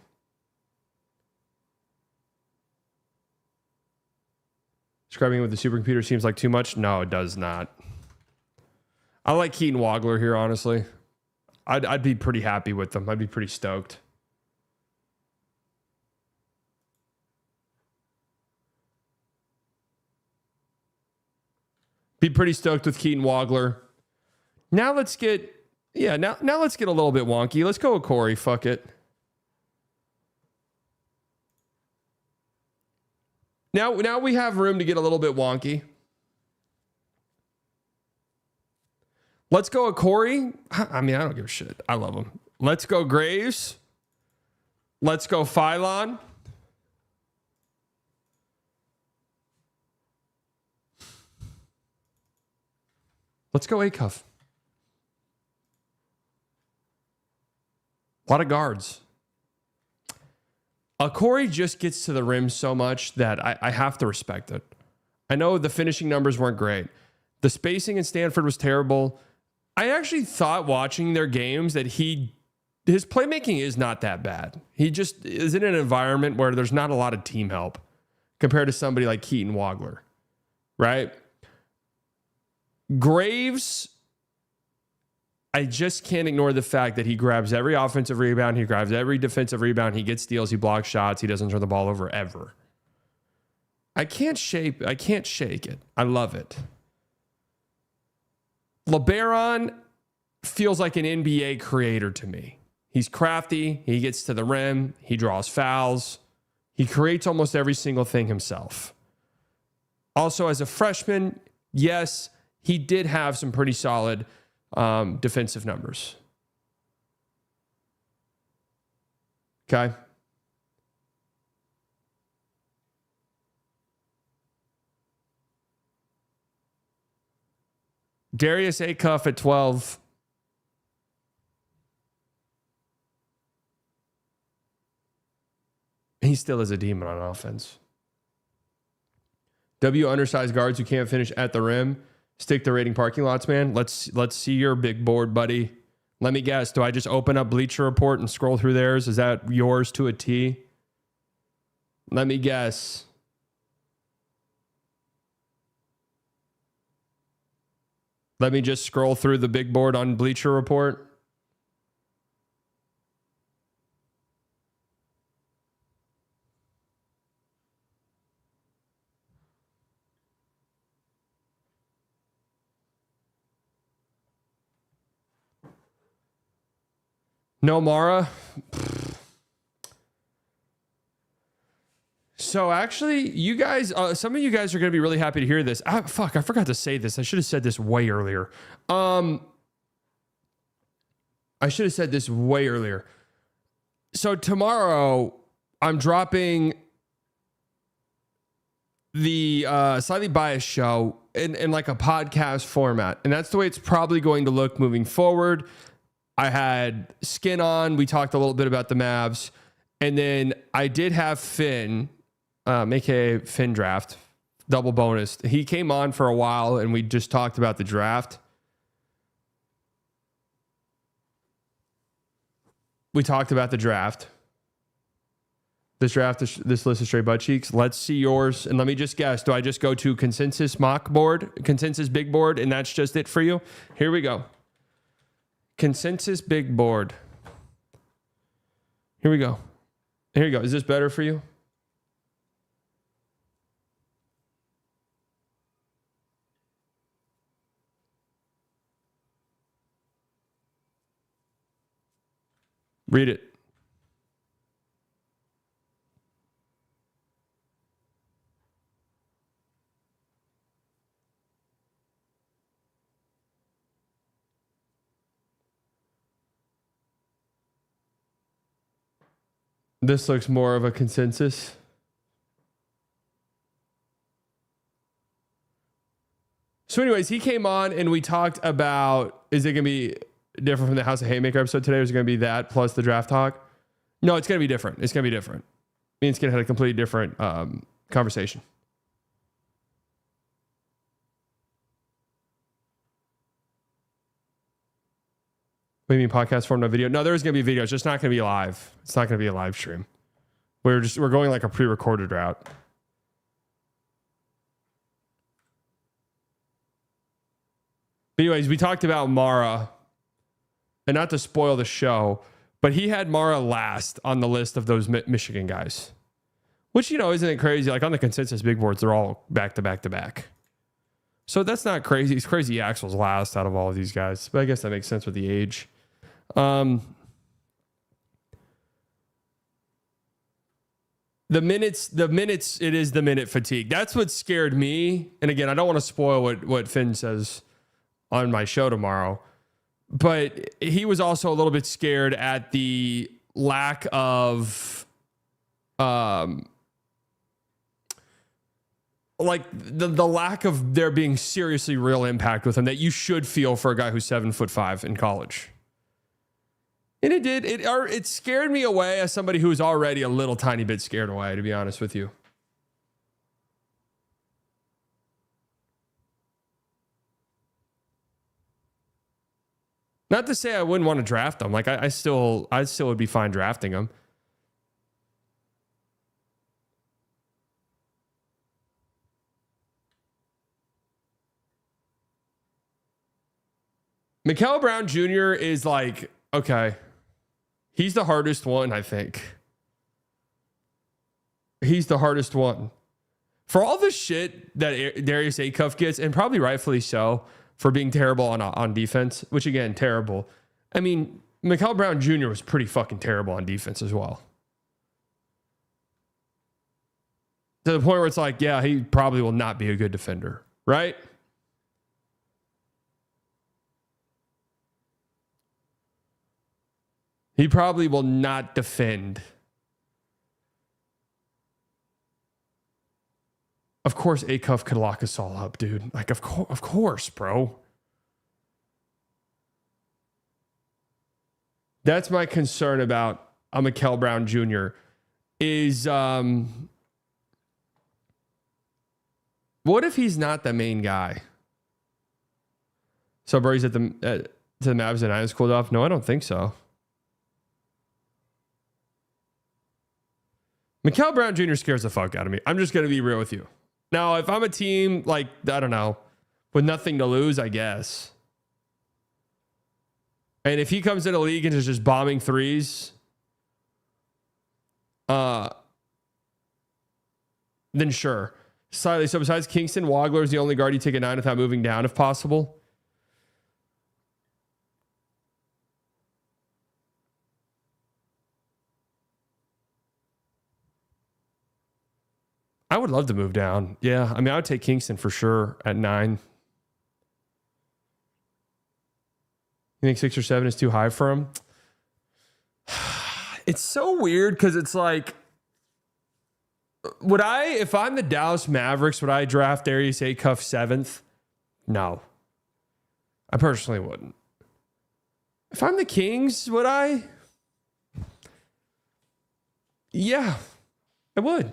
Scrubbing with the supercomputer seems like too much. No, it does not. I like Keaton Wagler here, honestly. I'd be pretty happy with them. I'd be pretty stoked. Be pretty stoked with Keaton Wagler. Now let's get, now let's get a little bit wonky. Let's go with Corey. Fuck it. Now we have room to get a little bit wonky. Let's go with Corey. I mean, I don't give a shit. I love him. Let's go Graves. Let's go Phylon. Let's go Acuff. A lot of guards. Corey just gets to the rim so much that I have to respect it. I know the finishing numbers weren't great. The spacing in Stanford was terrible. I actually thought watching their games that his playmaking is not that bad. He just is in an environment where there's not a lot of team help compared to somebody like Keaton Wagler, right? Graves, I just can't ignore the fact that he grabs every offensive rebound. He grabs every defensive rebound. He gets steals. He blocks shots. He doesn't turn the ball over ever. I can't shake it. I love it. LeBaron feels like an NBA creator to me. He's crafty. He gets to the rim. He draws fouls. He creates almost every single thing himself. Also, as a freshman, yes, he did have some pretty solid defensive numbers. Okay. Darius Acuff at 12. He still is a demon on offense. Undersized guards who can't finish at the rim. Stick to rating parking lots, man. Let's see your big board, buddy. Let me guess. Do I just open up Bleacher Report and scroll through theirs? Is that yours to a T? Let me guess. Let me just scroll through the big board on Bleacher Report. No Mara. So actually, you guys, some of you guys are going to be really happy to hear this. I forgot to say this. I should have said this way earlier. So tomorrow, I'm dropping the Slightly Biased show in like a podcast format. And that's the way it's probably going to look moving forward. I had Skin on. We talked a little bit about the Mavs. And then I did have Finn, aka Finn Draft, double bonus. He came on for a while and we just talked about the draft. We talked about the draft. This list of straight butt cheeks. Let's see yours. And let me just guess. Do I just go to consensus big board, and that's just it for you? Here we go. Consensus big board. Here we go. Here you go. Is this better for you? Read it. This looks more of a consensus. So anyways, he came on and we talked about, is it going to be different from the House of Haymaker episode today? Or is it going to be that plus the draft talk? No, it's going to be different. It's going to be different. Me and Skin had a completely different conversation. What do you mean podcast form, no video? No, there is going to be video. It's just not going to be live. It's not going to be a live stream. We're going like a pre-recorded route. But anyways, we talked about Mara, and not to spoil the show, but he had Mara last on the list of those Michigan guys, which, you know, isn't it crazy? Like on the consensus big boards, they're all back to back to back. So that's not crazy. It's crazy Axel's last out of all of these guys, but I guess that makes sense with the age. The minutes, it is the minute fatigue. That's what scared me. And again, I don't want to spoil what Finn says on my show tomorrow, but he was also a little bit scared at the lack of, like the lack of there being seriously real impact with him that you should feel for a guy who's 7'5" in college. And it did. It scared me away as somebody who was already a little tiny bit scared away, to be honest with you. Not to say I wouldn't want to draft him. Like I still would be fine drafting him. Mikal Brown Jr. is like, okay, he's the hardest one, I think. He's the hardest one. For all the shit that Darius Acuff gets, and probably rightfully so, for being terrible on defense, which again, terrible. I mean, Mikal Brown Jr. was pretty fucking terrible on defense as well. To the point where it's like, yeah, he probably will not be a good defender, right? He probably will not defend. Of course, Acuff could lock us all up, dude. Like, of course, bro. That's my concern about Mikal Brown Jr. is what if he's not the main guy? So, bro, he's at the Mavs and Islands cooled off? No, I don't think so. Mikal Brown Jr. scares the fuck out of me. I'm just going to be real with you. Now, if I'm a team like, I don't know, with nothing to lose, I guess. And if he comes in a league and is just bombing threes, then sure. So besides Kingston, Wagler is the only guard you take a 9 without moving down if possible. I would love to move down. Yeah, I mean, I would take Kingston for sure at 9. You think 6 or 7 is too high for him? It's so weird because it's like, if I'm the Dallas Mavericks, would I draft Darius Acuff 7th? No. I personally wouldn't. If I'm the Kings, would I? Yeah, I would.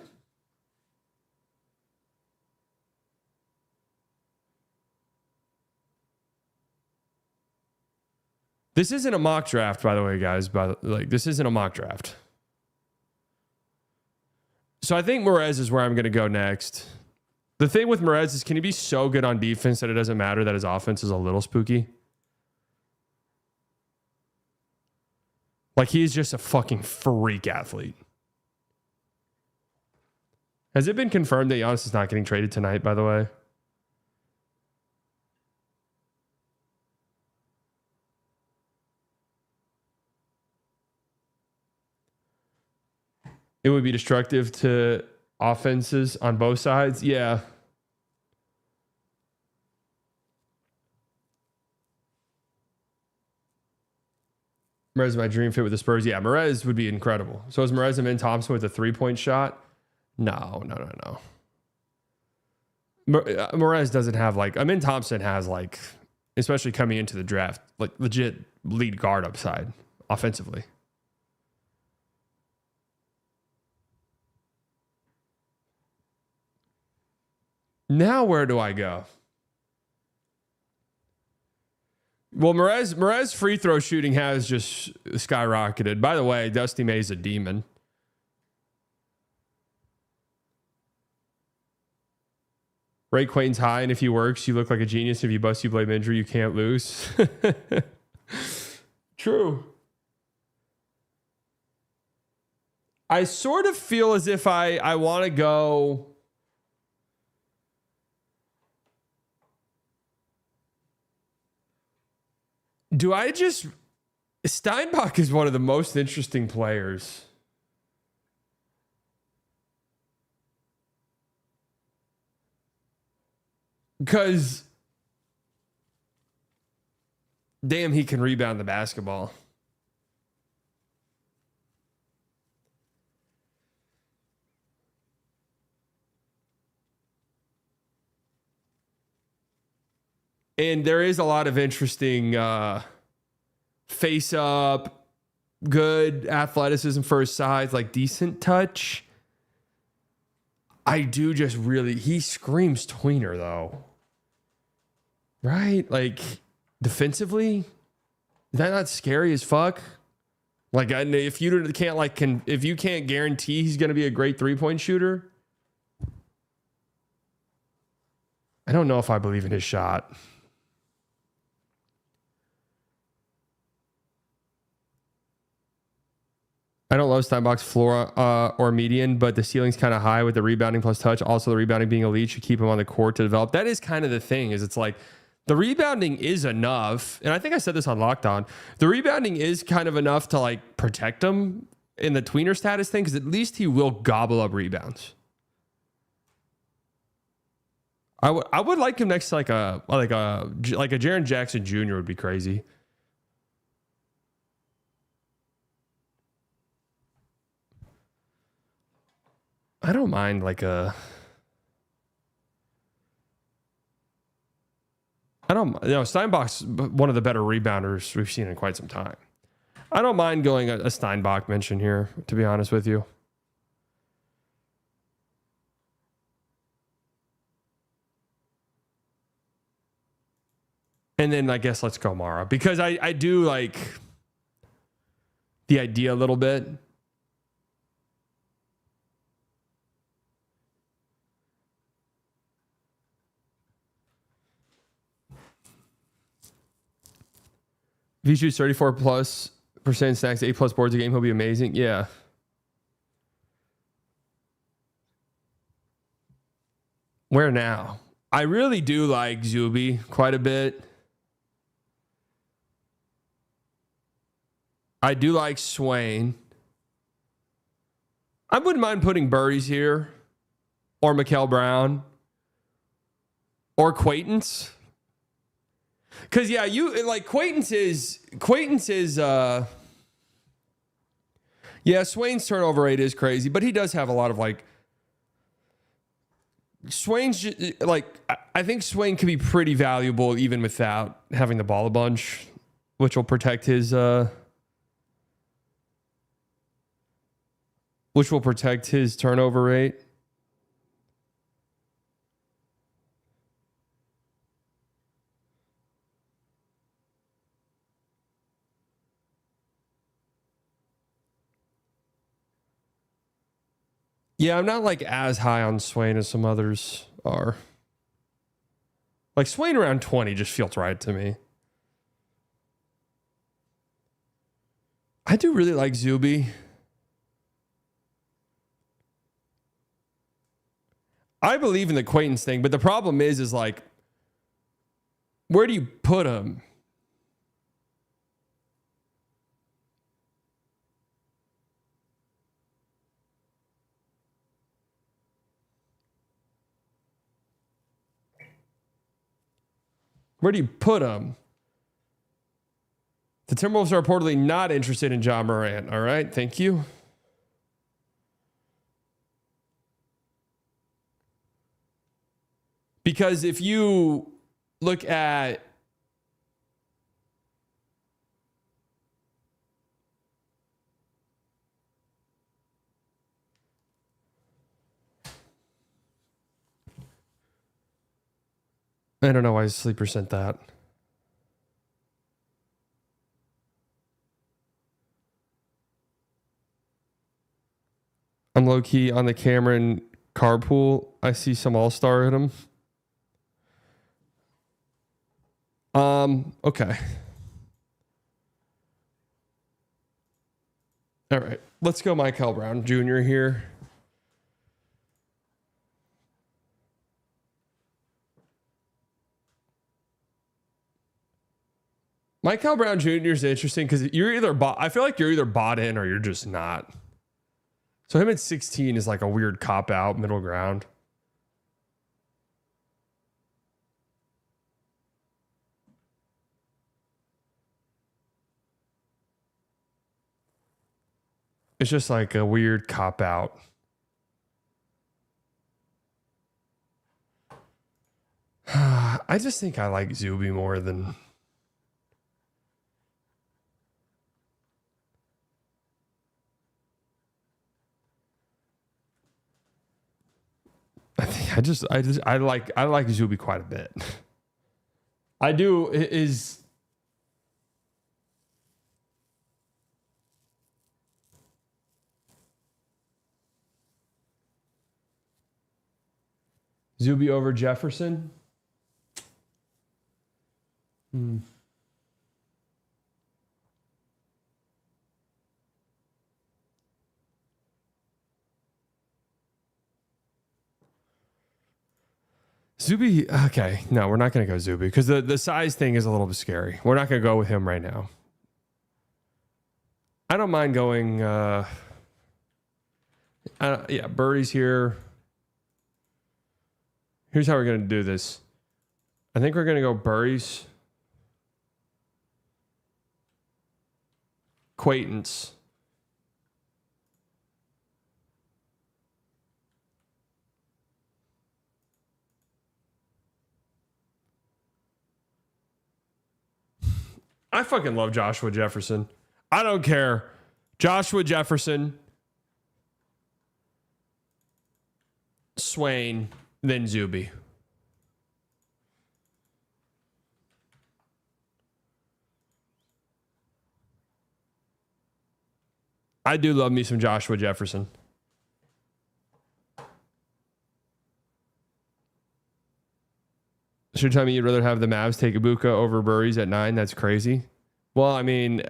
This isn't a mock draft, by the way, guys. This isn't a mock draft. So I think Merez is where I'm going to go next. The thing with Merez is, can he be so good on defense that it doesn't matter that his offense is a little spooky? Like, he's just a fucking freak athlete. Has it been confirmed that Giannis is not getting traded tonight, by the way? It would be destructive to offenses on both sides. Yeah. Merez, my dream fit with the Spurs. Yeah, Merez would be incredible. So is Merez and Min Thompson with a 3-point shot? No. Merez doesn't have Min Thompson has especially coming into the draft, legit lead guard upside offensively. Now where do I go? Well, Merez free throw shooting has just skyrocketed. By the way, Dusty May's a demon. . Rate Quain's high, and if he works, you look like a genius. If you bust, you blame injury, you can't lose. True. I sort of feel as if I want to go. Do I just. Steinbach is one of the most interesting players. Because. Damn, he can rebound the basketball. And there is a lot of interesting face up, good athleticism for his size, like decent touch. I do just really, he screams tweener though. Right? Like defensively, is that not scary as fuck? Like if you can't if you can't guarantee he's going to be a great 3-point shooter, I don't know if I believe in his shot. I don't love Steinbach's floor or median, but the ceiling's kind of high with the rebounding plus touch. Also, the rebounding being elite should keep him on the court to develop. That is kind of the thing, is it's like the rebounding is enough. And I think I said this on Lockdown. The rebounding is kind of enough to like protect him in the tweener status thing, because at least he will gobble up rebounds. I would like him next to like a Jaren Jackson Jr. would be crazy. I don't mind Steinbach's one of the better rebounders we've seen in quite some time. I don't mind going a Steinbach mention here, to be honest with you. And then I guess let's go Mara, because I do like the idea a little bit. If he shoots 34+% snacks, 8+ boards a game, he'll be amazing. Yeah. Where now? I really do like Zuby quite a bit. I do like Swain. I wouldn't mind putting Burries here, or Mikal Brown, or Quaintance. Because yeah, you like Quaintance is yeah, Swain's turnover rate is crazy, but he does have a lot of like Swain's like, I think Swain can be pretty valuable even without having the ball a bunch, which will protect his turnover rate. Yeah, I'm not like as high on Swain as some others are. Like Swain around 20 just feels right to me. I do really like Zuby. I believe in the Quaintance thing, but the problem is like, where do you put him? Where do you put him? The Timberwolves are reportedly not interested in Ja Morant. All right, thank you. Because if you look at I don't know why Sleeper sent that. I'm low-key on the Cameron carpool. I see some all-star in him. Okay. All right. Let's go Michael Brown Jr. here. Michael Brown Jr. is interesting because you're either I feel like you're either bought in or you're just not. So him at 16 is like a weird cop out middle ground. It's just like a weird cop out. I just think I like Zuby more than. I like Zuby quite a bit. I do is. Zuby over Jefferson. Zuby, okay. No, we're not going to go Zuby because the size thing is a little bit scary. We're not going to go with him right now. I don't mind going, Birdie's here. Here's how we're going to do this. I think we're going to go Burries, Quaintance, I fucking love Joshua Jefferson. I don't care. Joshua Jefferson, Swain, then Zuby. I do love me some Joshua Jefferson. So you're telling me you'd rather have the Mavs take Ibuka over Burries at 9? That's crazy. Well, I mean,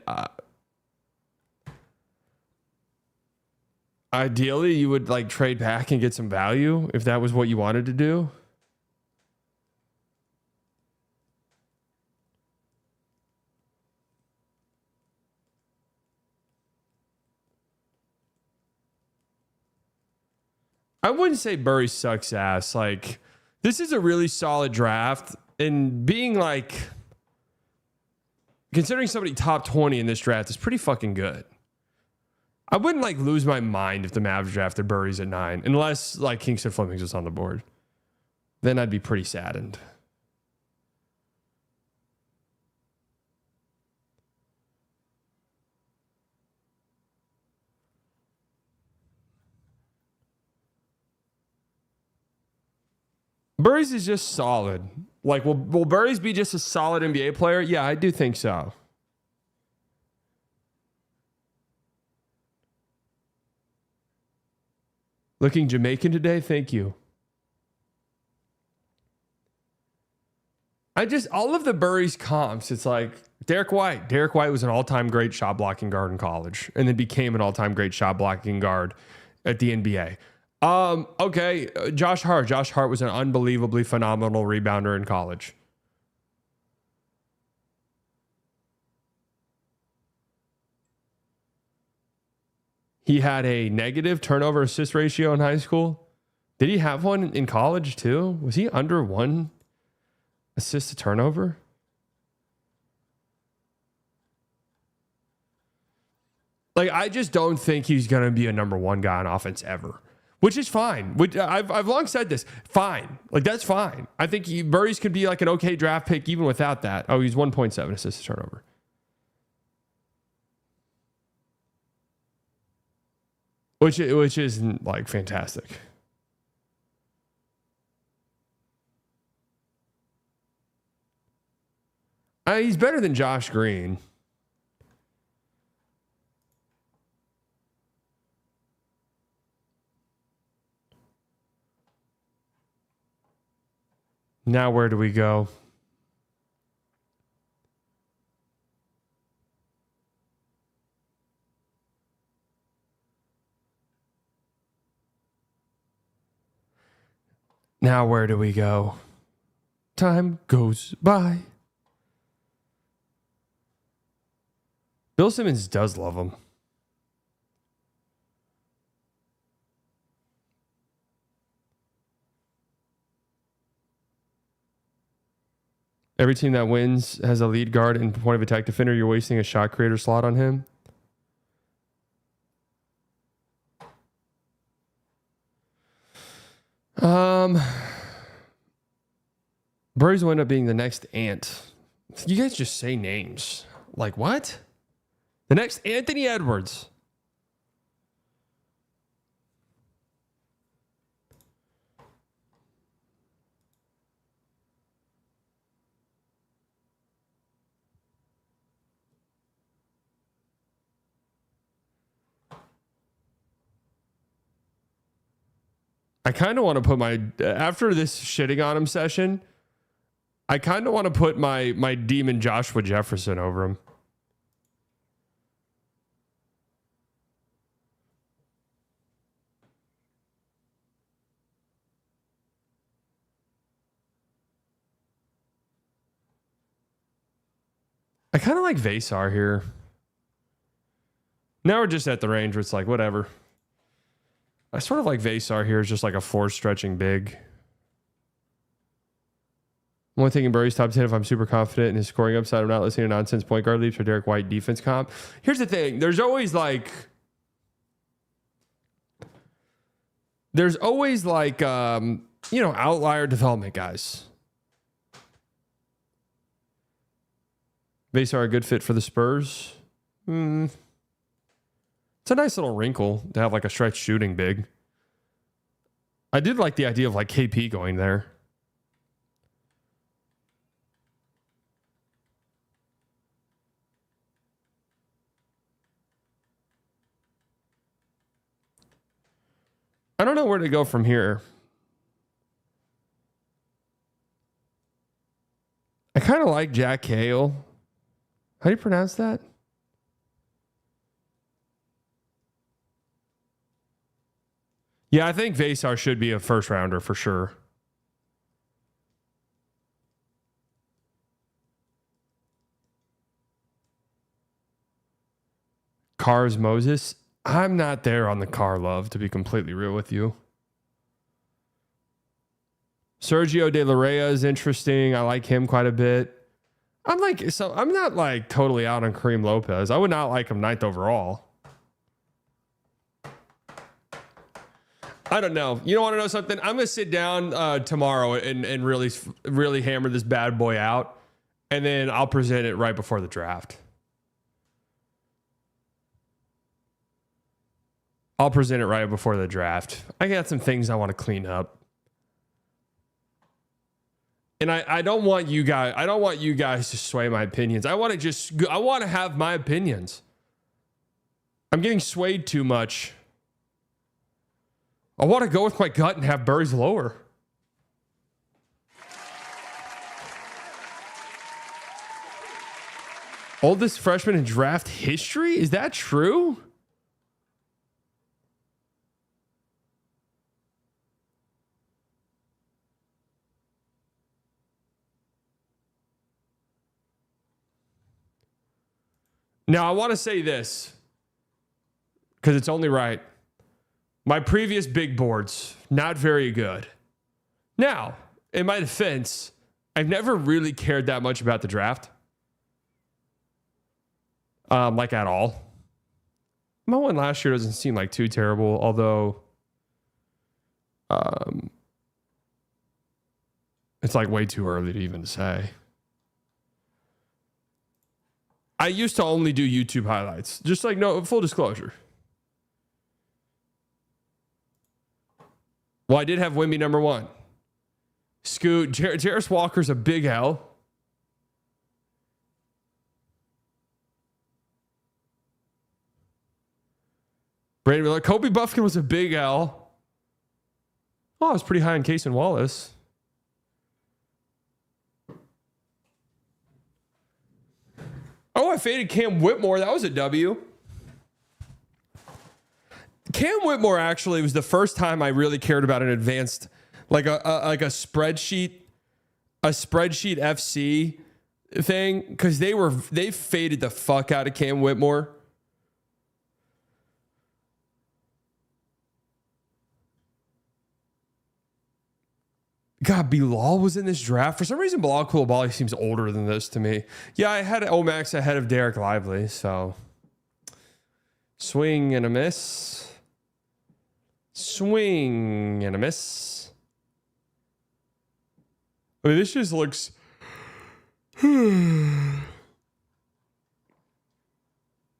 ideally you would like trade back and get some value if that was what you wanted to do. I wouldn't say Burry sucks ass. Like, this is a really solid draft. And being like, considering somebody top 20 in this draft is pretty fucking good. I wouldn't like lose my mind if the Mavs drafted Burries at 9, unless like Kingston Flemings was on the board. Then I'd be pretty saddened. Burries is just solid. Like, will Burries be just a solid NBA player? Yeah, I do think so. Looking Jamaican today? Thank you. All of the Burries comps, it's like Derek White. Derek White was an all-time great shot blocking guard in college and then became an all-time great shot blocking guard at the NBA. Okay, Josh Hart. Josh Hart was an unbelievably phenomenal rebounder in college. He had a negative turnover assist ratio in high school. Did he have one in college too? Was he under 1 assist to turnover? Like, I just don't think he's going to be a number 1 guy on offense ever. Which is fine. I've long said this. Fine. Like, that's fine. I think Burries could be like an okay draft pick even without that. Oh, he's 1.7 assists to turnover. Which isn't like fantastic. He's better than Josh Green. Now where do we go? Now where do we go? Time goes by. Bill Simmons does love him. Every team that wins has a lead guard and point of attack defender. You're wasting a shot creator slot on him. Burries will end up being the next Ant. You guys just say names. Like what? The next Anthony Edwards. I kind of want to put my, after this shitting on him session, I kind of want to put my demon Joshua Jefferson over him. I kind of like Vasar here. Now we're just at the range where it's like, whatever. I sort of like Vasar here is just like a force stretching big. I'm only thinking Burry's top 10 if I'm super confident in his scoring upside. I'm not listening to nonsense point guard leaps or Derek White defense comp. Here's the thing. There's always like outlier development guys. Vasar a good fit for the Spurs? It's a nice little wrinkle to have like a stretch shooting big. I did like the idea of like KP going there. I don't know where to go from here. I kind of like Jack Hale. How do you pronounce that? Yeah, I think Vasar should be a first rounder for sure. Cars Moses. I'm not there on the car love, to be completely real with you. Sergio De La Reyes is interesting. I like him quite a bit. I'm not like totally out on Kareem Lopez. I would not like him 9th overall. I don't know. You don't want to know something? I'm going to sit down tomorrow and really hammer this bad boy out. And then I'll present it right before the draft. I got some things I want to clean up. And I don't want you guys to sway my opinions. I want to have my opinions. I'm getting swayed too much. I want to go with my gut and have Burries lower. Oldest freshman in draft history? Is that true? Now, I want to say this because it's only right. My previous big boards, not very good. Now, in my defense, I've never really cared that much about the draft. Like at all. My one last year doesn't seem like too terrible, although it's like way too early to even say. I used to only do YouTube highlights. Just like, no, full disclosure. Well, I did have Wimby number 1. Scoot. Jarris Walker's a big L. Brandon Miller. Kobe Buffkin was a big L. Oh, I was pretty high on Case and Wallace. Oh, I faded Cam Whitmore. That was a W. Cam Whitmore actually was the first time I really cared about an advanced like a spreadsheet FC thing, because they faded the fuck out of Cam Whitmore. God, Bilal was in this draft. For some reason, Bilal Coulibaly seems older than this to me. Yeah, I had Omax ahead of Derek Lively, so swing and a miss. Swing and a miss. I mean, this just looks...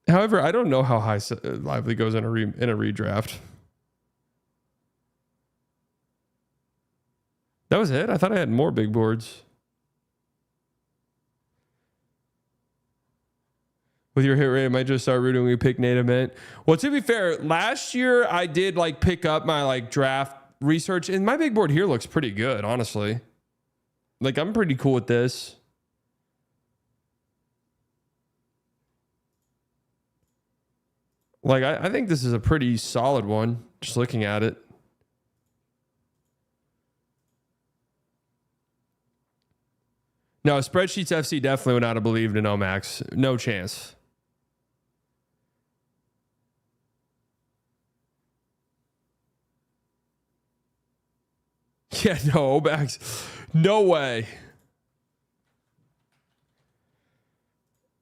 However, I don't know how high Lively goes in a redraft. That was it? I thought I had more big boards. With your hit rate, I might just start rooting when we pick native mint. Well, to be fair, last year I did like pick up my like draft research, and my big board here looks pretty good, honestly. Like, I'm pretty cool with this. Like, I think this is a pretty solid one, just looking at it. No, Spreadsheets FC definitely would not have believed in Omax. No chance. Yeah, no, Omax. No way.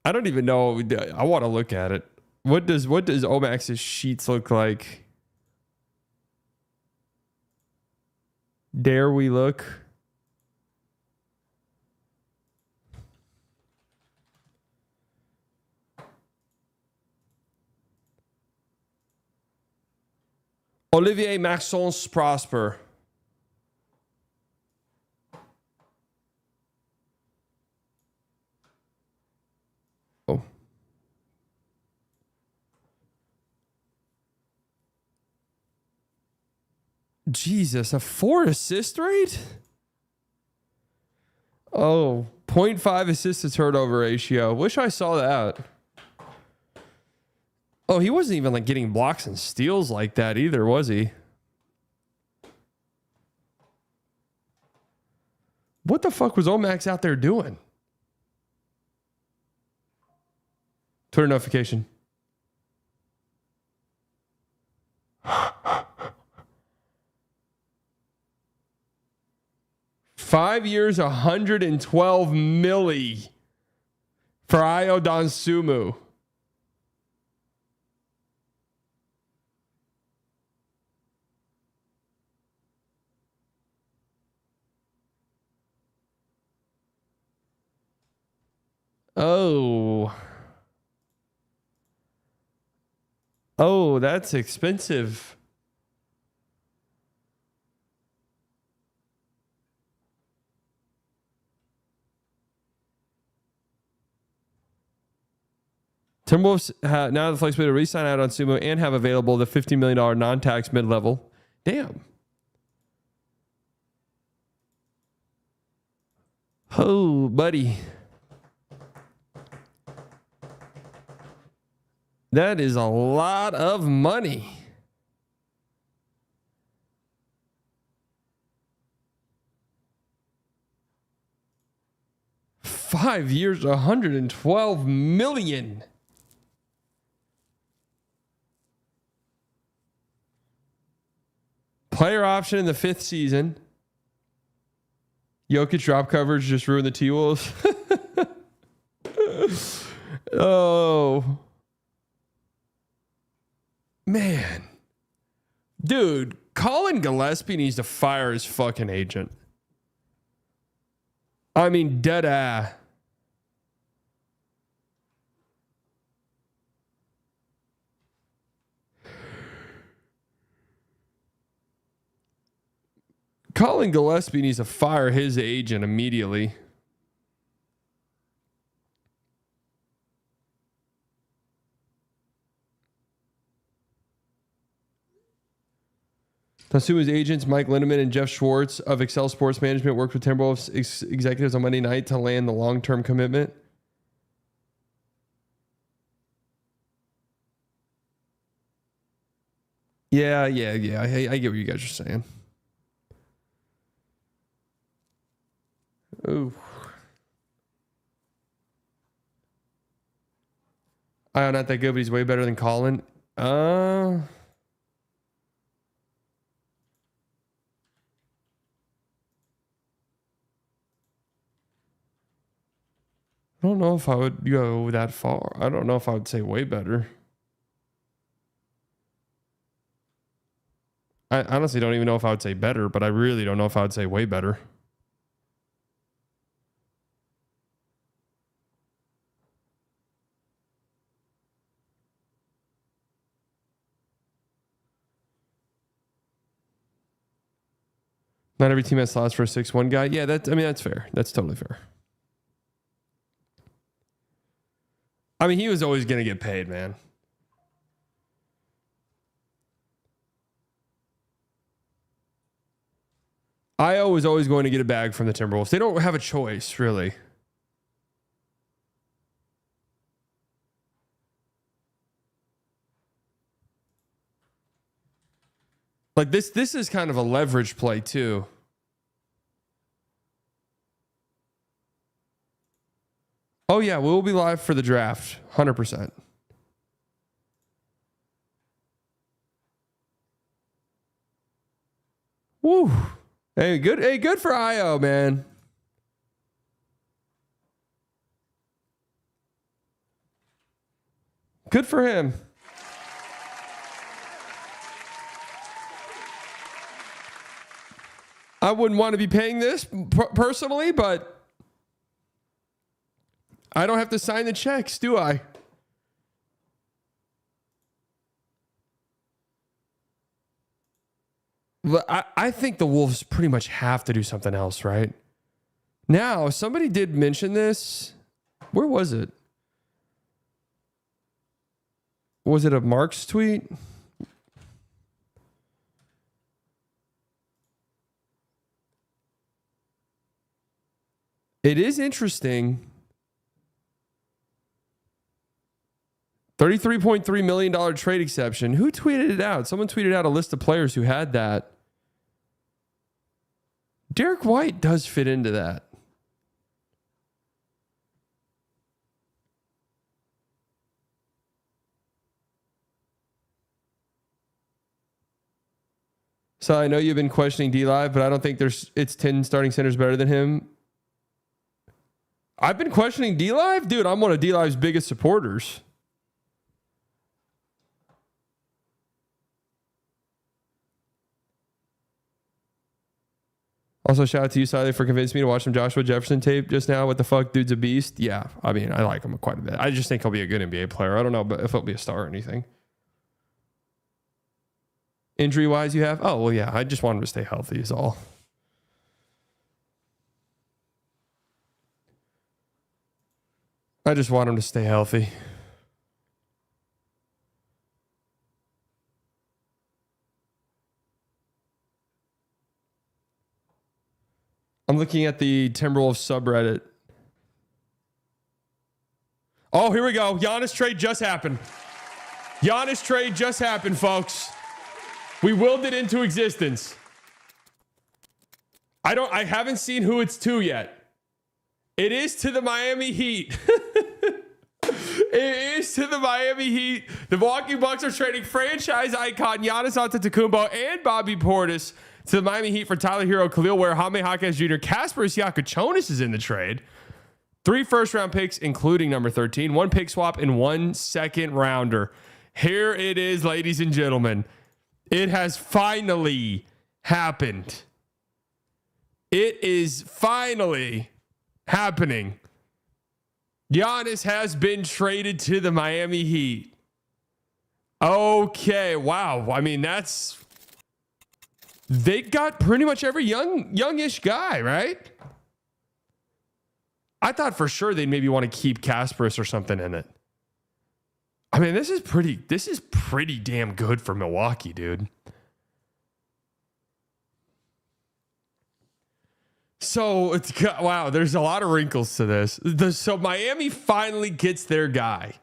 I don't even know. I want to look at it. What does Omax's sheets look like? Dare we look? Olivier Maxence Prosper. Oh. Jesus, a 4 assist rate? Oh, 0.5 assist to turnover ratio. Wish I saw that. Oh, he wasn't even like getting blocks and steals like that either, was he? What the fuck was Omax out there doing? Twitter notification. Five years, 112 milli for Ayo Donsumu. Oh. Oh, that's expensive. Timberwolves now have the flexibility to re-sign out on Sumo and have available the $50 million non-tax mid-level. Damn. Oh, buddy. That is a lot of money. Five years, 112 million. Player option in the 5th season. Jokic drop coverage just ruined the T-Wolves. Oh. Man. Dude, Colin Gillespie needs to fire his fucking agent. I mean, dead ass. Colin Gillespie needs to fire his agent immediately. Tasuma's agents, Mike Lindemann and Jeff Schwartz of Excel Sports Management, worked with Timberwolves executives on Monday night to land the long-term commitment. Yeah. I get what you guys are saying. Ooh. I'm not that good, but he's way better than Colin. I don't know if I would go that far. I don't know if I would say way better. I honestly don't even know if I would say better, but I really don't know if I would say way better. Not every team has slots for a 6'1" guy. Yeah, that's fair. That's totally fair. I mean, he was always going to get paid, man. Io was always going to get a bag from the Timberwolves. They don't have a choice, really. Like this is kind of a leverage play too. Oh yeah, we'll be live for the draft, 100%. Woo! Hey, good for Io, man. Good for him. I wouldn't want to be paying this personally, but I don't have to sign the checks, do I? I think the Wolves pretty much have to do something else, right? Now, somebody did mention this. Where was it? Was it a Mark's tweet? It is interesting. $33.3 million trade exception. Who tweeted it out? Someone tweeted out a list of players who had that. Derek White does fit into that. So I know you've been questioning D-Live, but I don't think it's 10 starting centers better than him. I've been questioning D-Live? Dude, I'm one of D-Live's biggest supporters. Also, shout out to you, Siley, for convincing me to watch some Joshua Jefferson tape just now. What the fuck? Dude's a beast. Yeah, I mean, I like him quite a bit. I just think he'll be a good NBA player. I don't know if he'll be a star or anything. Injury-wise, you have? Oh, well, yeah. I just want him to stay healthy is all. I just want him to stay healthy. I'm looking at the Timberwolves subreddit. Oh, here we go. Giannis trade just happened. Giannis trade just happened, folks. We willed it into existence. I haven't seen who it's to yet. It is to the Miami Heat. It is to the Miami Heat. The Milwaukee Bucks are trading franchise icon Giannis Antetokounmpo and Bobby Portis to the Miami Heat for Tyler Hero, Khalil Ware, Jaime Jaquez Jr., Kasper Siakachonis is in the trade. 3 first-round picks, including number 13, 1 pick swap, and 1 second rounder. Here it is, ladies and gentlemen. It has finally happened. It is finally happening. Giannis has been traded to the Miami Heat. Okay, wow. I mean, they got pretty much every youngish guy, right? I thought for sure they'd maybe want to keep Kasparis or something in it. I mean, this is pretty damn good for Milwaukee, dude. So, wow, there's a lot of wrinkles to this. So Miami finally gets their guy.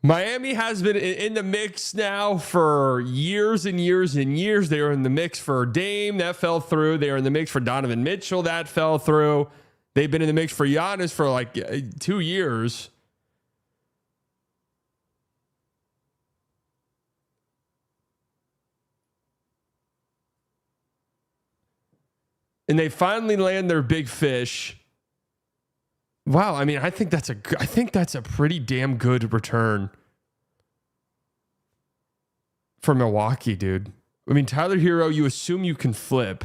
Miami has been in the mix now for years and years and years. They were in the mix for Dame. That fell through. They were in the mix for Donovan Mitchell. That fell through. They've been in the mix for Giannis for like 2 years. And they finally land their big fish. Wow, I mean, I think that's a pretty damn good return for Milwaukee, dude. I mean, Tyler Hero, you assume you can flip.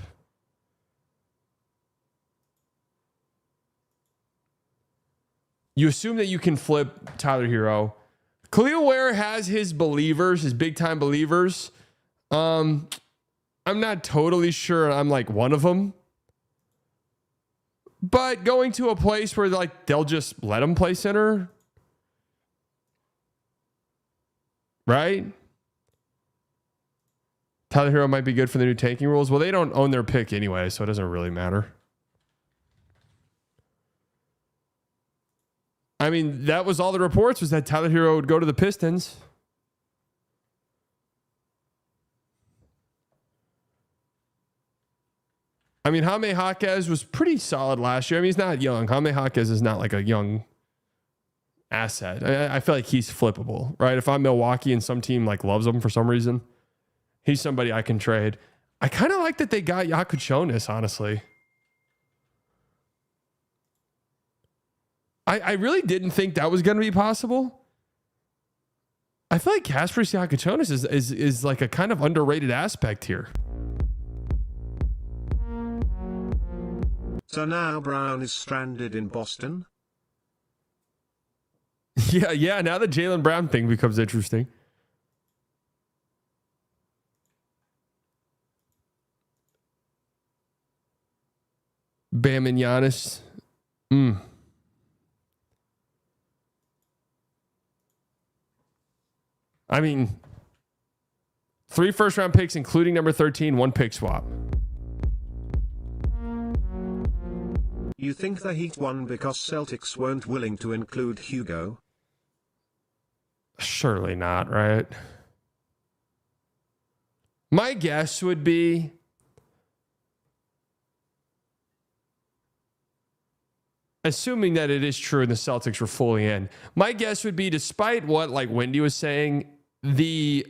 You assume that you can flip Tyler Hero. Khalil Ware has his believers, his big time believers. I'm not totally sure I'm like one of them. But going to a place where like they'll just let him play center, right? Tyler Hero might be good for the new tanking rules. Well, they don't own their pick anyway, so it doesn't really matter. I mean, that was all the reports, was that Tyler Hero would go to the Pistons. I mean, Jaime Jaquez was pretty solid last year. I mean, he's not young. Jaime Jaquez is not like a young asset. I feel like he's flippable, right? If I'm Milwaukee and some team like loves him for some reason, he's somebody I can trade. I kind of like that they got Jonas, honestly. I really didn't think that was going to be possible. I feel like Kasper Jonas is like a kind of underrated aspect here. So now Brown is stranded in Boston? Yeah. Now the Jaylen Brown thing becomes interesting. Bam and Giannis. I mean, 3 first-round picks, including number 13, 1 pick swap. You think the Heat won because Celtics weren't willing to include Hugo? Surely not, right? My guess would be assuming that it is true and the Celtics were fully in. My guess would be, despite what like Wendy was saying, the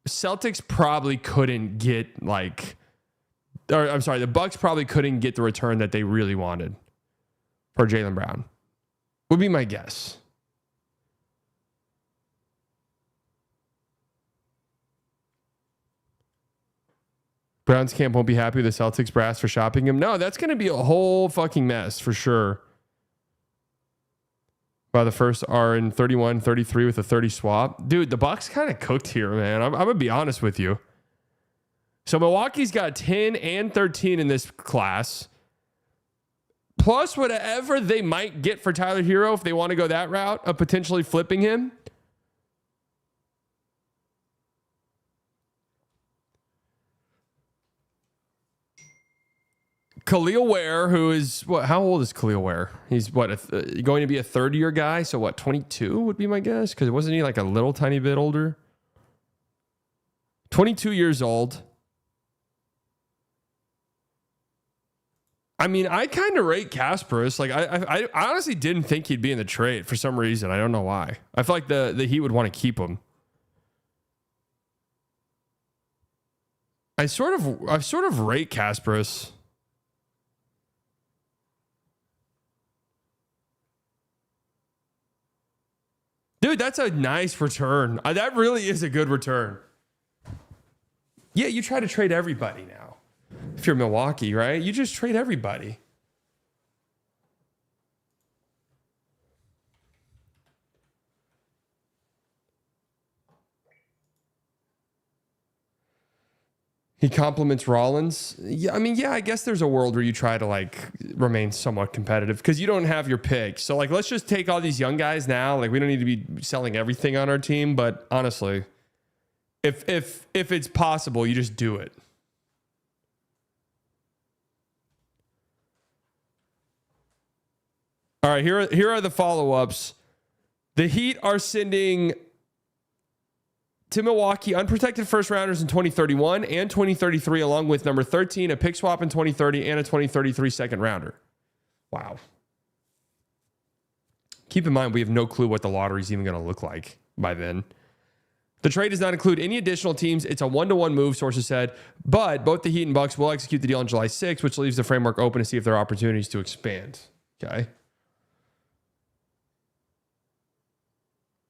Celtics probably couldn't get the Bucks probably couldn't get the return that they really wanted for Jaylen Brown. Would be my guess. Browns camp won't be happy with the Celtics brass for shopping him. No, that's going to be a whole fucking mess for sure. Wow, the first are in 31, 33 with a 30 swap. Dude, the Bucks kind of cooked here, man. I'm going to be honest with you. So Milwaukee's got 10 and 13 in this class. Plus whatever they might get for Tyler Hero if they want to go that route of potentially flipping him. Khalil Ware, who is what? How old is Khalil Ware? He's what? Going to be a third-year guy. So what? 22 would be my guess, because wasn't he like a little tiny bit older? 22 years old. I mean, I kind of rate Kasparis. Like, I honestly didn't think he'd be in the trade for some reason. I don't know why. I feel like the Heat would want to keep him. I sort of rate Kasparis. Dude, that's a nice return. That really is a good return. Yeah, you try to trade everybody now. If you're Milwaukee, right? You just trade everybody. He compliments Rollins. Yeah, I mean, yeah, I guess there's a world where you try to like remain somewhat competitive because you don't have your pick. So like, let's just take all these young guys now. Like, we don't need to be selling everything on our team. But honestly, if it's possible, you just do it. All right, here are the follow-ups. The Heat are sending to Milwaukee, unprotected first rounders in 2031 and 2033, along with number 13, a pick swap in 2030, and a 2033 second rounder. Wow. Keep in mind, we have no clue what the lottery is even going to look like by then. The trade does not include any additional teams. It's a one-to-one move, sources said, but both the Heat and Bucks will execute the deal on July 6th, which leaves the framework open to see if there are opportunities to expand. Okay.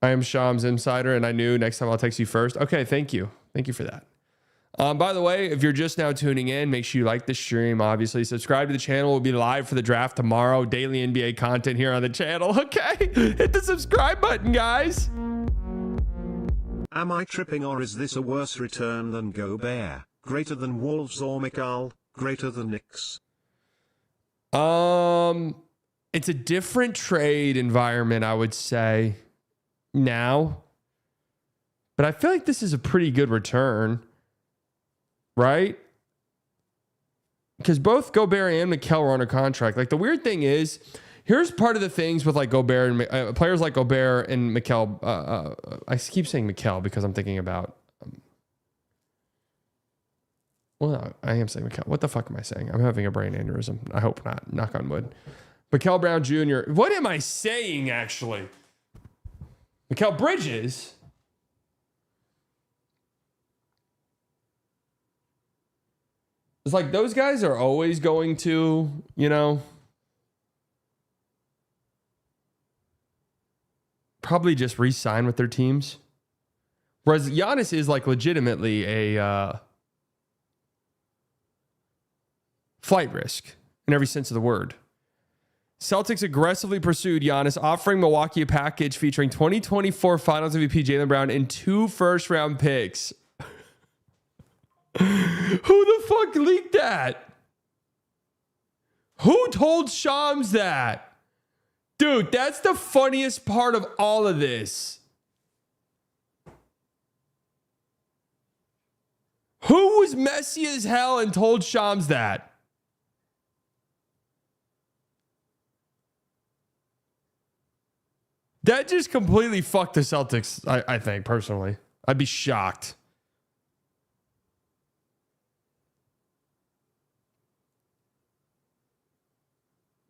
I am Sham's insider, and I knew next time I'll text you first. Okay, thank you. Thank you for that. By the way, if you're just now tuning in, make sure you like the stream, obviously. Subscribe to the channel. We'll be live for the draft tomorrow. Daily NBA content here on the channel. Okay? Hit the subscribe button, guys. Am I tripping, or is this a worse return than Gobert? Greater than Wolves or Mikal? Greater than Knicks? It's a different trade environment, I would say, now. But I feel like this is a pretty good return, right? Because both Gobert and Mikal were under contract. Like, the weird thing is, here's part of the things with like Gobert and players like Gobert and Mikal. I keep saying Mikal because I'm thinking about. Well, no, I am saying Mikal. What the fuck am I saying? I'm having a brain aneurysm. I hope not. Knock on wood. Mikal Brown Jr. What am I saying, actually? Mikal Bridges. It's like those guys are always going to, you know, probably just re-sign with their teams. Whereas Giannis is like legitimately a flight risk in every sense of the word. Celtics aggressively pursued Giannis, offering Milwaukee a package featuring 2024 Finals MVP Jaylen Brown and 2 first-round picks. Who the fuck leaked that? Who told Shams that? Dude, that's the funniest part of all of this. Who was messy as hell and told Shams that? That just completely fucked the Celtics, I think, personally. I'd be shocked.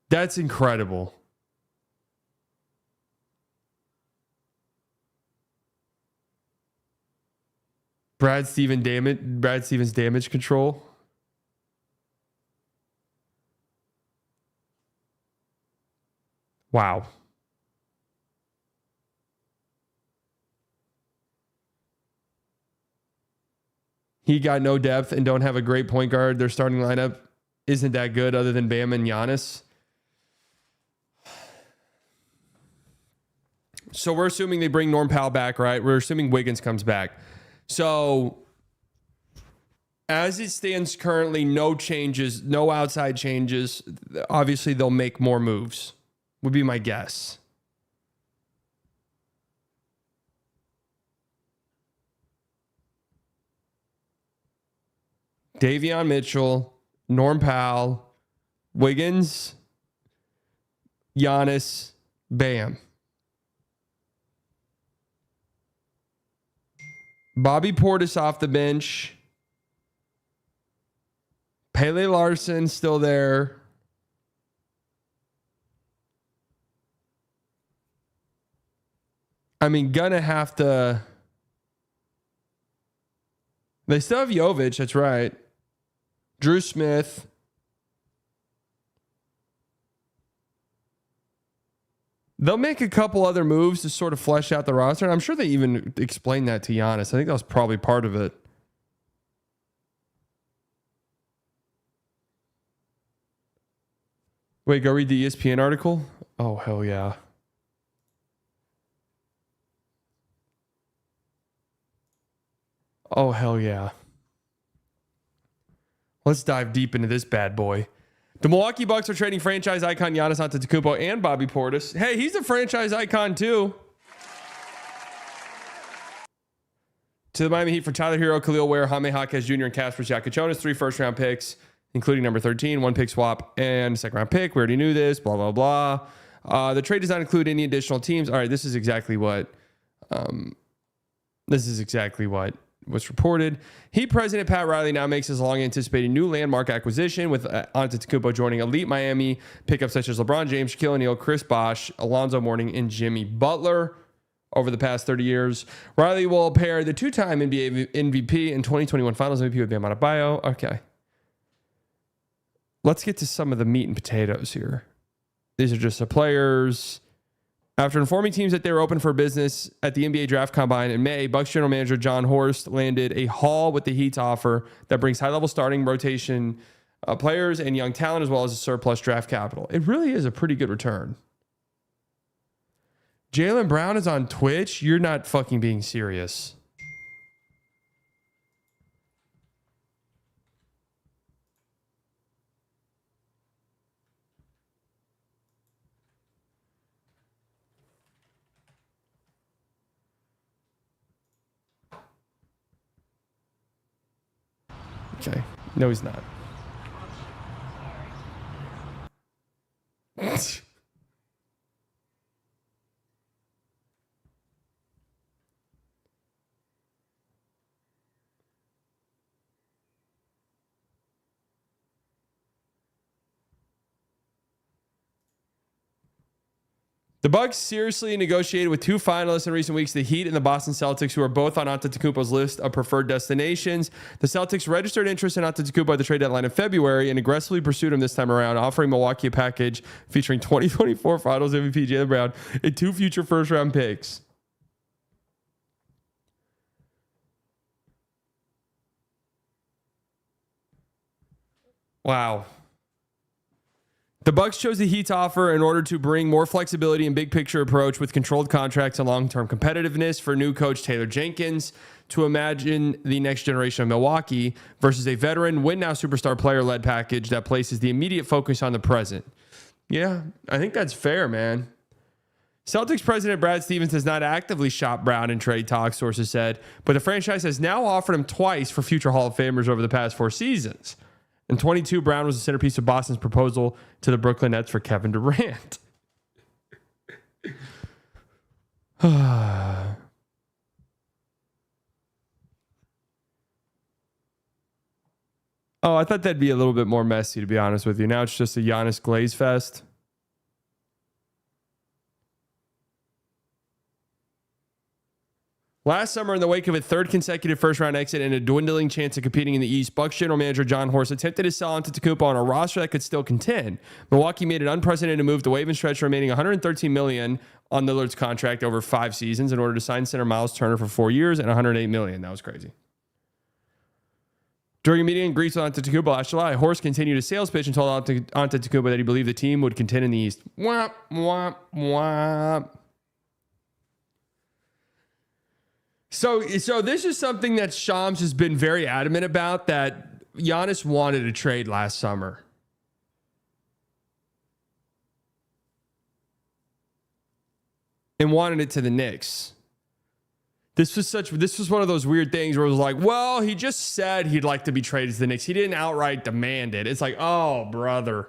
That's incredible. Brad Stevens damage control. Wow. He got no depth and don't have a great point guard. Their starting lineup isn't that good other than Bam and Giannis. So we're assuming they bring Norm Powell back, right? We're assuming Wiggins comes back. So as it stands currently, no changes, no outside changes. Obviously, they'll make more moves, would be my guess. Davion Mitchell, Norm Powell, Wiggins, Giannis, Bam. Bobby Portis off the bench. Pele Larson still there. I mean, gonna have to. They still have Jovic, that's right. Drew Smith. They'll make a couple other moves to sort of flesh out the roster. And I'm sure they even explained that to Giannis. I think that was probably part of it. Wait, go read the ESPN article? Oh, hell yeah. Oh, hell yeah. Let's dive deep into this bad boy. The Milwaukee Bucks are trading franchise icon Giannis Antetokounmpo and Bobby Portis. Hey, he's a franchise icon too. To the Miami Heat for Tyler Hero, Khalil Ware, Jaime Jaquez Jr., and Casper Giacochonis. 3 first-round picks, including number 13, 1 pick swap, and a second-round pick. We already knew this, blah, blah, blah. The trade does not include any additional teams. All right, this is exactly what This is exactly what was reported. Heat president Pat Riley now makes his long-anticipated new landmark acquisition with Antetokounmpo joining elite Miami pickups such as LeBron James, Shaquille O'Neal, Chris Bosh, Alonzo Mourning, and Jimmy Butler. Over the past 30 years, Riley will pair the two-time NBA MVP and 2021 Finals MVP with Bam Adebayo. Okay. Let's get to some of the meat and potatoes here. These are just the players. After informing teams that they were open for business at the NBA Draft Combine in May, Bucks general manager John Horst landed a haul with the Heat's offer that brings high-level starting rotation players and young talent as well as a surplus draft capital. It really is a pretty good return. Jaylen Brown is on Twitch? You're not fucking being serious. Okay. No, he's not. The Bucks seriously negotiated with two finalists in recent weeks, the Heat and the Boston Celtics, who are both on Antetokounmpo's list of preferred destinations. The Celtics registered interest in Antetokounmpo at the trade deadline in February and aggressively pursued him this time around, offering Milwaukee a package featuring 2024 Finals MVP Jaylen Brown and two future first-round picks. Wow. The Bucks chose the Heat's offer in order to bring more flexibility and big picture approach with controlled contracts and long-term competitiveness for new coach Taylor Jenkins to imagine the next generation of Milwaukee versus a veteran win-now superstar player-led package that places the immediate focus on the present. Yeah, I think that's fair, man. Celtics president Brad Stevens has not actively shopped Brown in trade talks, sources said, but the franchise has now offered him twice for future Hall of Famers over the past 4 seasons. In 22, Brown was the centerpiece of Boston's proposal to the Brooklyn Nets for Kevin Durant. Oh, I thought that'd be a little bit more messy, to be honest with you. Now it's just a Giannis glaze fest. Last summer, in the wake of a third consecutive first-round exit and a dwindling chance of competing in the East, Bucks general manager John Horst attempted to sell Antetokounmpo on a roster that could still contend. Milwaukee made an unprecedented move to waive and stretch remaining $113 million on Lillard's contract over 5 seasons in order to sign center Miles Turner for 4 years and $108 million. That was crazy. During a meeting in Greece with Antetokounmpo last July, Horst continued a sales pitch and told Antetokounmpo that he believed the team would contend in the East. Womp, womp, womp. So this is something that Shams has been very adamant about, that Giannis wanted a trade last summer. And wanted it to the Knicks. This was one of those weird things where it was like, well, he just said he'd like to be traded to the Knicks. He didn't outright demand it. It's like, oh, brother.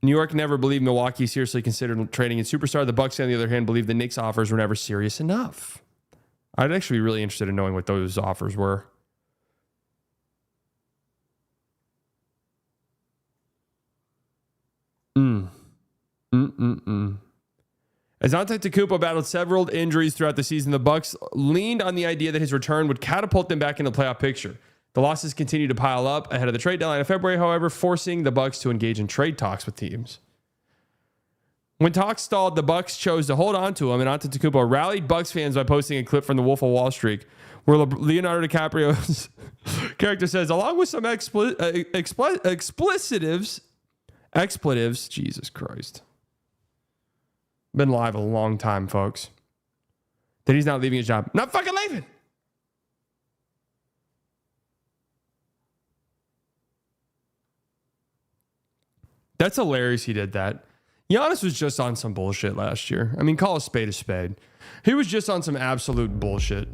New York never believed Milwaukee seriously considered trading a superstar. The Bucks, on the other hand, believed the Knicks' offers were never serious enough. I'd actually be really interested in knowing what those offers were. As Antetokounmpo battled several injuries throughout the season, the Bucks leaned on the idea that his return would catapult them back into the playoff picture. The losses continued to pile up ahead of the trade deadline in February, however, forcing the Bucks to engage in trade talks with teams. When talks stalled, the Bucks chose to hold on to him, and Antetokounmpo rallied Bucks fans by posting a clip from The Wolf of Wall Street, where Leonardo DiCaprio's character says, along with some expletives, Jesus Christ. Been live a long time, folks. That he's not leaving his job. Not fucking leaving. That's hilarious he did that. Giannis was just on some bullshit last year. I mean, call a spade a spade. He was just on some absolute bullshit.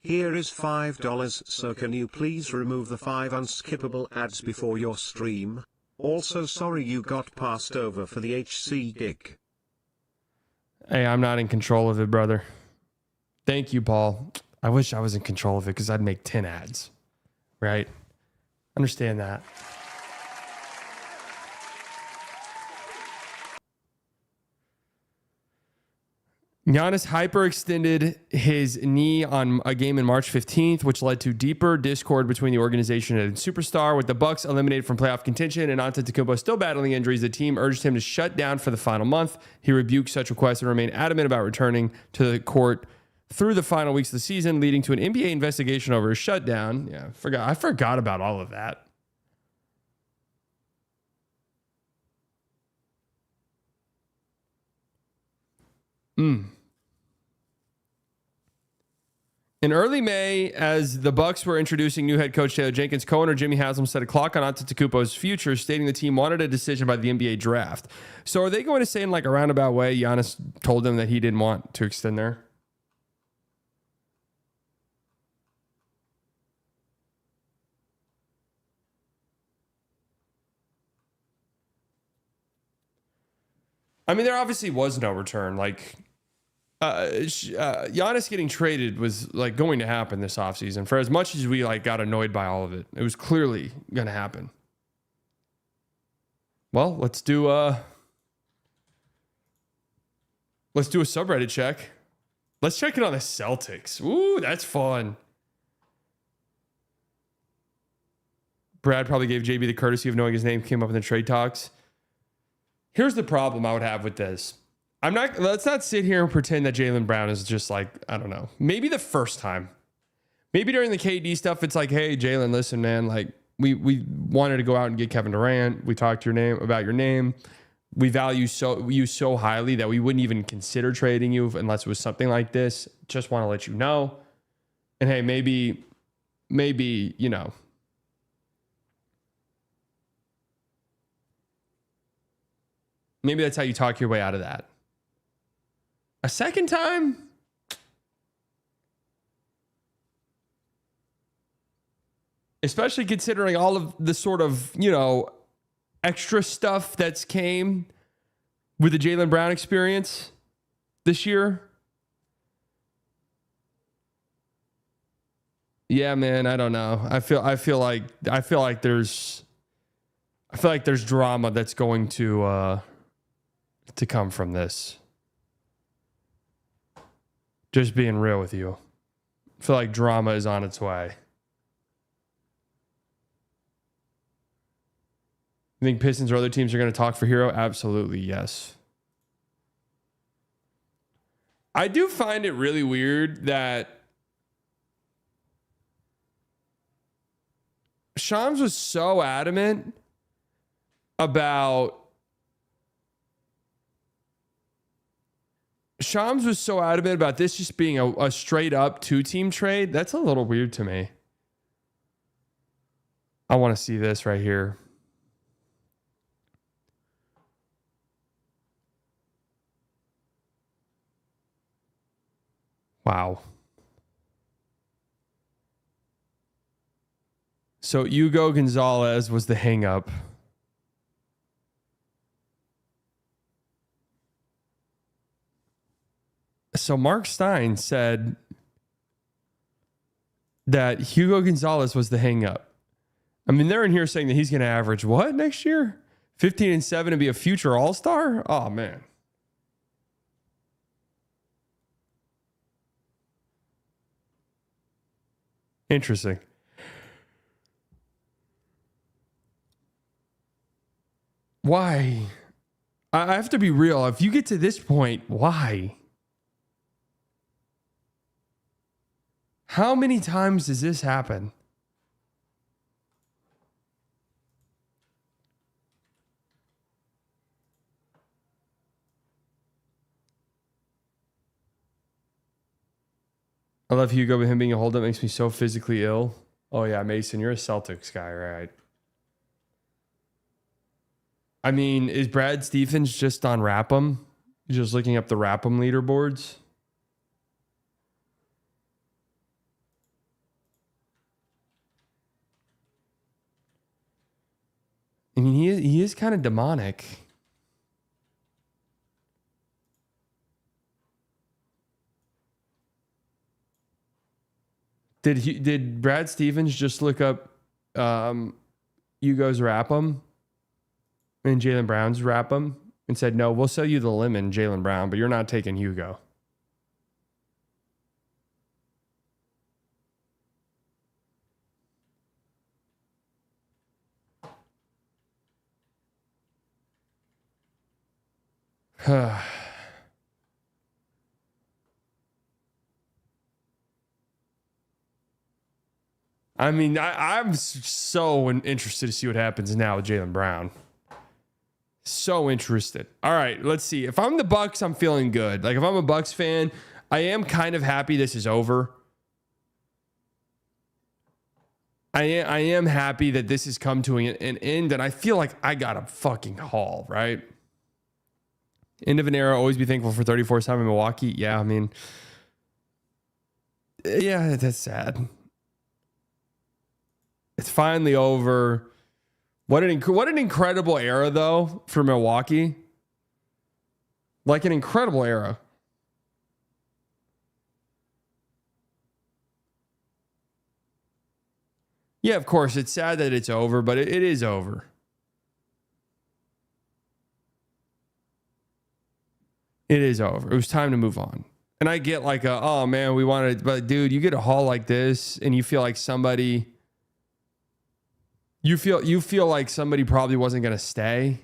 Here is $5, so can you please remove the 5 unskippable ads before your stream? Also sorry you got passed over for the HC gig. Hey, I'm not in control of it, brother. Thank you, Paul. I wish I was in control of it because I'd make 10 ads, right? Understand that. Giannis hyperextended his knee on a game in March 15th, which led to deeper discord between the organization and superstar. With the Bucks eliminated from playoff contention and Antetokounmpo still battling injuries, the team urged him to shut down for the final month. He rebuked such requests and remained adamant about returning to the court through the final weeks of the season, leading to an NBA investigation over his shutdown. Yeah, I forgot about all of that. In early May, as the Bucks were introducing new head coach Taylor Jenkins, Cohen or Jimmy Haslam set a clock on Antetokounmpo's future, stating the team wanted a decision by the NBA draft. So are they going to say in like a roundabout way, Giannis told them that he didn't want to extend there? I mean, there obviously was no return. Like, Giannis getting traded was like going to happen this offseason. For as much as we like got annoyed by all of it, it was clearly going to happen. Well, let's do a subreddit check. Let's check it on the Celtics. Ooh, that's fun. Brad probably gave JB the courtesy of knowing his name came up in the trade talks. Here's the problem I would have with this. Let's not sit here and pretend that Jaylen Brown is just like, I don't know, maybe the first time. Maybe during the KD stuff, it's like, hey, Jaylen, listen, man, like we wanted to go out and get Kevin Durant. We talked about your name. We value you so highly that we wouldn't even consider trading you unless it was something like this. Just want to let you know. And hey, maybe, you know, maybe that's how you talk your way out of that. A second time? Especially considering all of the sort of, you know, extra stuff that's came with the Jaylen Brown experience this year. Yeah, man, I don't know. I feel like there's drama that's going to come from this. Just being real with you. I feel like drama is on its way. You think Pistons or other teams are going to talk for Hero? Absolutely, yes. I do find it really weird that Shams was so adamant about this just being a straight up 2-team trade. That's a little weird to me. I want to see this right here. Wow. So Hugo Gonzalez was the hang up. So Mark Stein said that Hugo Gonzalez was the hang up. I mean, they're in here saying that he's going to average what next year? 15 and 7 and be a future all-star? Oh, man. Interesting. Why? I have to be real. If you get to this point, why? How many times does this happen? I love Hugo, but him being a holdup makes me so physically ill. Oh, yeah, Mason, you're a Celtics guy, right? I mean, is Brad Stephens just on Rap'em? Just looking up the Rap'em leaderboards? I mean, he is kind of demonic. Did Brad Stevens just look up Hugo's wrap 'em and Jaylen Brown's wrap 'em and said, no, we'll sell you the lemon, Jaylen Brown, but you're not taking Hugo. I mean, I'm so interested to see what happens now with Jaylen Brown. So interested. All right, let's see. If I'm the Bucks, I'm feeling good. Like if I'm a Bucks fan, I am kind of happy this is over. I am happy that this has come to an end, and I feel like I got a fucking haul, right? End of an era, always be thankful for 34-7 in Milwaukee. Yeah, I mean, yeah, that's sad. It's finally over. What an incredible era, though, for Milwaukee. Like an incredible era. Yeah, of course, it's sad that it's over, but it is over. It is over. It was time to move on. And I get like oh man, we wanted, but dude, you get a haul like this and you feel like somebody, you feel like somebody probably wasn't going to stay.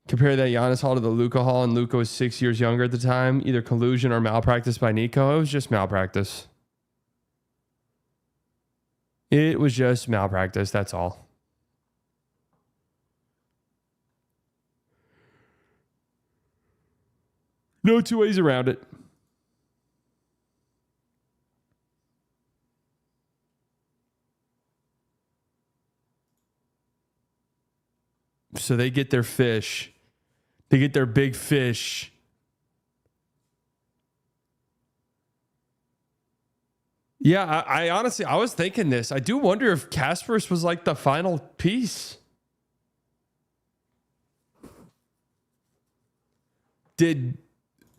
Compare that Giannis haul to the Luka haul, and Luka was 6 years younger at the time. Either collusion or malpractice by Nico. It was just malpractice. It was just malpractice. That's all. No two ways around it. So they get their fish. They get their big fish. Yeah, I honestly, I was thinking this. I do wonder if Kaspar's was like the final piece. Did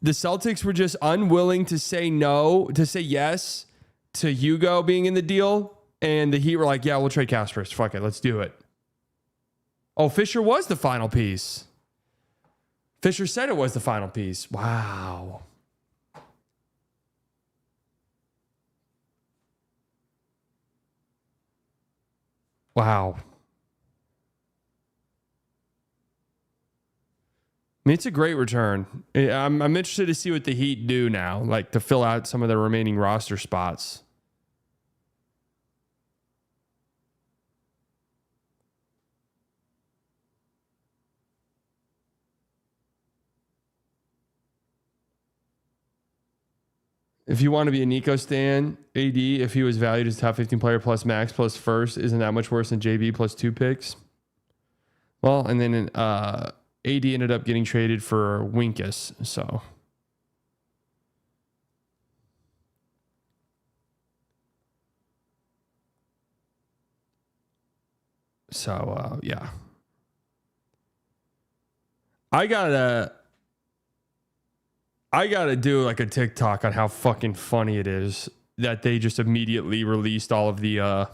the Celtics were just unwilling to say no, to say yes to Hugo being in the deal, and the Heat were like, yeah, we'll trade Kaspar's. Fuck it, let's do it. Oh, Fisher was the final piece. Fisher said it was the final piece. Wow. Wow. I mean, it's a great return. I'm interested to see what the Heat do now, like to fill out some of the remaining roster spots. If you want to be a Nico stan, AD, if he was valued as top 15 player plus max plus first, isn't that much worse than JB plus 2 picks? Well, and then AD ended up getting traded for Winkus, so yeah. I gotta do like a TikTok on how fucking funny it is that they just immediately released all of the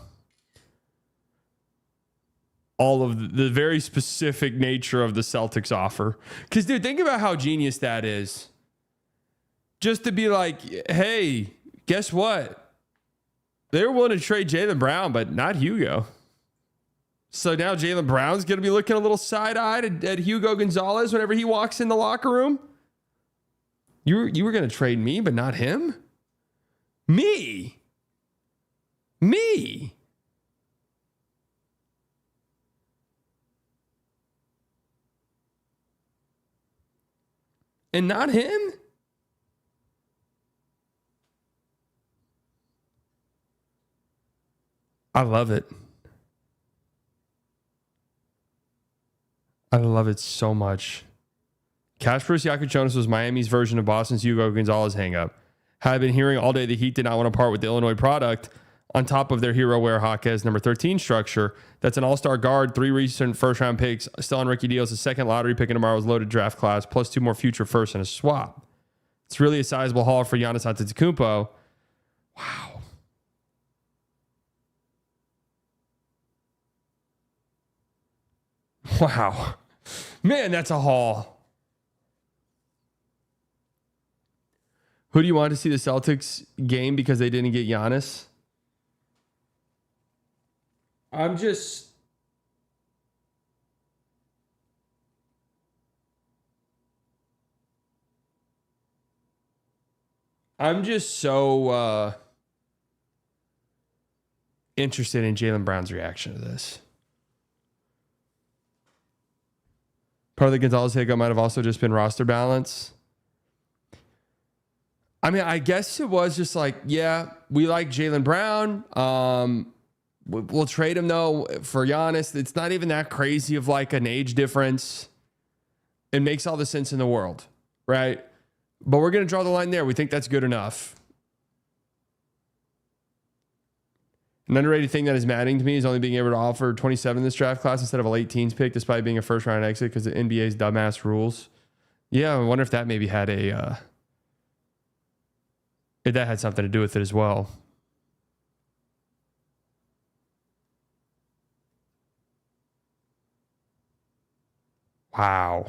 very specific nature of the Celtics offer. Because dude, think about how genius that is. Just to be like, hey, guess what? They're willing to trade Jaylen Brown, but not Hugo. So now Jaylen Brown's gonna be looking a little side-eyed at Hugo Gonzalez whenever he walks in the locker room. You were going to trade me, but not him? Me. And not him? I love it. I love it so much. Kasparis Jakubonis was Miami's version of Boston's Hugo Gonzalez hangup. Had been hearing all day the Heat did not want to part with the Illinois product on top of their hero wear Jaquez number 13 structure. That's an all-star guard, 3 recent first-round picks, still on rookie deals, a second lottery pick in tomorrow's loaded draft class, plus 2 more future firsts and a swap. It's really a sizable haul for Giannis Antetokounmpo. Wow. Wow. Man, that's a haul. Who do you want to see the Celtics game because they didn't get Giannis? I'm just so interested in Jaylen Brown's reaction to this. Part of the Gonzalez hiccup might have also just been roster balance. I mean, I guess it was just like, yeah, we like Jaylen Brown. We'll trade him, though, for Giannis. It's not even that crazy of like an age difference. It makes all the sense in the world, right? But we're going to draw the line there. We think that's good enough. An underrated thing that is maddening to me is only being able to offer 27 in this draft class instead of a late teens pick, despite being a first round exit because of the NBA's dumbass rules. Yeah, I wonder if that maybe had if that had something to do with it as well. Wow.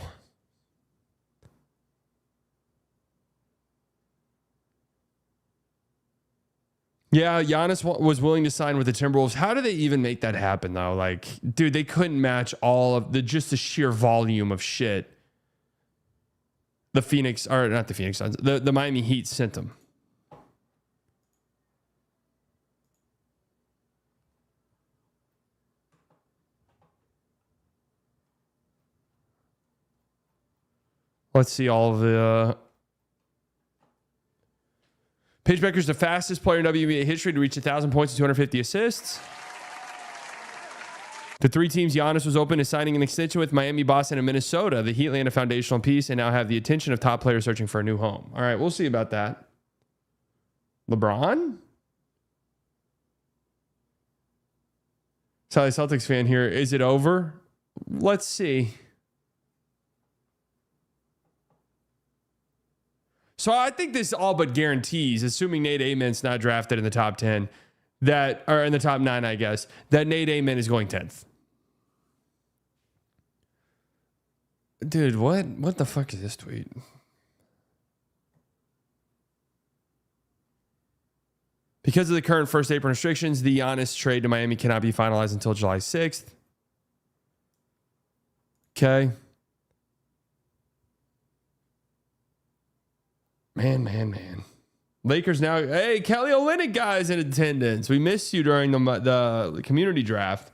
Yeah, Giannis was willing to sign with the Timberwolves. How do they even make that happen, though? Like, dude, they couldn't match all of the sheer volume of shit the Phoenix, or not the Phoenix Suns, the Miami Heat sent them. Let's see all of the... Paige Becker's the fastest player in WNBA history to reach 1,000 points and 250 assists. The 3 teams Giannis was open to signing an extension with: Miami, Boston, and Minnesota. The Heat land a foundational piece and now have the attention of top players searching for a new home. All right, we'll see about that. LeBron? Sally Celtics fan here. Is it over? Let's see. So I think this all but guarantees, assuming Nate Amen's not drafted in the top 10, that, or in the top 9, I guess, that Nate Amen is going 10th. Dude, what the fuck is this tweet? Because of the current first apron restrictions, the Giannis trade to Miami cannot be finalized until July 6th. Okay. Man. Lakers now. Hey, Kelly Olynyk guys in attendance. We missed you during the community draft.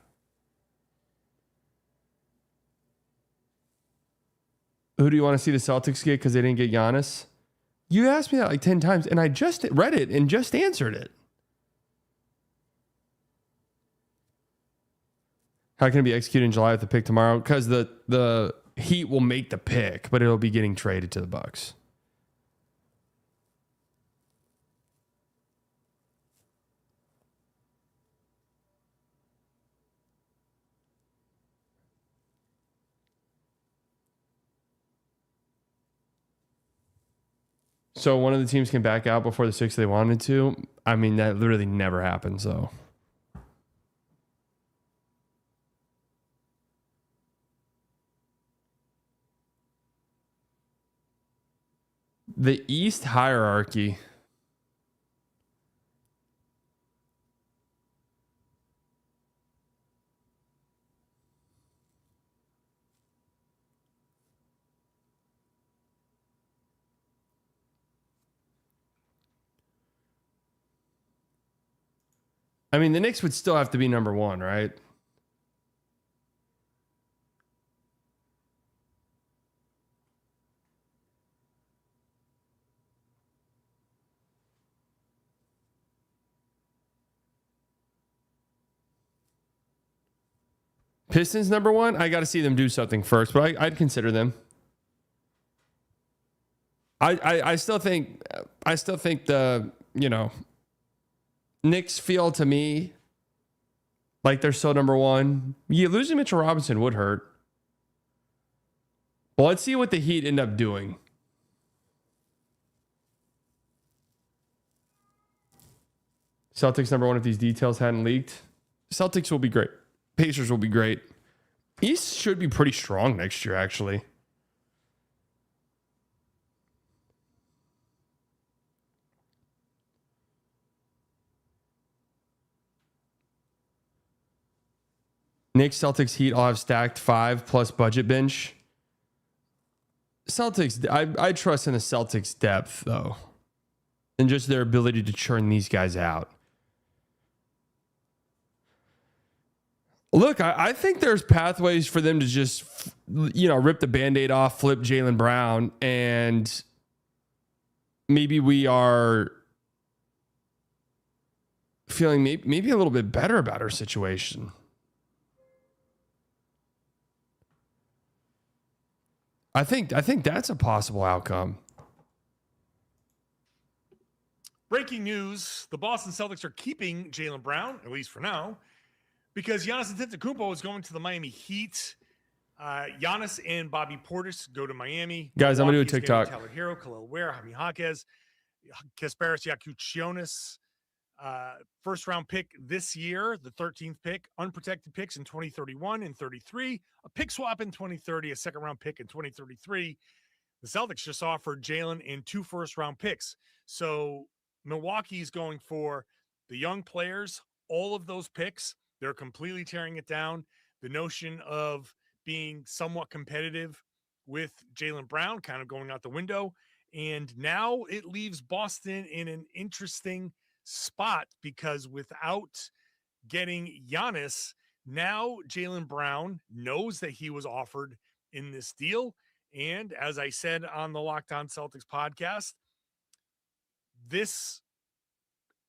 Who do you want to see the Celtics get because they didn't get Giannis? You asked me that like 10 times, and I just read it and just answered it. How can it be executed in July with the pick tomorrow? Because the Heat will make the pick, but it'll be getting traded to the Bucks. So one of the teams can back out before the 6th they wanted to. I mean, that literally never happens, though. The East hierarchy. I mean, the Knicks would still have to be number 1, right? Pistons number 1? I got to see them do something first, but I'd consider them. I still think the, Knicks feel to me like they're still number one. Yeah, losing Mitchell Robinson would hurt. Well, let's see what the Heat end up doing. Celtics number one if these details hadn't leaked. Celtics will be great. Pacers will be great. East should be pretty strong next year, actually. Knicks, Celtics, Heat all have stacked 5 plus budget bench. Celtics, I trust in the Celtics depth, though, and just their ability to churn these guys out. Look, I think there's pathways for them to just, rip the Band-Aid off, flip Jaylen Brown, and maybe we are feeling maybe a little bit better about our situation. I think that's a possible outcome. Breaking news, the Boston Celtics are keeping Jaylen Brown, at least for now, because Giannis Antetokounmpo is going to the Miami Heat. Giannis and Bobby Portis go to Miami. Guys, I'm going to do a TikTok. Tyler Hero, Khalil Ware, Jaime Jaquez, Kasparis Yakutionis. First round pick this year, the 13th pick, unprotected picks in 2031 and 33, a pick swap in 2030, a second round pick in 2033. The Celtics just offered Jaylen and 2 first round picks. So Milwaukee's going for the young players, all of those picks. They're completely tearing it down. The notion of being somewhat competitive with Jaylen Brown kind of going out the window. And now it leaves Boston in an interesting spot because without getting Giannis, now Jaylen Brown knows that he was offered in this deal. And as I said on the Locked On Celtics podcast, this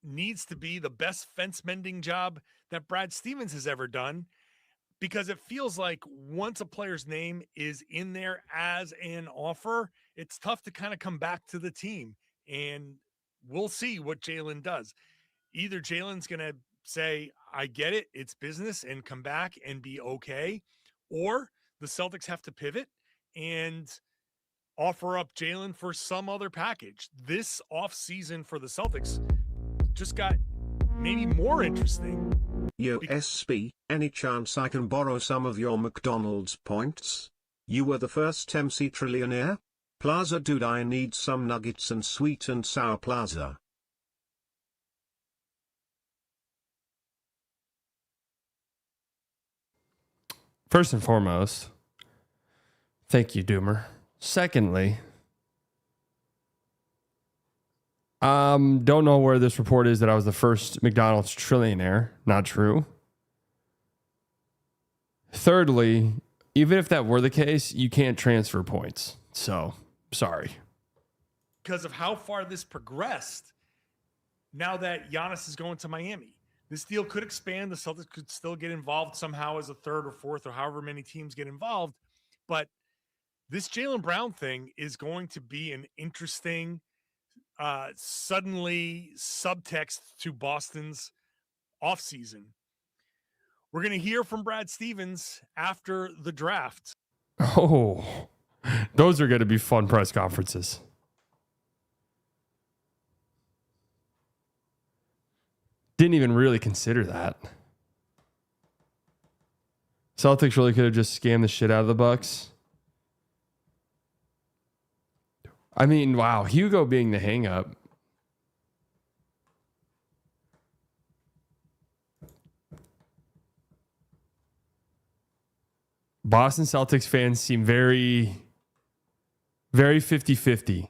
needs to be the best fence mending job that Brad Stevens has ever done, because it feels like once a player's name is in there as an offer, it's tough to kind of come back to the team. And we'll see what Jaylen does. Either Jaylen's going to say, I get it, it's business, and come back and be okay, or the Celtics have to pivot and offer up Jaylen for some other package. This offseason for the Celtics just got maybe more interesting. Yo, SB, any chance I can borrow some of your McDonald's points? You were the first MC trillionaire? Plaza dude, I need some nuggets and sweet and sour Plaza. First and foremost, thank you, Doomer. Secondly, don't know where this report is that I was the first McDonald's trillionaire. Not true. Thirdly, even if that were the case, you can't transfer points. So, sorry. Because of how far this progressed, now that Giannis is going to Miami, this deal could expand. The Celtics could still get involved somehow as a third or fourth or however many teams get involved. But this Jaylen Brown thing is going to be an interesting suddenly subtext to Boston's offseason. We're going to hear from Brad Stevens after the draft. Oh, those are going to be fun press conferences. Didn't even really consider that. Celtics really could have just scammed the shit out of the Bucks. I mean, wow, Hugo being the hang-up. Boston Celtics fans seem very, very 50-50. I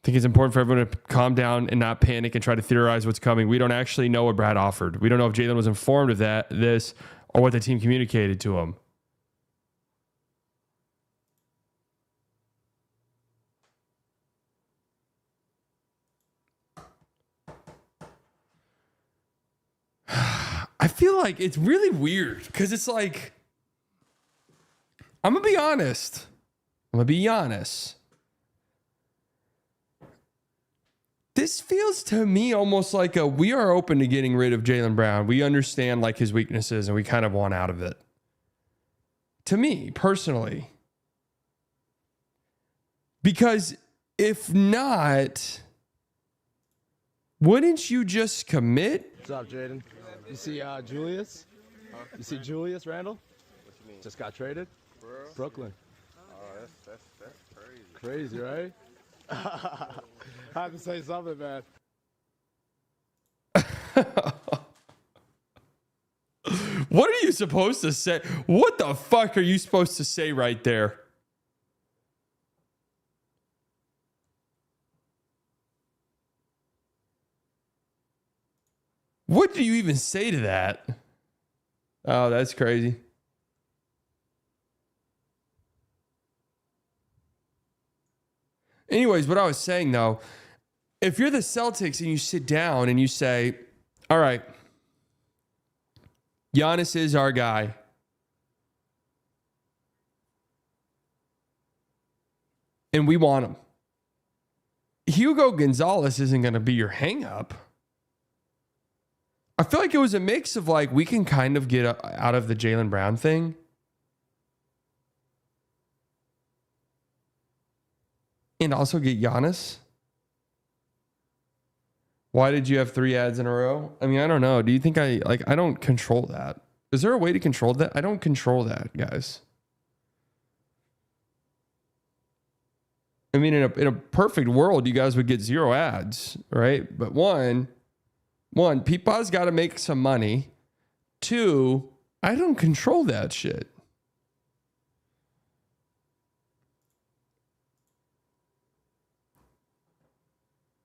think it's important for everyone to calm down and not panic and try to theorize what's coming. We don't actually know what Brad offered. We don't know if Jaylen was informed of this, or what the team communicated to him. I feel like it's really weird because it's like I'm going to be honest. I'm going to be honest. This feels to me almost like we are open to getting rid of Jaylen Brown. We understand like his weaknesses and we kind of want out of it. To me, personally. Because if not, wouldn't you just commit? What's up, Jaden? You see Julius? You see Julius Randle? What you mean? Just got traded? Brooklyn. Oh, that's crazy. Crazy, right? I have to say something, man. What are you supposed to say? What the fuck are you supposed to say right there? What do you even say to that? Oh, that's crazy. Anyways, what I was saying though, if you're the Celtics and you sit down and you say, all right, Giannis is our guy. And we want him. Hugo Gonzalez isn't going to be your hang up. I feel like it was a mix of like, we can kind of get out of the Jaylen Brown thing. And also get Giannis. Why did you have 3 ads in a row? I mean, I don't know. Do you think I don't control that? Is there a way to control that? I don't control that, guys. I mean, in a perfect world, you guys would get 0 ads, right? But one, Peepaw's got to make some money. 2, I don't control that shit.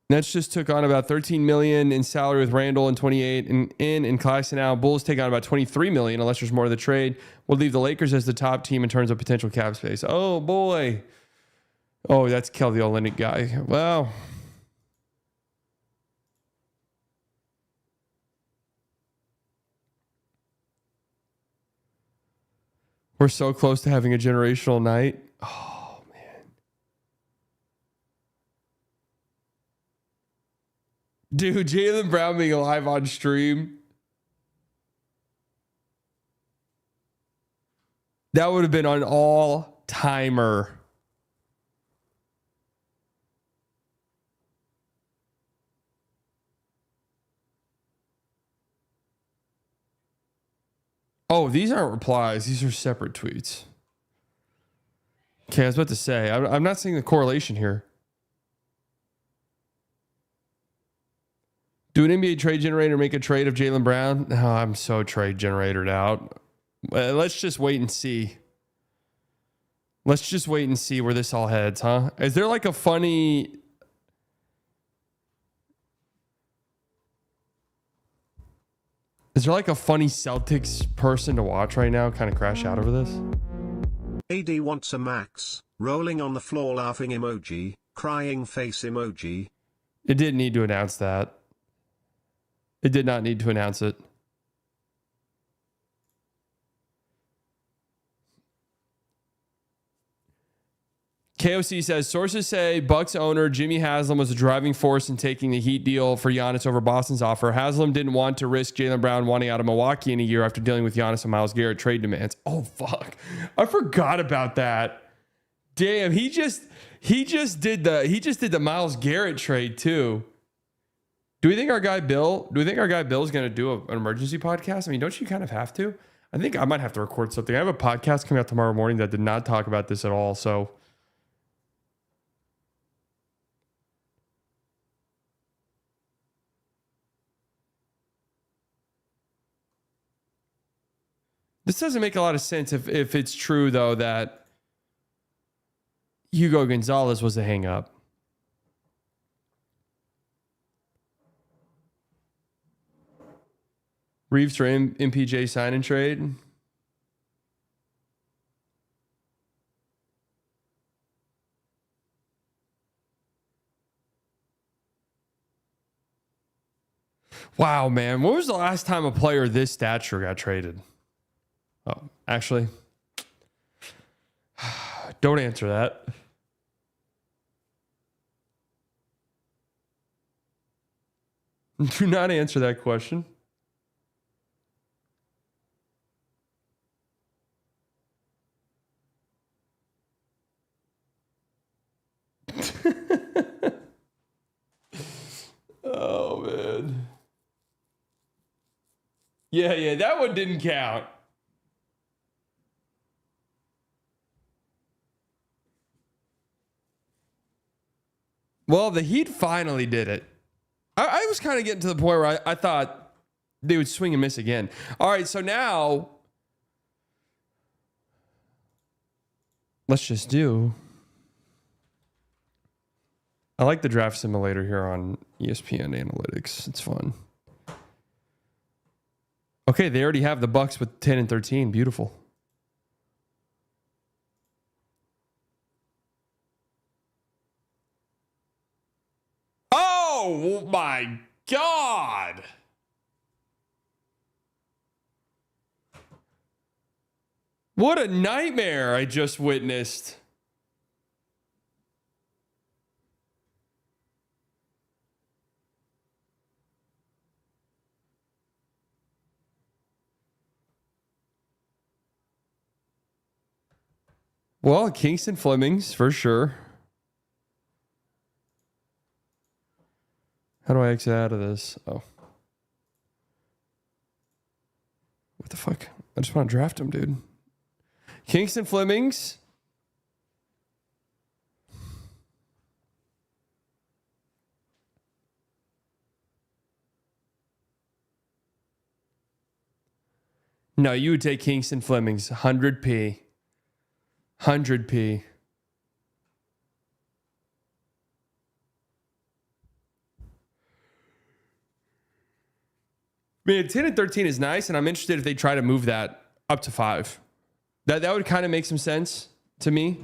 Nets just took on about $13 million in salary with Randall and 28 in Claxton now. Bulls take on about $23 million unless there's more to the trade. We'll leave the Lakers as the top team in terms of potential cap space. Oh boy. Oh, that's Kelly Olynyk guy. Well, we're so close to having a generational night. Oh, man. Dude, Jaylen Brown being live on stream. That would have been an all-timer. Oh, these aren't replies. These are separate tweets. Okay, I was about to say, I'm not seeing the correlation here. Do an NBA trade generator make a trade of Jaylen Brown? No, I'm so trade generated out. Let's just wait and see. Let's just wait and see where this all heads, huh? Is there like a funny... Is there like a funny Celtics person to watch right now kind of crash out over this? AD wants a max, rolling on the floor laughing emoji, crying face emoji. It didn't need to announce that. It did not need to announce it. KOC says, sources say Bucks owner Jimmy Haslam was a driving force in taking the Heat deal for Giannis over Boston's offer. Haslam didn't want to risk Jaylen Brown wanting out of Milwaukee in a year after dealing with Giannis and Myles Garrett trade demands. Oh, fuck. I forgot about that. Damn, he just did the Myles Garrett trade too. Do we think our guy Bill is going to do an emergency podcast? I mean, don't you kind of have to? I think I might have to record something. I have a podcast coming out tomorrow morning that did not talk about this at all. So this doesn't make a lot of sense if it's true, though, that Hugo Gonzalez was a hang-up. Reeves for MPJ sign and trade. Wow, man. When was the last time a player this stature got traded? Oh, actually, Don't answer that. Do not answer that question. Oh, man. Yeah, that one didn't count. Well, the Heat finally did it. I was kind of getting to the point where I thought they would swing and miss again. All right, so now let's just do. I like the draft simulator here on ESPN Analytics. It's fun. Okay, they already have the Bucks with 10 and 13. Beautiful. Oh my God. What a nightmare I just witnessed. Well, Kingston Flemings for sure. How do I exit out of this? Oh. What the fuck? I just want to draft him, dude. Kingston Flemings. No, you would take Kingston Flemings. 100p. 100p. Man, 10 and 13 is nice, and I'm interested if they try to move that up to 5. That would kind of make some sense to me.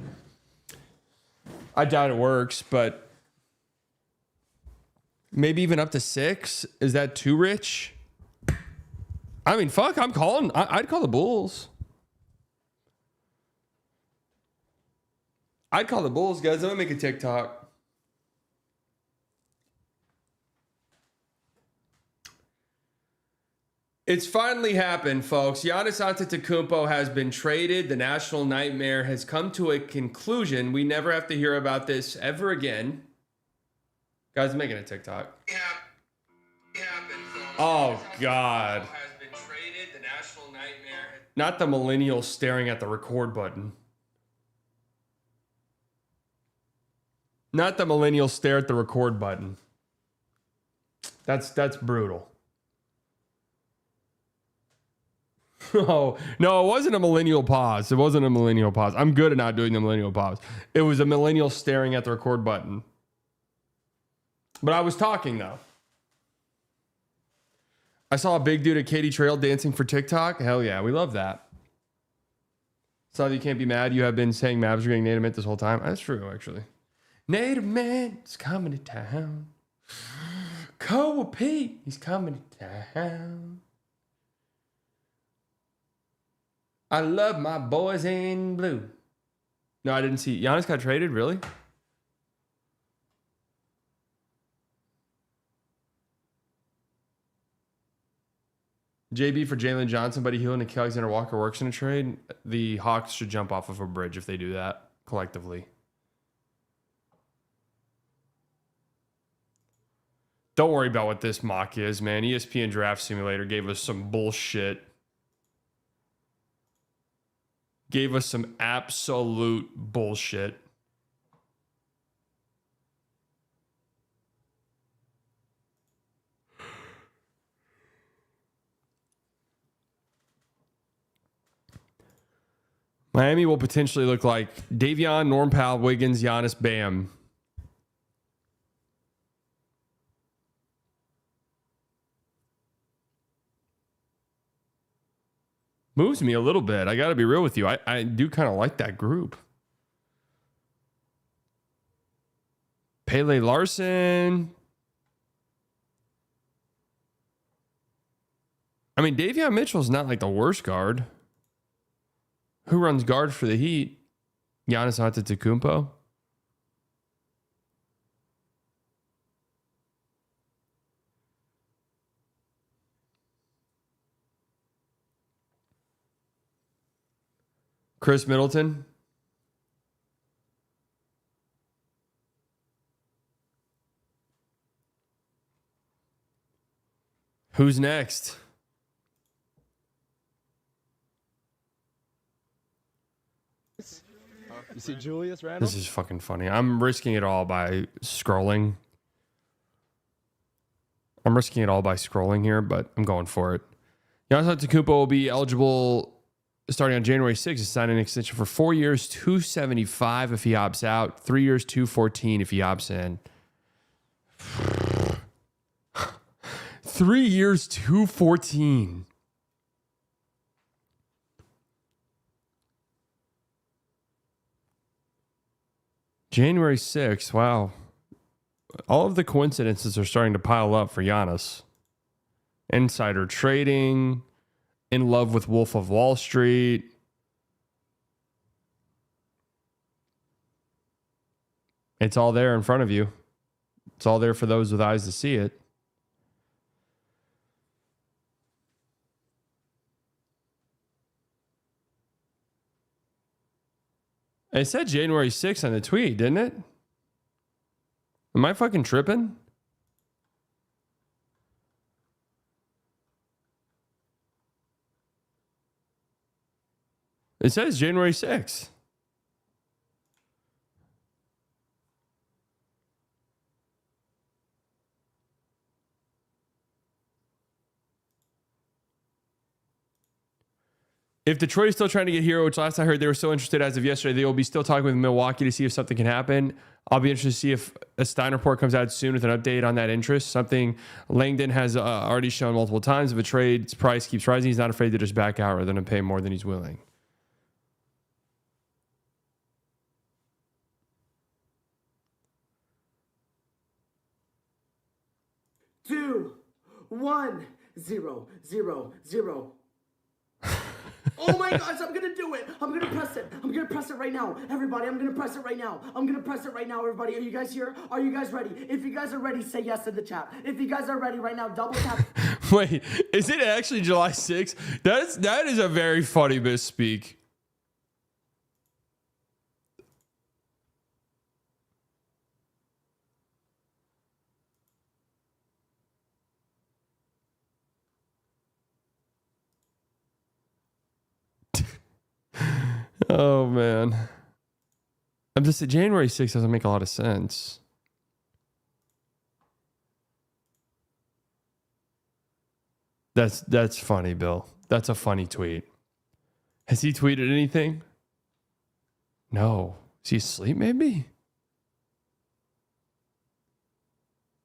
I doubt it works, but maybe even up to 6. Is that too rich? I mean, fuck, I'm calling. I'd call the Bulls. I'd call the Bulls, guys. I'm going to make a TikTok. It's finally happened, folks. Giannis Antetokounmpo has been traded. The national nightmare has come to a conclusion. We never have to hear about this ever again. Guys, I'm making a TikTok. Oh, God. Has been traded. The national nightmare. Not the millennial staring at the record button. Not the millennial stare at the record button. That's brutal. Oh, no, it wasn't a millennial pause. It wasn't a millennial pause. I'm good at not doing the millennial pause. It was a millennial staring at the record button. But I was talking, though. I saw a big dude at Katy Trail dancing for TikTok. Hell yeah, we love that. So you can't be mad. You have been saying Mavs are getting Native Mint this whole time. That's true, actually. Native Mint's coming to town. Cole Pete, he's coming to town. I love my boys in blue. No, I didn't see. Giannis got traded? Really? JB for Jalen Johnson, Buddy Hield, and Alexander Walker works in a trade. The Hawks should jump off of a bridge if they do that collectively. Don't worry about what this mock is, man. ESPN Draft Simulator gave us some bullshit. Gave us some absolute bullshit. Miami will potentially look like Davion, Norm Powell, Wiggins, Giannis, Bam. Moves me a little bit. I got to be real with you. I do kind of like that group. Pele Larson. I mean, Davion Mitchell's not like the worst guard. Who runs guard for the Heat? Giannis Antetokounmpo. Chris Middleton. Who's next? You see Julius Randle? This is fucking funny. I'm risking it all by scrolling. Here, but I'm going for it. Giannis Antetokounmpo will be eligible starting on January 6th to sign an extension for 4 years, $275 if he opts out, 3 years, $214 if he opts in. 3 years, $214. January 6th. Wow. All of the coincidences are starting to pile up for Giannis. Insider trading, in love with Wolf of Wall Street. It's all there in front of you. It's all there for those with eyes to see it. It said January 6th on the tweet, didn't it? Am I fucking tripping? It says January 6th. If Detroit is still trying to get Hero, which last I heard they were so interested as of yesterday, they will be still talking with Milwaukee to see if something can happen. I'll be interested to see if a Stein report comes out soon with an update on that interest. Something Langdon has already shown multiple times. If a trade's price keeps rising, he's not afraid to just back out rather than pay more than he's willing. Two, 1, 0, 0, 0. Oh my gosh, I'm gonna do it. I'm gonna press it. I'm gonna press it right now. Everybody, I'm gonna press it right now. I'm gonna press it right now, everybody. Are you guys here? Are you guys ready? If you guys are ready, say yes in the chat. If you guys are ready right now, double tap. Wait, is it actually July 6th? That is a very funny misspeak. Oh man, I'm just January 6th doesn't make a lot of sense. That's funny, Bill. That's a funny tweet. Has he tweeted anything? No. Is he asleep? Maybe.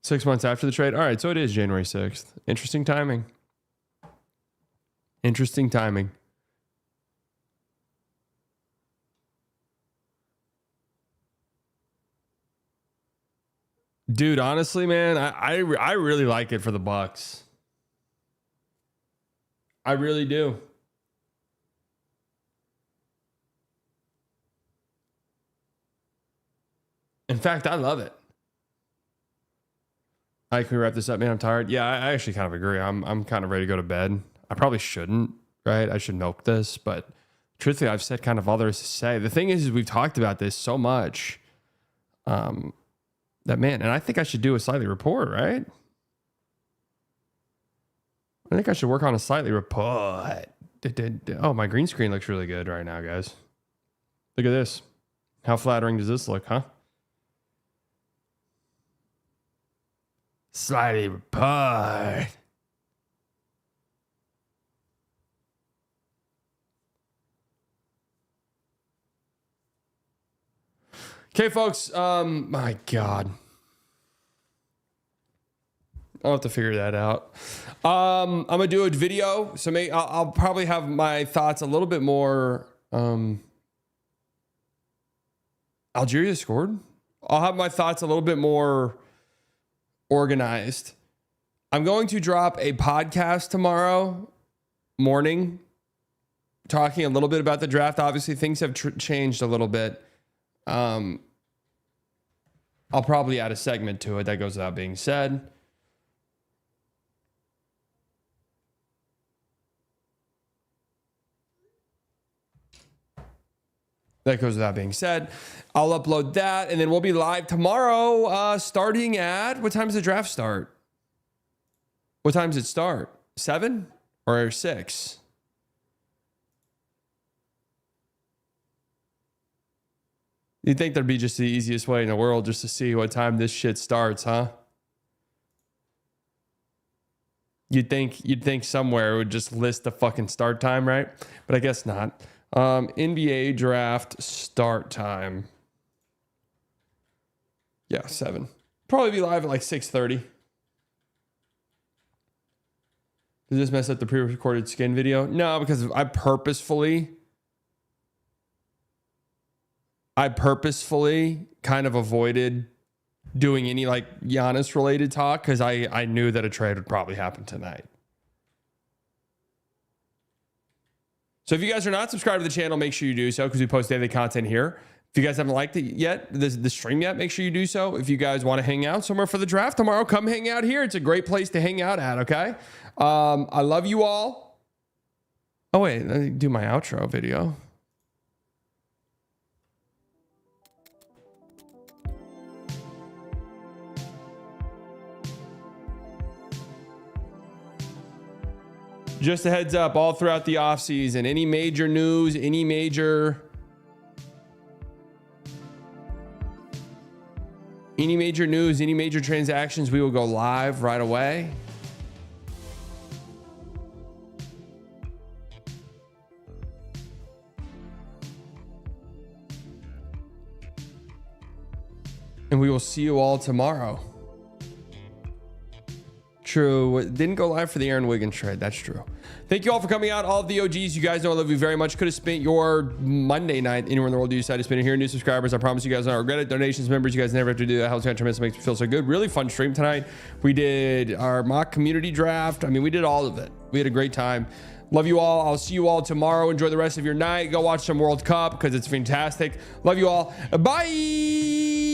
6 months after the trade. All right, so it is January 6th. Interesting timing. Interesting timing. Dude, honestly, man, I really like it for the Bucks. I really do. In fact, I love it. All right, can we wrap this up, man? I'm tired. Yeah, I actually kind of agree. I'm kind of ready to go to bed. I probably shouldn't, right? I should milk this, but truthfully, I've said kind of all there is to say. The thing is we've talked about this so much. That man, and I think I should do a Slightly report, right? I think I should work on a Slightly report. Oh, my green screen looks really good right now, guys. Look at this. How flattering does this look, huh? Slightly report. Okay, folks. My God. I'll have to figure that out. I'm gonna do a video, so I'll probably have my thoughts a little bit more. Algeria scored. I'll have my thoughts a little bit more organized. I'm going to drop a podcast tomorrow morning, talking a little bit about the draft. Obviously, things have changed a little bit I'll probably add a segment to it. That goes without being said. That goes without being said. I'll upload that, and then we'll be live tomorrow, starting at, what time does the draft start? What time does it start? 7 or 6? You'd think that'd be just the easiest way in the world just to see what time this shit starts, huh? You'd think somewhere it would just list the fucking start time, right? But I guess not. NBA draft start time. Yeah, 7. Probably be live at like 6:30. Does this mess up the pre-recorded skin video? No, because I purposefully kind of avoided doing any like Giannis related talk because I knew that a trade would probably happen tonight. So if you guys are not subscribed to the channel, make sure you do so because we post daily content here. If you guys haven't liked it yet, the stream yet, make sure you do so. If you guys want to hang out somewhere for the draft tomorrow, come hang out here. It's a great place to hang out at, okay? I love you all. Oh, wait, let me do my outro video. Just a heads up, all throughout the offseason, any major news, any major news, any major transactions, we will go live right away. And we will see you all tomorrow. True. Didn't go live for the Aaron Wiggins trade. That's true. Thank you all for coming out. All of the OGs, you guys know I love you very much. Could have spent your Monday night anywhere in the world you decided to spend it here. New subscribers, I promise you guys don't regret it. Donations, members, you guys never have to do that. Helps me out tremendously, makes me feel so good. Really fun stream tonight. We did our mock community draft. I mean, we did all of it. We had a great time. Love you all. I'll see you all tomorrow. Enjoy the rest of your night. Go watch some World Cup because it's fantastic. Love you all. Bye.